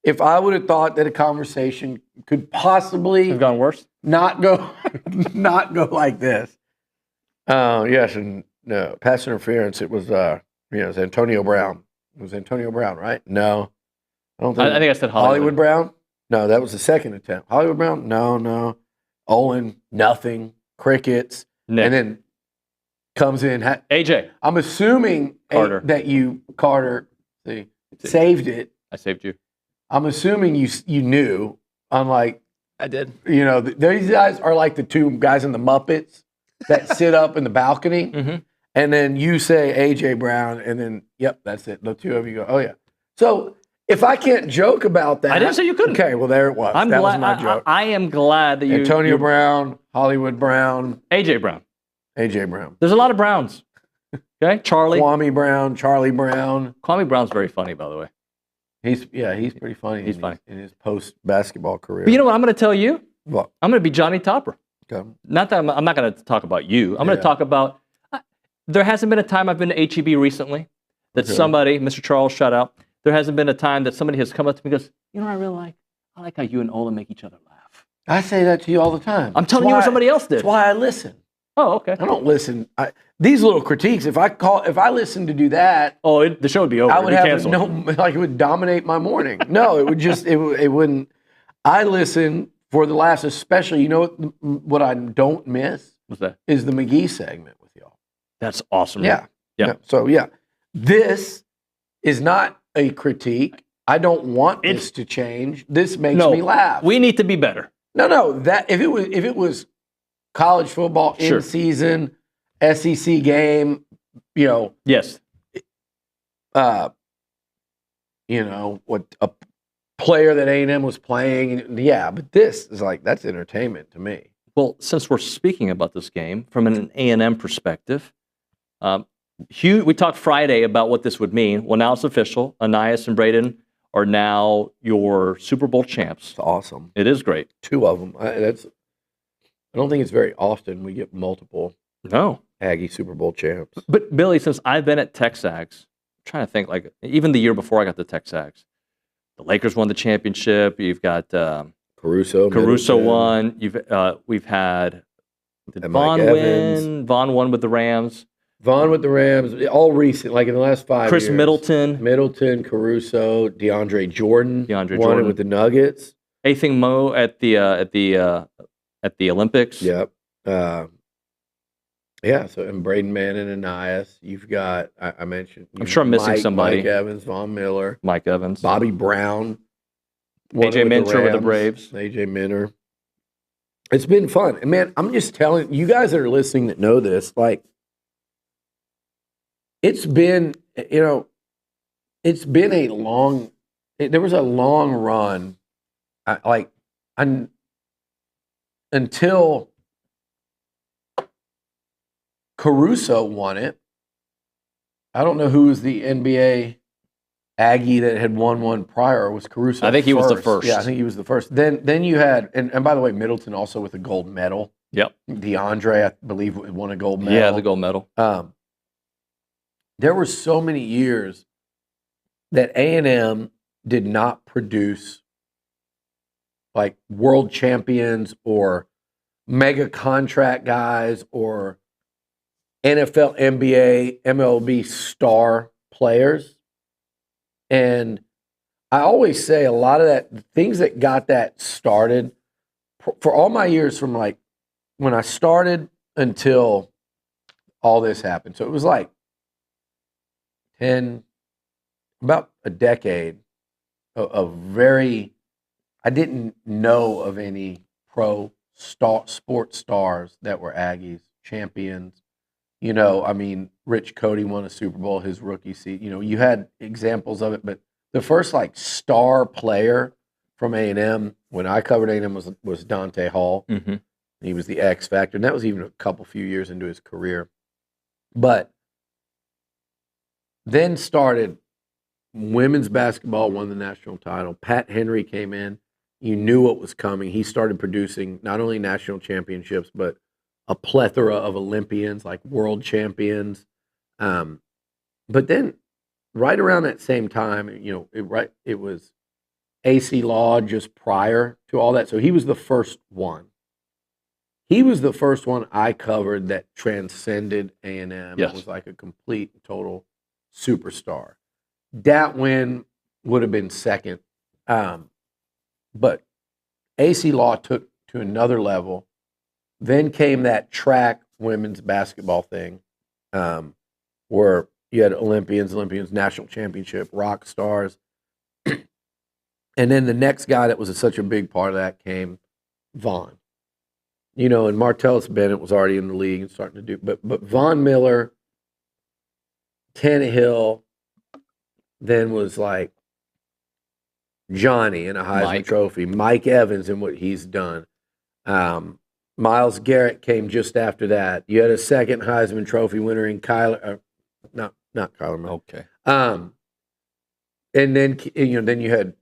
if I would have thought that a conversation could possibly have gone worse, not go like this. Yes and no. Pass interference. It was it was Antonio Brown. It was Antonio Brown, right? No. I don't think I think I said Hollywood. Brown? No, that was the second attempt. Hollywood Brown? No. Olin, nothing. Crickets. Nick. And then comes in. AJ. I'm assuming Carter. that you, Carter, saved it. I saved you. I'm assuming you knew, unlike, I did. These guys are like the two guys in the Muppets that sit up in the balcony. And then you say AJ Brown, and then, yep, that's it. The two of you go, oh, yeah. So if I can't joke about that. I didn't say you couldn't. Okay, well, there it was. That was my joke. I am glad that you. Antonio Brown, Hollywood Brown. AJ Brown. AJ Brown. There's a lot of Browns. Okay, Charlie. Kwame Brown, Charlie Brown. Kwame Brown's very funny, by the way. He's pretty funny. He's funny in his post-basketball career. But you know what I'm going to tell you? What? I'm going to be Johnny Topper. Okay. Not that I'm not going to talk about you. I'm going to talk about. There hasn't been a time I've been to HEB recently that somebody, Mr. Charles, shout out. There hasn't been a time that somebody has come up to me and goes, you know what I really like? I like how you and Olin make each other laugh. I say that to you all the time. I'm telling you what somebody else did. That's why I listen. Oh, okay. I don't listen. These little critiques, if I listened to do that, the show would be over. I would have it would dominate my morning. No, it would just it wouldn't. I listen for the last, especially. You know what I don't miss? What's that? Is the McGee segment with y'all. That's awesome. Yeah. So this is not a critique. I don't want this to change. This makes me laugh. We need to be better. No. That if it was college football in season, SEC game, Yes. What a player that A&M was playing. Yeah, but this is that's entertainment to me. Well, since we're speaking about this game from an A&M perspective, we talked Friday about what this would mean. Well, now it's official. Anais and Braden are now your Super Bowl champs. It's awesome. It is great. Two of them. I don't think it's very often we get multiple Aggie Super Bowl champs. But Billy, since I've been at TexAgs, I'm trying to think, even the year before I got to TexAgs, the Lakers won the championship. You've got Caruso won. We've had Vaughn win. Vaughn won with the Rams. Vaughn with the Rams, all recent, like in the last 5 years. Chris Middleton, Caruso, DeAndre Jordan won it with the Nuggets. Athing Mo at the Olympics. Yep. So and Braden Mann and Anais. You've got I mentioned. I'm sure I'm missing somebody. Mike Evans, Von Miller, Mike Evans, Bobby Brown, AJ Minter with the Braves. AJ Minter. It's been fun, and man, I'm just telling you guys that are listening that know this, it's been, it's been a long. There was a long run, until Caruso won it. I don't know who was the NBA Aggie that had won one prior. Was Caruso? I think he was the first. Yeah, I think he was the first. Then you had, and by the way, Middleton also with a gold medal. Yep. DeAndre, I believe, won a gold medal. Yeah, the gold medal. there were so many years that A&M did not produce like world champions or mega contract guys or NFL, NBA, MLB star players. And I always say a lot of that, the things that got that started, for all my years from like when I started until all this happened. So it was like about a decade of very, I didn't know of any sports stars that were Aggies, champions. You know, I mean, Rich Cody won a Super Bowl his rookie season. You know, you had examples of it, but the first like star player from A&M when I covered A&M was Dante Hall. Mm-hmm. He was the X factor, and that was even a few years into his career. But then started women's basketball, won the national title. Pat Henry came in. You knew what was coming. He started producing not only national championships, but a plethora of Olympians, like world champions. But then right around that same time, you know, it was AC Law just prior to all that. So he was the first one. He was the first one I covered that transcended A&M. Yes. It was like a complete, total superstar. Dat Win would have been second. But AC Law took to another level. Then came that track women's basketball thing where you had Olympians, national championship, rock stars. And then the next guy that was such a big part of that came Vaughn. You know, and Martellus Bennett was already in the league and starting to do, but Von Miller, Tannehill, then was like Johnny in a Heisman Trophy, Mike Evans and what he's done. Myles Garrett came just after that. You had a second Heisman Trophy winner in not Kyler Murray. Okay. And then then you had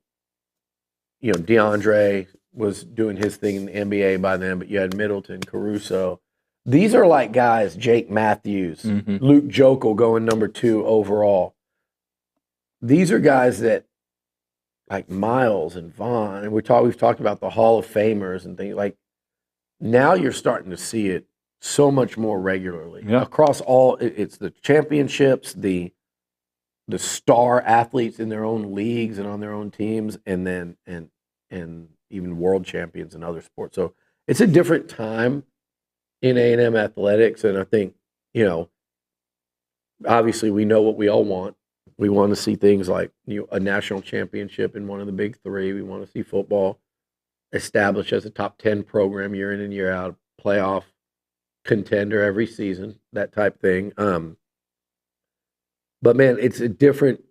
DeAndre was doing his thing in the NBA by then, but you had Middleton, Caruso. These are like guys, Jake Matthews, Luke Jokel going number 2 overall. These are guys that like Miles and Vaughn, and we've talked about the Hall of Famers and things like. Now you're starting to see it so much more regularly across all. It's the championships, the star athletes in their own leagues and on their own teams, and then and even world champions in other sports. So it's a different time in A&M athletics, and I think obviously we know what we all want. We want to see things like a national championship in one of the big 3. We want to see football established as a top 10 program year in and year out, playoff contender every season, that type thing. But man, it's a different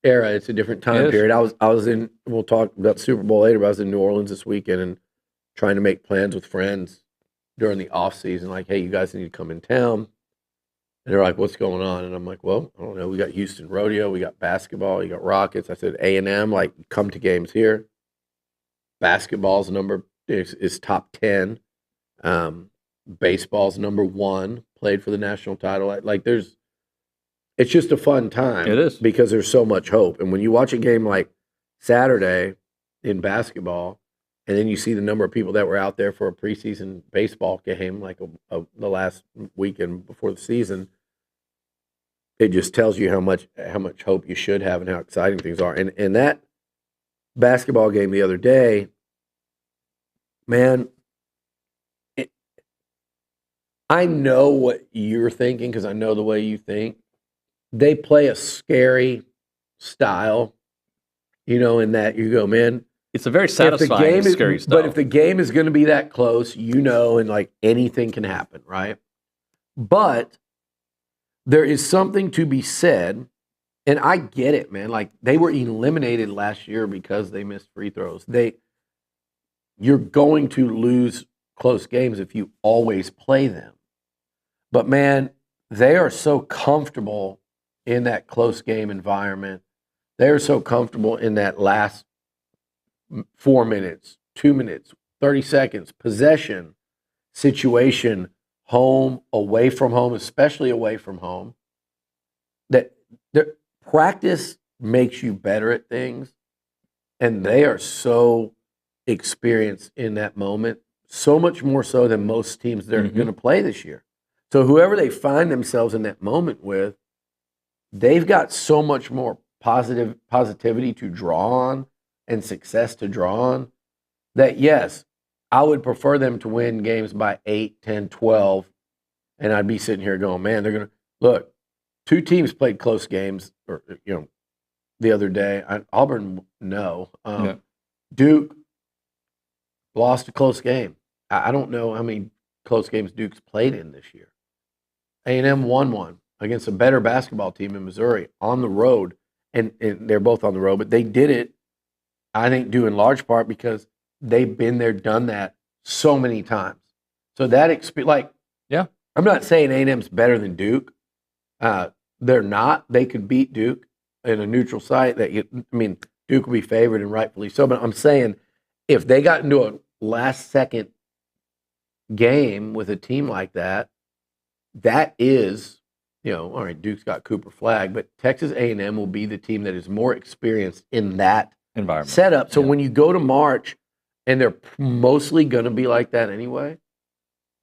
era. It's a different time period. I was in, we'll talk about Super Bowl later, but I was in New Orleans this weekend and trying to make plans with friends during the off season. Like, hey, you guys need to come in town. And they're like, what's going on? And I'm like, well, I don't know. We got Houston Rodeo. We got basketball. You got Rockets. I said, A&M, like, come to games here. Basketball's number is top 10. Baseball's number 1. Played for the national title. Like, it's just a fun time. It is. Because there's so much hope. And when you watch a game like Saturday in basketball, and then you see the number of people that were out there for a preseason baseball game, like the last weekend before the season, it just tells you how much hope you should have and how exciting things are. And that basketball game the other day, man, I know what you're thinking because I know the way you think. They play a scary style, in that you go, man. It's a very satisfying, scary style. But if the game is going to be that close, and like anything can happen, right? But there is something to be said, and I get it, man. Like, they were eliminated last year because they missed free throws. You're going to lose close games if you always play them. But man, they are so comfortable in that close game environment. They're so comfortable in that last 4 minutes, 2 minutes, 30 seconds, possession, situation, home, away from home, especially away from home, that practice makes you better at things, and they are so experienced in that moment, so much more so than most teams they're going to play this year. So whoever they find themselves in that moment with, they've got so much more positivity to draw on and success to draw on that, yes, I would prefer them to win games by 8, 10, 12, and I'd be sitting here going, man, they're going to – look, two teams played close games or the other day. Auburn, no. Duke lost a close game. I don't know how many close games Duke's played in this year. A&M won one against a better basketball team in Missouri on the road, and they're both on the road, but they did it, I think, due in large part because they've been there, done that so many times. So that experience, I'm not saying A&M's better than Duke. They're not. They could beat Duke in a neutral site. Duke will be favored and rightfully so. But I'm saying if they got into a last-second game with a team like that, that is, all right, Duke's got Cooper Flag, but Texas A&M will be the team that is more experienced in that environment setup. So when you go to March, and they're mostly going to be like that anyway,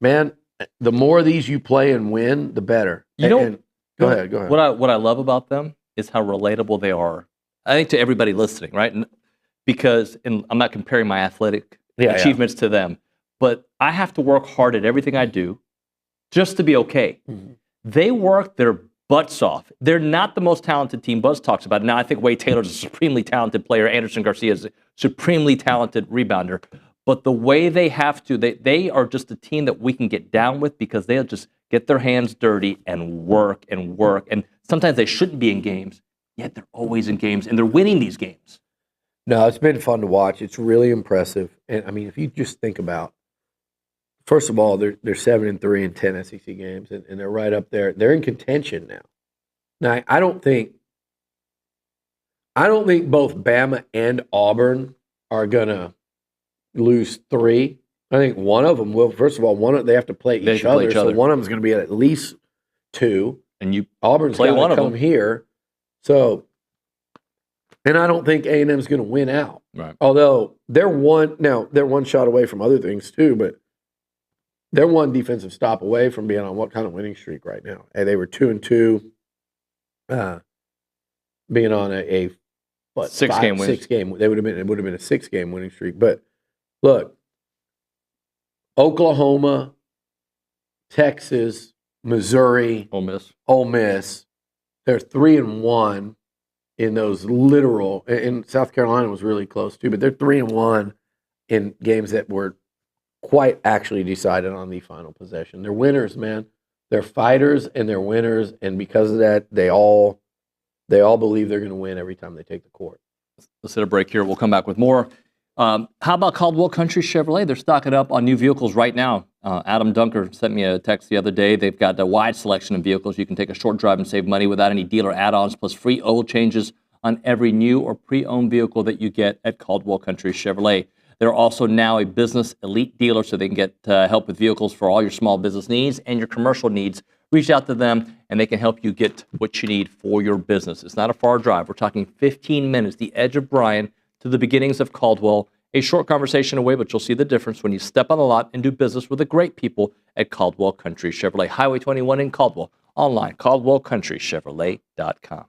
man, the more of these you play and win, the better. Go ahead. What I love about them is how relatable they are. I think to everybody listening, right? Because I'm not comparing my athletic achievements to them, but I have to work hard at everything I do just to be okay. They work their butts off. They're not the most talented team Buzz talks about. Now, I think Wade Taylor's a supremely talented player. Anderson Garcia is a supremely talented rebounder. But the way they have to, they are just a team that we can get down with because they'll just get their hands dirty and work and work. And sometimes they shouldn't be in games, yet they're always in games, and they're winning these games. No, it's been fun to watch. It's really impressive. And, if you just think about, first of all, they're 7-3 in 10 SEC games, and they're right up there. They're in contention now. Now, I don't think both Bama and Auburn are gonna lose 3. I think one of them will. First of all, they have to play each other, so one of them is going to be at least 2. And Auburn's got to come here. So, and I don't think A&M's going to win out. Right. Although they're one shot away from other things too, but they're one defensive stop away from being on what kind of winning streak right now? And they were 2-2, being on a 6-game win. 6-game. It would have been a 6-game winning streak. But look, Oklahoma, Texas, Missouri, Ole Miss. They're 3-1 in those literal. And South Carolina was really close too, but they're 3-1 in games that were quite actually decided on the final possession. They're winners, man. They're fighters and they're winners, and because of that, they all believe they're going to win every time they take the court. Let's hit a break here. We'll come back with more. How about Caldwell Country Chevrolet? They're stocking up on new vehicles right now. Adam Dunker sent me a text the other day. They've got a wide selection of vehicles. You can take a short drive and save money without any dealer add-ons, plus free oil changes on every new or pre-owned vehicle that you get at Caldwell Country Chevrolet. They're also now a business elite dealer, so they can get help with vehicles for all your small business needs and your commercial needs. Reach out to them, and they can help you get what you need for your business. It's not a far drive. We're talking 15 minutes, the edge of Bryan to the beginnings of Caldwell. A short conversation away, but you'll see the difference when you step on the lot and do business with the great people at Caldwell Country Chevrolet. Highway 21 in Caldwell. Online, caldwellcountrychevrolet.com.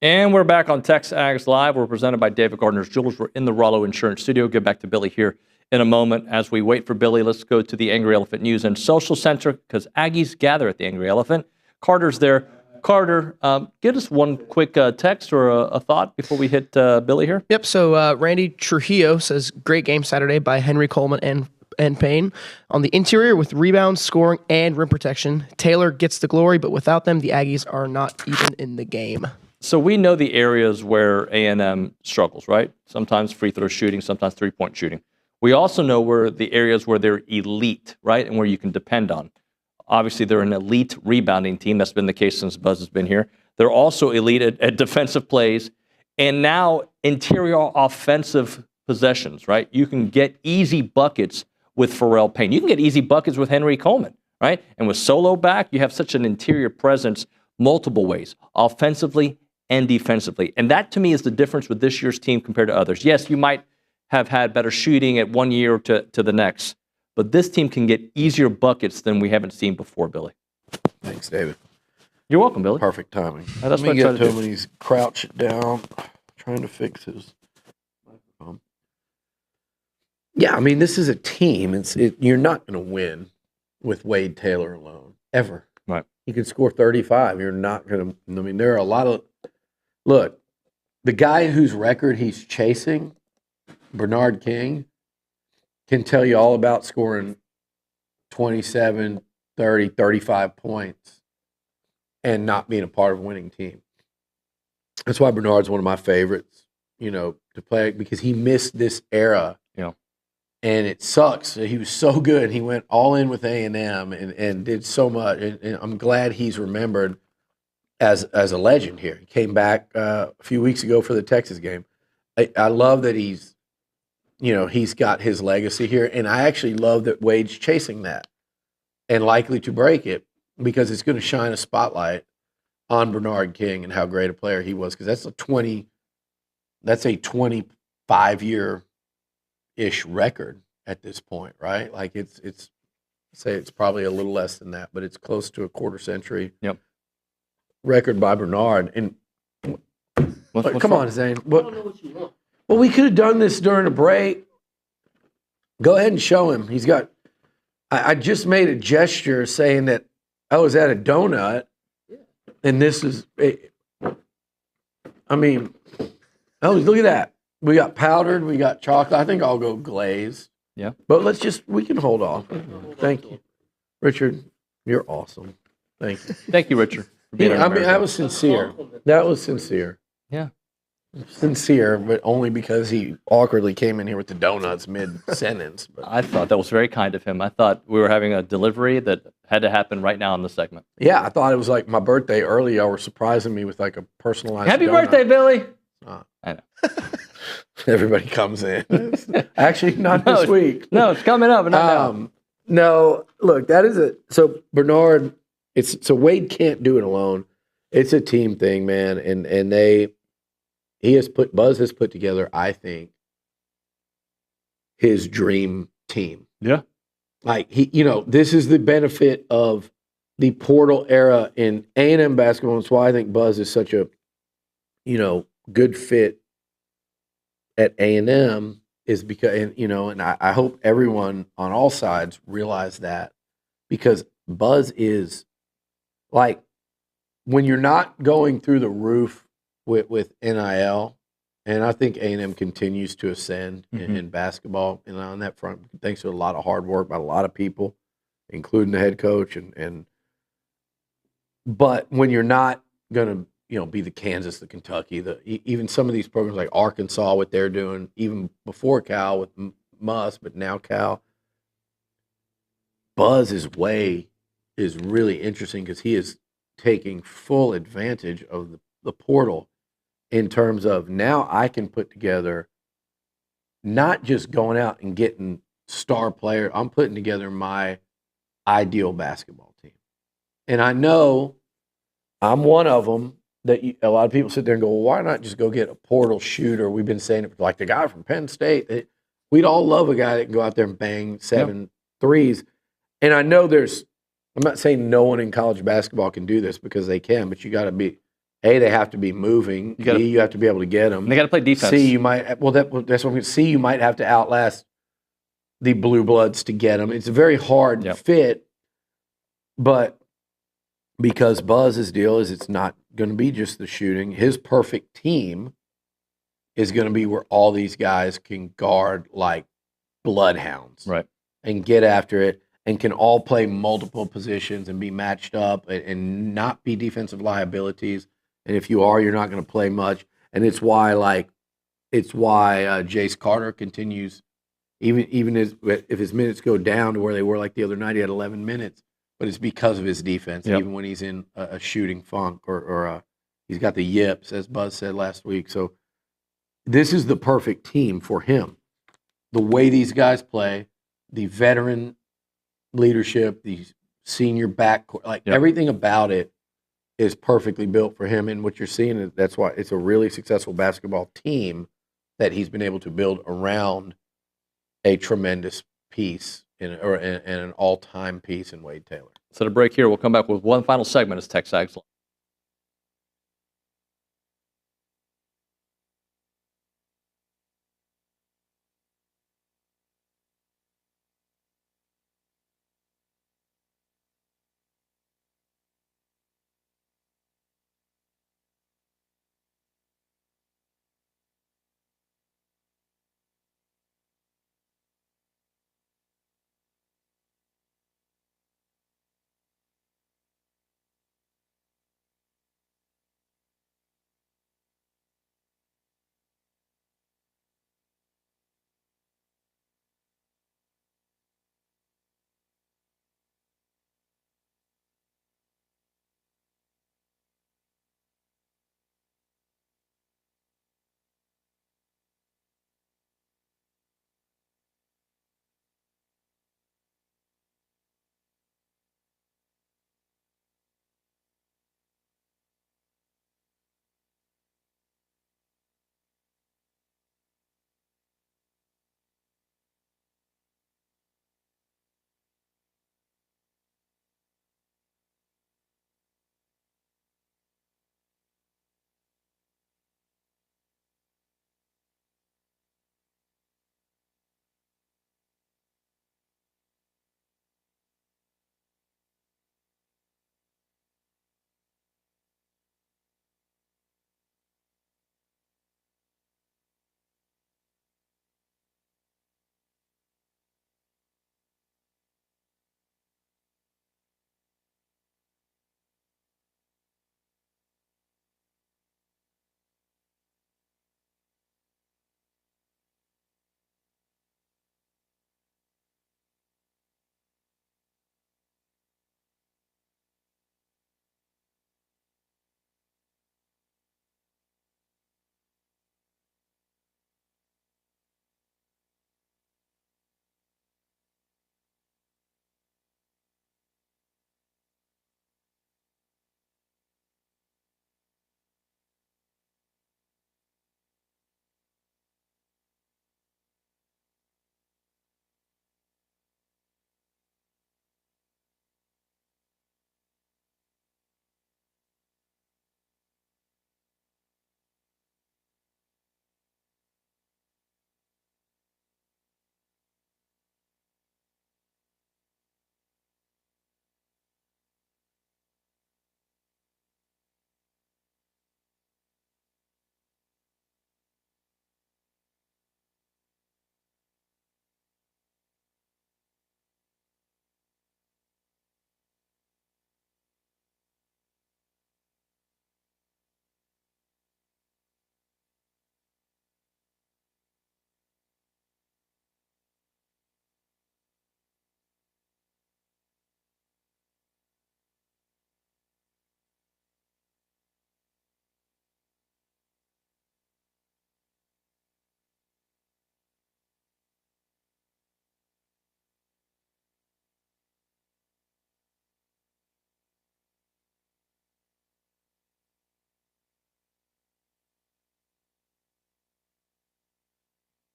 And we're back on TexAgs Live. We're presented by David Gardner's Jewelers. We're in the Rollo Insurance Studio. Get back to Billy here in a moment. As we wait for Billy, let's go to the Angry Elephant News and Social Center because Aggies gather at the Angry Elephant. Carter's there. Carter, give us one quick text or a thought before we hit Billy here. Yep. So Randy Trujillo says, great game Saturday by Henry Coleman and Payne. On the interior with rebounds, scoring, and rim protection, Taylor gets the glory, but without them, the Aggies are not even in the game. So we know the areas where A&M struggles, right? Sometimes free throw shooting, sometimes three-point shooting. We also know where the areas where they're elite, right, and where you can depend on. Obviously, they're an elite rebounding team. That's been the case since Buzz has been here. They're also elite at defensive plays, and now interior offensive possessions, right? You can get easy buckets with Pharrell Payne. You can get easy buckets with Henry Coleman, right? And with Solo back, you have such an interior presence multiple ways, offensively and defensively. And that, to me, is the difference with this year's team compared to others. Yes, you might have had better shooting at one year to the next, but this team can get easier buckets than we haven't seen before, Billy. Thanks, David. You're welcome, Billy. Perfect timing. That's Let what me I try get to to do. him when he's crouched down, trying to fix his microphone. Yeah, I mean, this is a team. You're not going to win with Wade Taylor alone, ever. Right. He can score 35. You're not going to. I mean, there are a lot of. Look, the guy whose record he's chasing, Bernard King, can tell you all about scoring 27, 30, 35 points and not being a part of a winning team. That's why Bernard's one of my favorites, to play because he missed this era. Yeah. And it sucks. He was so good. He went all in with A&M and did so much. And I'm glad he's remembered as a legend here. He came back a few weeks ago for the Texas game. I love that he's got his legacy here. And I actually love that Wade's chasing that and likely to break it because it's going to shine a spotlight on Bernard King and how great a player he was. Because that's a 25-year-ish record at this point, right? Like it's probably a little less than that, but it's close to a quarter century. Yep. Record by Bernard. And come on, Zane. I don't know what you want. Well, we could have done this during a break. Go ahead and show him. He's got. I just made a gesture saying that I was at a donut, and this is. I mean, look at that. We got powdered. We got chocolate. I think I'll go glazed. Yeah. But we can hold off. Thank you, Richard. You're awesome. Thank you. Thank you, Richard. That was sincere. That was sincere. Yeah. Sincere, but only because he awkwardly came in here with the donuts mid-sentence. But I thought that was very kind of him. I thought we were having a delivery that had to happen right now in the segment. yeah, I thought it was like my birthday early. Y'all were surprising me with like a personalized Happy donut. birthday, Billy. I know. Everybody comes in. Actually, not this week. No, it's coming up. Not now. No, look, that is so Bernard, Wade can't do it alone. It's a team thing, man. And Buzz has put together, I think, his dream team. Yeah. Like this is the benefit of the portal era in A&M basketball. That's why I think Buzz is such a, good fit at A&M is because, and I hope everyone on all sides realize that because Buzz is like when you're not going through the roof with NIL, and I think A&M continues to ascend in basketball and on that front, thanks to a lot of hard work by a lot of people, including the head coach. But when you're not going to, be the Kansas, the Kentucky, even some of these programs like Arkansas, what they're doing, even before Cal with Muss, but now Cal, Buzz is really interesting because he is taking full advantage of the portal in terms of now I can put together not just going out and getting star player. I'm putting together my ideal basketball team. And I know I'm one of them that a lot of people sit there and go, well, why not just go get a portal shooter? We've been saying it like the guy from Penn State. We'd all love a guy that can go out there and bang 7 threes. And I know I'm not saying no one in college basketball can do this because they can, but you got to be A, they have to be moving. B, you have to be able to get them. And they got to play defense. C, you might that's what I'm going to C, you might have to outlast the Blue Bloods to get them. It's a very hard fit, but because Buzz's deal is it's not going to be just the shooting. His perfect team is going to be where all these guys can guard like bloodhounds, right, and get after it, and can all play multiple positions and be matched up and not be defensive liabilities. And if you are, you're not going to play much. And it's why Jace Carter continues, even if his minutes go down to where they were like the other night, he had 11 minutes, but it's because of his defense. Even when he's in a shooting funk or he's got the yips, as Buzz said last week. So this is the perfect team for him. The way these guys play, the veteran leadership, the senior backcourt, everything about it is perfectly built for him. And what you're seeing is that's why it's a really successful basketball team that he's been able to build around a tremendous piece and an all-time piece in Wade Taylor. So to break here, we'll come back with one final segment as TexAgs.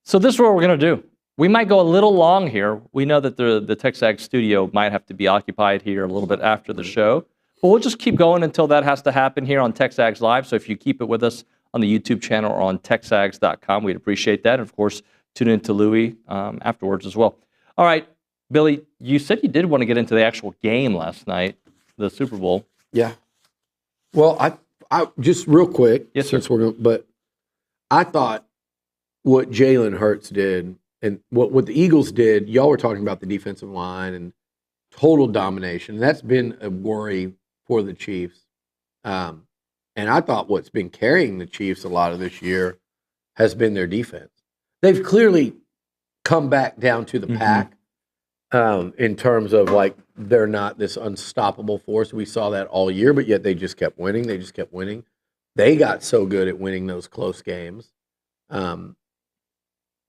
So this is what we're going to do. We might go a little long here. We know that the TexAgs studio might have to be occupied here a little bit after the show. Well, we'll just keep going until that has to happen here on TexAgs Live. So if you keep it with us on the YouTube channel or on texags.com, we'd appreciate that. And of course, tune in to Louie afterwards as well. All right, Billy, you said you did want to get into the actual game last night, the Super Bowl. Yeah. Well, I just real quick, yes, sir. But I thought what Jalen Hurts did and what the Eagles did, y'all were talking about the defensive line and total domination. And that's been a worry for the Chiefs. And I thought what's been carrying the Chiefs a lot of this year has been their defense. They've clearly come back down to the pack in terms of like they're not this unstoppable force. We saw that all year, but yet they just kept winning. They just kept winning. They got so good at winning those close games.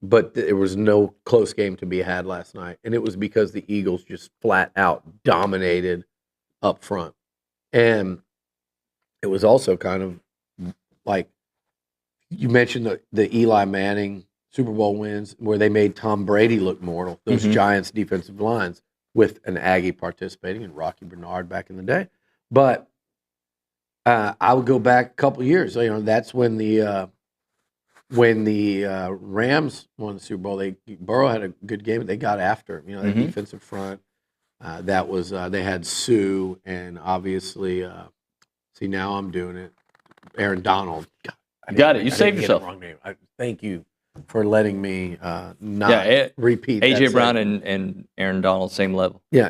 But there was no close game to be had last night. And it was because the Eagles just flat out dominated up front. And it was also kind of like you mentioned the Eli Manning Super Bowl wins where they made Tom Brady look mortal, those Giants defensive lines with an Aggie participating and Rocky Bernard back in the day. But I would go back a couple of years. You know, that's when the Rams won the Super Bowl. Burrow had a good game. They got after him. You know, that defensive front. That was they had Sue and obviously. See, now I'm doing it. Aaron Donald. God, got it. You saved yourself. Wrong name. Thank you for letting me not repeat. AJ Brown and Aaron Donald, same level. Yeah,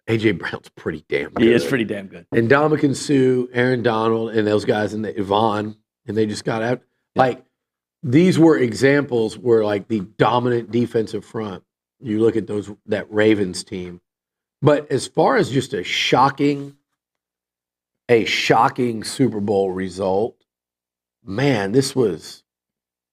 AJ Brown's pretty damn good. He is pretty damn good. And Ndamukong Suh, Aaron Donald, and those guys, and Yvonne, and they just got out. Like, these were examples where, like, the dominant defensive front, you look at that Ravens team. But as far as just a shocking Super Bowl result, man, this was.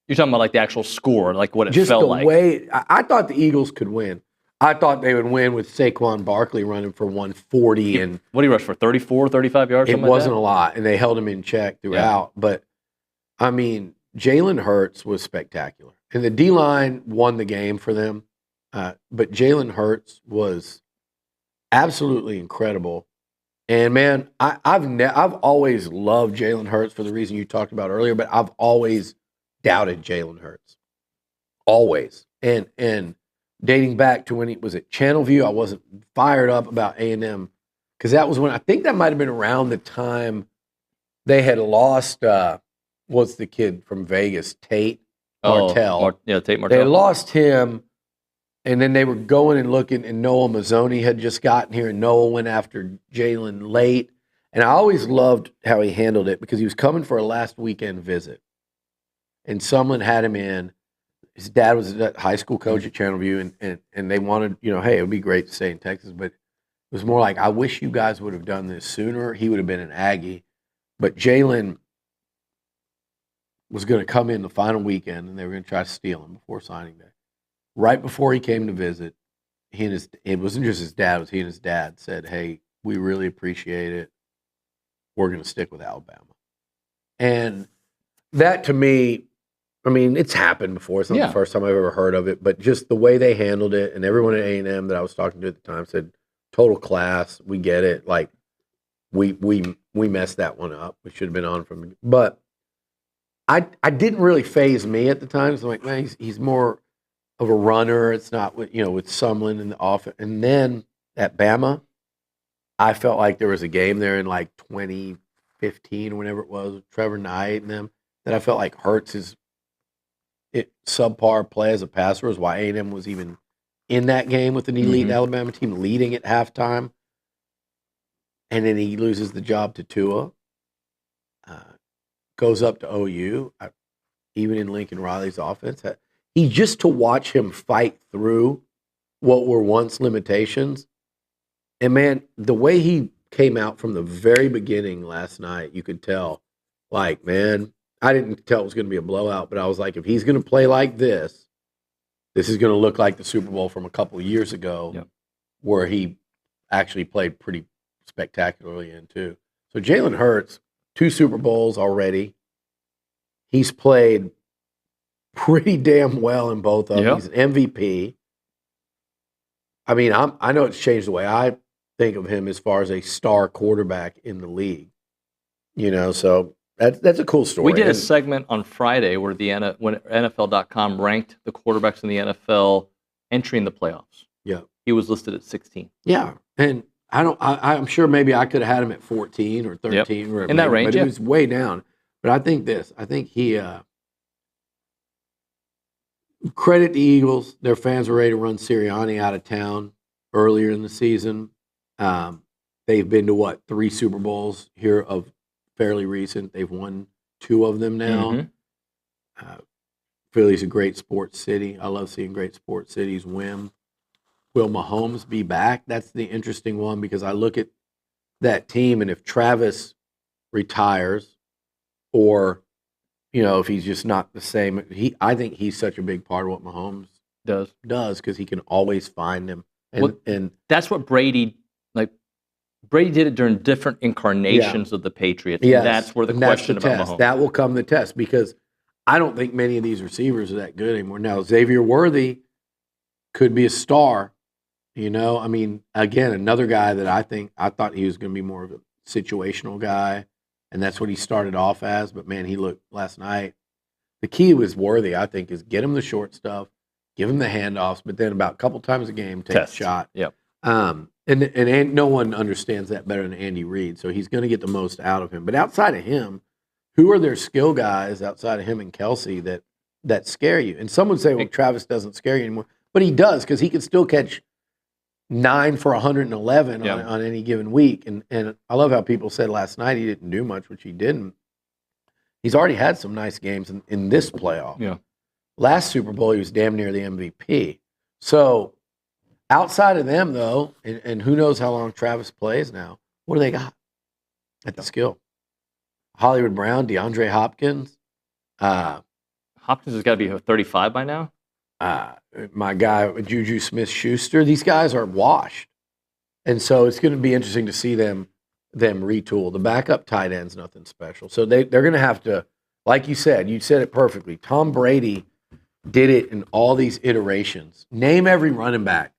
You're talking about like the actual score, like what it just felt the like. Way I thought the Eagles could win. I thought they would win with Saquon Barkley running for 140 and what did he rush for 34, 35 yards? It wasn't a lot, and they held him in check throughout. Yeah. But I mean, Jalen Hurts was spectacular, and the D-line won the game for them. But Jalen Hurts was absolutely incredible. And man, I've always loved Jalen Hurts for the reason you talked about earlier, but I've always doubted Jalen Hurts. Always. And dating back to when he was at Channelview, I wasn't fired up about A&M because that was when I think that might have been around the time they had lost what's the kid from Vegas, Tate Martell. Tate Martell. They lost him. And then they were going and looking, and Noah Mazzoni had just gotten here, and Noah went after Jalen late. And I always loved how he handled it because he was coming for a last weekend visit. And someone had him in. His dad was a high school coach at Channelview, and they wanted, hey, it would be great to stay in Texas. But it was more like, I wish you guys would have done this sooner. He would have been an Aggie. But Jalen was going to come in the final weekend, and they were going to try to steal him before signing day. Right before he came to visit, it wasn't just his dad, it was he and his dad said, hey, we really appreciate it. We're going to stick with Alabama. And that to me, I mean, it's happened before. It's not the first time I've ever heard of it, but just the way they handled it, and everyone at A&M that I was talking to at the time said, total class, we get it. Like, we messed that one up. We should have been on from, but I didn't really faze me at the time. So I'm like, man, he's more of a runner. It's not with Sumlin in the offense. And then at Bama, I felt like there was a game there in like 2015 or whenever it was, with Trevor Knight and them, that I felt like Hurts' subpar play as a passer was why A&M was even in that game with an elite Alabama team leading at halftime. And then he loses the job to Tua, goes up to OU, even in Lincoln Riley's offense. Just to watch him fight through what were once limitations. And, man, the way he came out from the very beginning last night, you could tell, like, man, I didn't tell it was going to be a blowout, but I was like, if he's going to play like this is going to look like the Super Bowl from a couple of years ago where he actually played pretty spectacularly in, too. So Jalen Hurts, 2 Super Bowls already. He's played pretty damn well in both of them. He's an MVP. I mean, I know it's changed the way I think of him as far as a star quarterback in the league. So that's a cool story. We did a segment on Friday where when NFL.com ranked the quarterbacks in the NFL entering the playoffs. Yeah. He was listed at 16. Yeah. And I'm sure maybe I could have had him at 14 or 13 or in that range, but it was way down. But I think he credit the Eagles. Their fans were ready to run Sirianni out of town earlier in the season. They've been to 3 Super Bowls here of fairly recent. They've won 2 of them now. Philly's a great sports city. I love seeing great sports cities win. Will Mahomes be back? That's the interesting one because I look at that team, and if Travis retires or, if he's just not the same, I think he's such a big part of what Mahomes does because he can always find him. And that's what Brady did it during different incarnations of the Patriots. Yes, and that's where the question about test. Mahomes. That will come the test because I don't think many of these receivers are that good anymore. Now, Xavier Worthy could be a star. I mean, again, another guy that I thought he was going to be more of a situational guy, and that's what he started off as. But, man, he looked last night. The key was Worthy, I think, is get him the short stuff, give him the handoffs, but then about a couple times a game, take a shot. Yep. And no one understands that better than Andy Reid, so he's going to get the most out of him. But outside of him, who are their skill guys outside of him and Kelsey that scare you? And some would say, well, Travis doesn't scare you anymore. But he does because he can still catch 9 for 111 on any given week. And I love how people said last night he didn't do much, which he didn't. He's already had some nice games in this playoff. Yeah. Last Super Bowl, he was damn near the MVP. So outside of them, though, and who knows how long Travis plays now, what do they got at the skill? Hollywood Brown, DeAndre Hopkins. Hopkins has got to be 35 by now. My guy, Juju Smith-Schuster. These guys are washed. And so it's going to be interesting to see them retool. The backup tight end's nothing special. So they're going to have to, like you said it perfectly. Tom Brady did it in all these iterations. Name every running back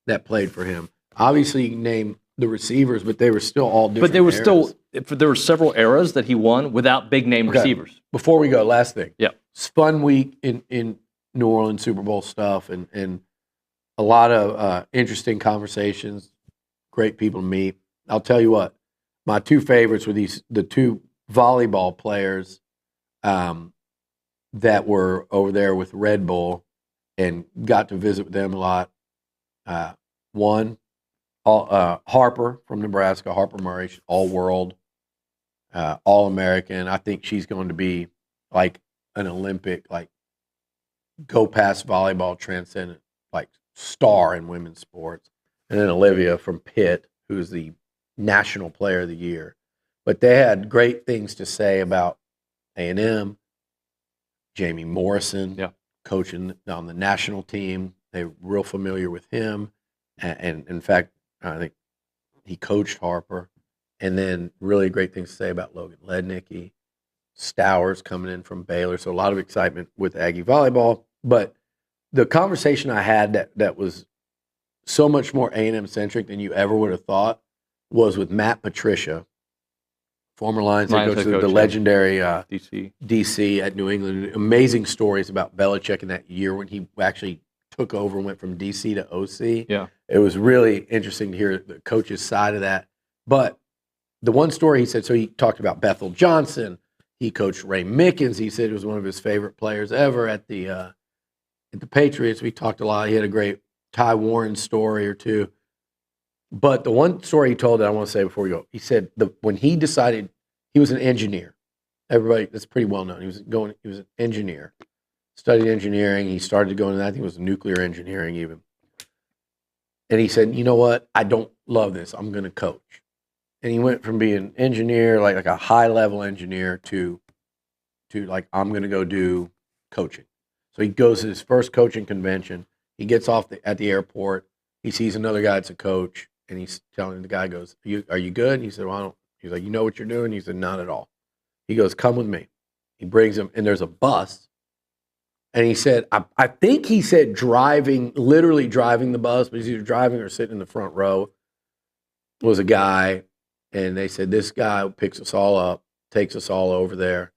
that played for him. Obviously, you can name the receivers, but they were still all different. But there were several eras that he won without big name receivers. Before we go, last thing. Yeah. It's fun week in New Orleans Super Bowl stuff and a lot of interesting conversations, great people to meet. I'll tell you what, my 2 favorites were the 2 volleyball players that were over there with Red Bull and got to visit with them a lot. One, Harper from Nebraska, Harper Murray, all-world, All-American. I think she's going to be like an Olympic, go past volleyball, transcendent, star in women's sports. And then Olivia from Pitt, who's the National Player of the Year. But they had great things to say about A&M, Jamie Morrison, coaching on the national team. They're real familiar with him. And in fact, I think he coached Harper. And then really great things to say about Logan Lednicki, Stowers coming in from Baylor. So a lot of excitement with Aggie volleyball. But the conversation I had that was so much more A&M centric than you ever would have thought was with Matt Patricia, former Lions head coach, the legendary DC at New England. Amazing stories about Belichick in that year when he actually took over and went from DC to OC. Yeah. It was really interesting to hear the coach's side of that. But the one story he said, so he talked about Bethel Johnson. He coached Ray Mickens. He said it was one of his favorite players ever at the Patriots. We talked a lot. He had a great Ty Warren story or two. But the one story he told that I want to say before we go, he said when he decided, he was an engineer. Everybody, that's pretty well known. He was an engineer, studied engineering. He started going into, I think it was nuclear engineering even. And he said, you know what? I don't love this. I'm going to coach. And he went from being an engineer, like a high level engineer to like, I'm going to go do coaching. So he goes to his first coaching convention. He gets off at the airport. He sees another guy that's a coach, and he's telling the guy, goes, are you good? And he said, well, I don't. He's like, you know what you're doing? He said, not at all. He goes, come with me. He brings him, and there's a bus And he said, I think he said literally driving the bus, but he's either driving or sitting in the front row, was a guy. And they said, this guy picks us all up, takes us all over there.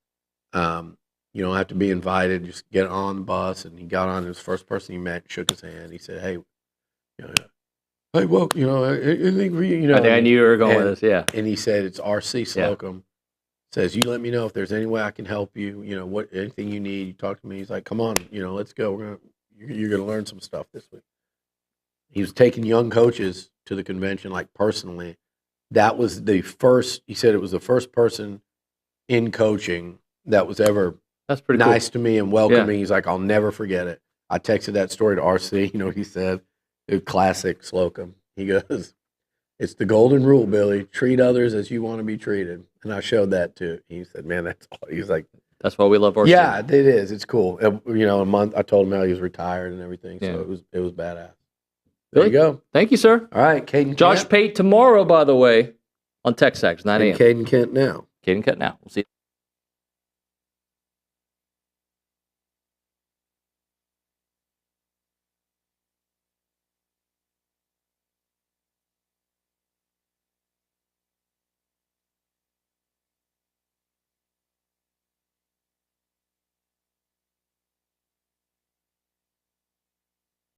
You don't have to be invited. Just get on the bus. And he got on. It was the first person he met, shook his hand. He said, hey, well, anything for you, I think I knew you were going with this, yeah. And he said, it's R.C. Slocum. Says, you let me know if there's any way I can help you. Anything you need, you talk to me. He's like, come on, let's go. You're gonna learn some stuff this week. He was taking young coaches to the convention, like personally. That was the first. He said it was the first person in coaching that was ever That's pretty nice to me and welcoming. Yeah. He's like, I'll never forget it. I texted that story to RC. You know what he said? It was classic Slocum. He goes, it's the golden rule, Billy. Treat others as you want to be treated. And I showed that too. He said, man, that's all. He's like, that's why we love RC. Yeah, it is. It's cool. A month, I told him how he was retired and everything. So it was badass. There you go. Thank you, sir. All right, Caden Josh Kent. Pate tomorrow, by the way, on TexAgs, 9 a.m. Caden Kent now. Caden Kent now. We'll see you.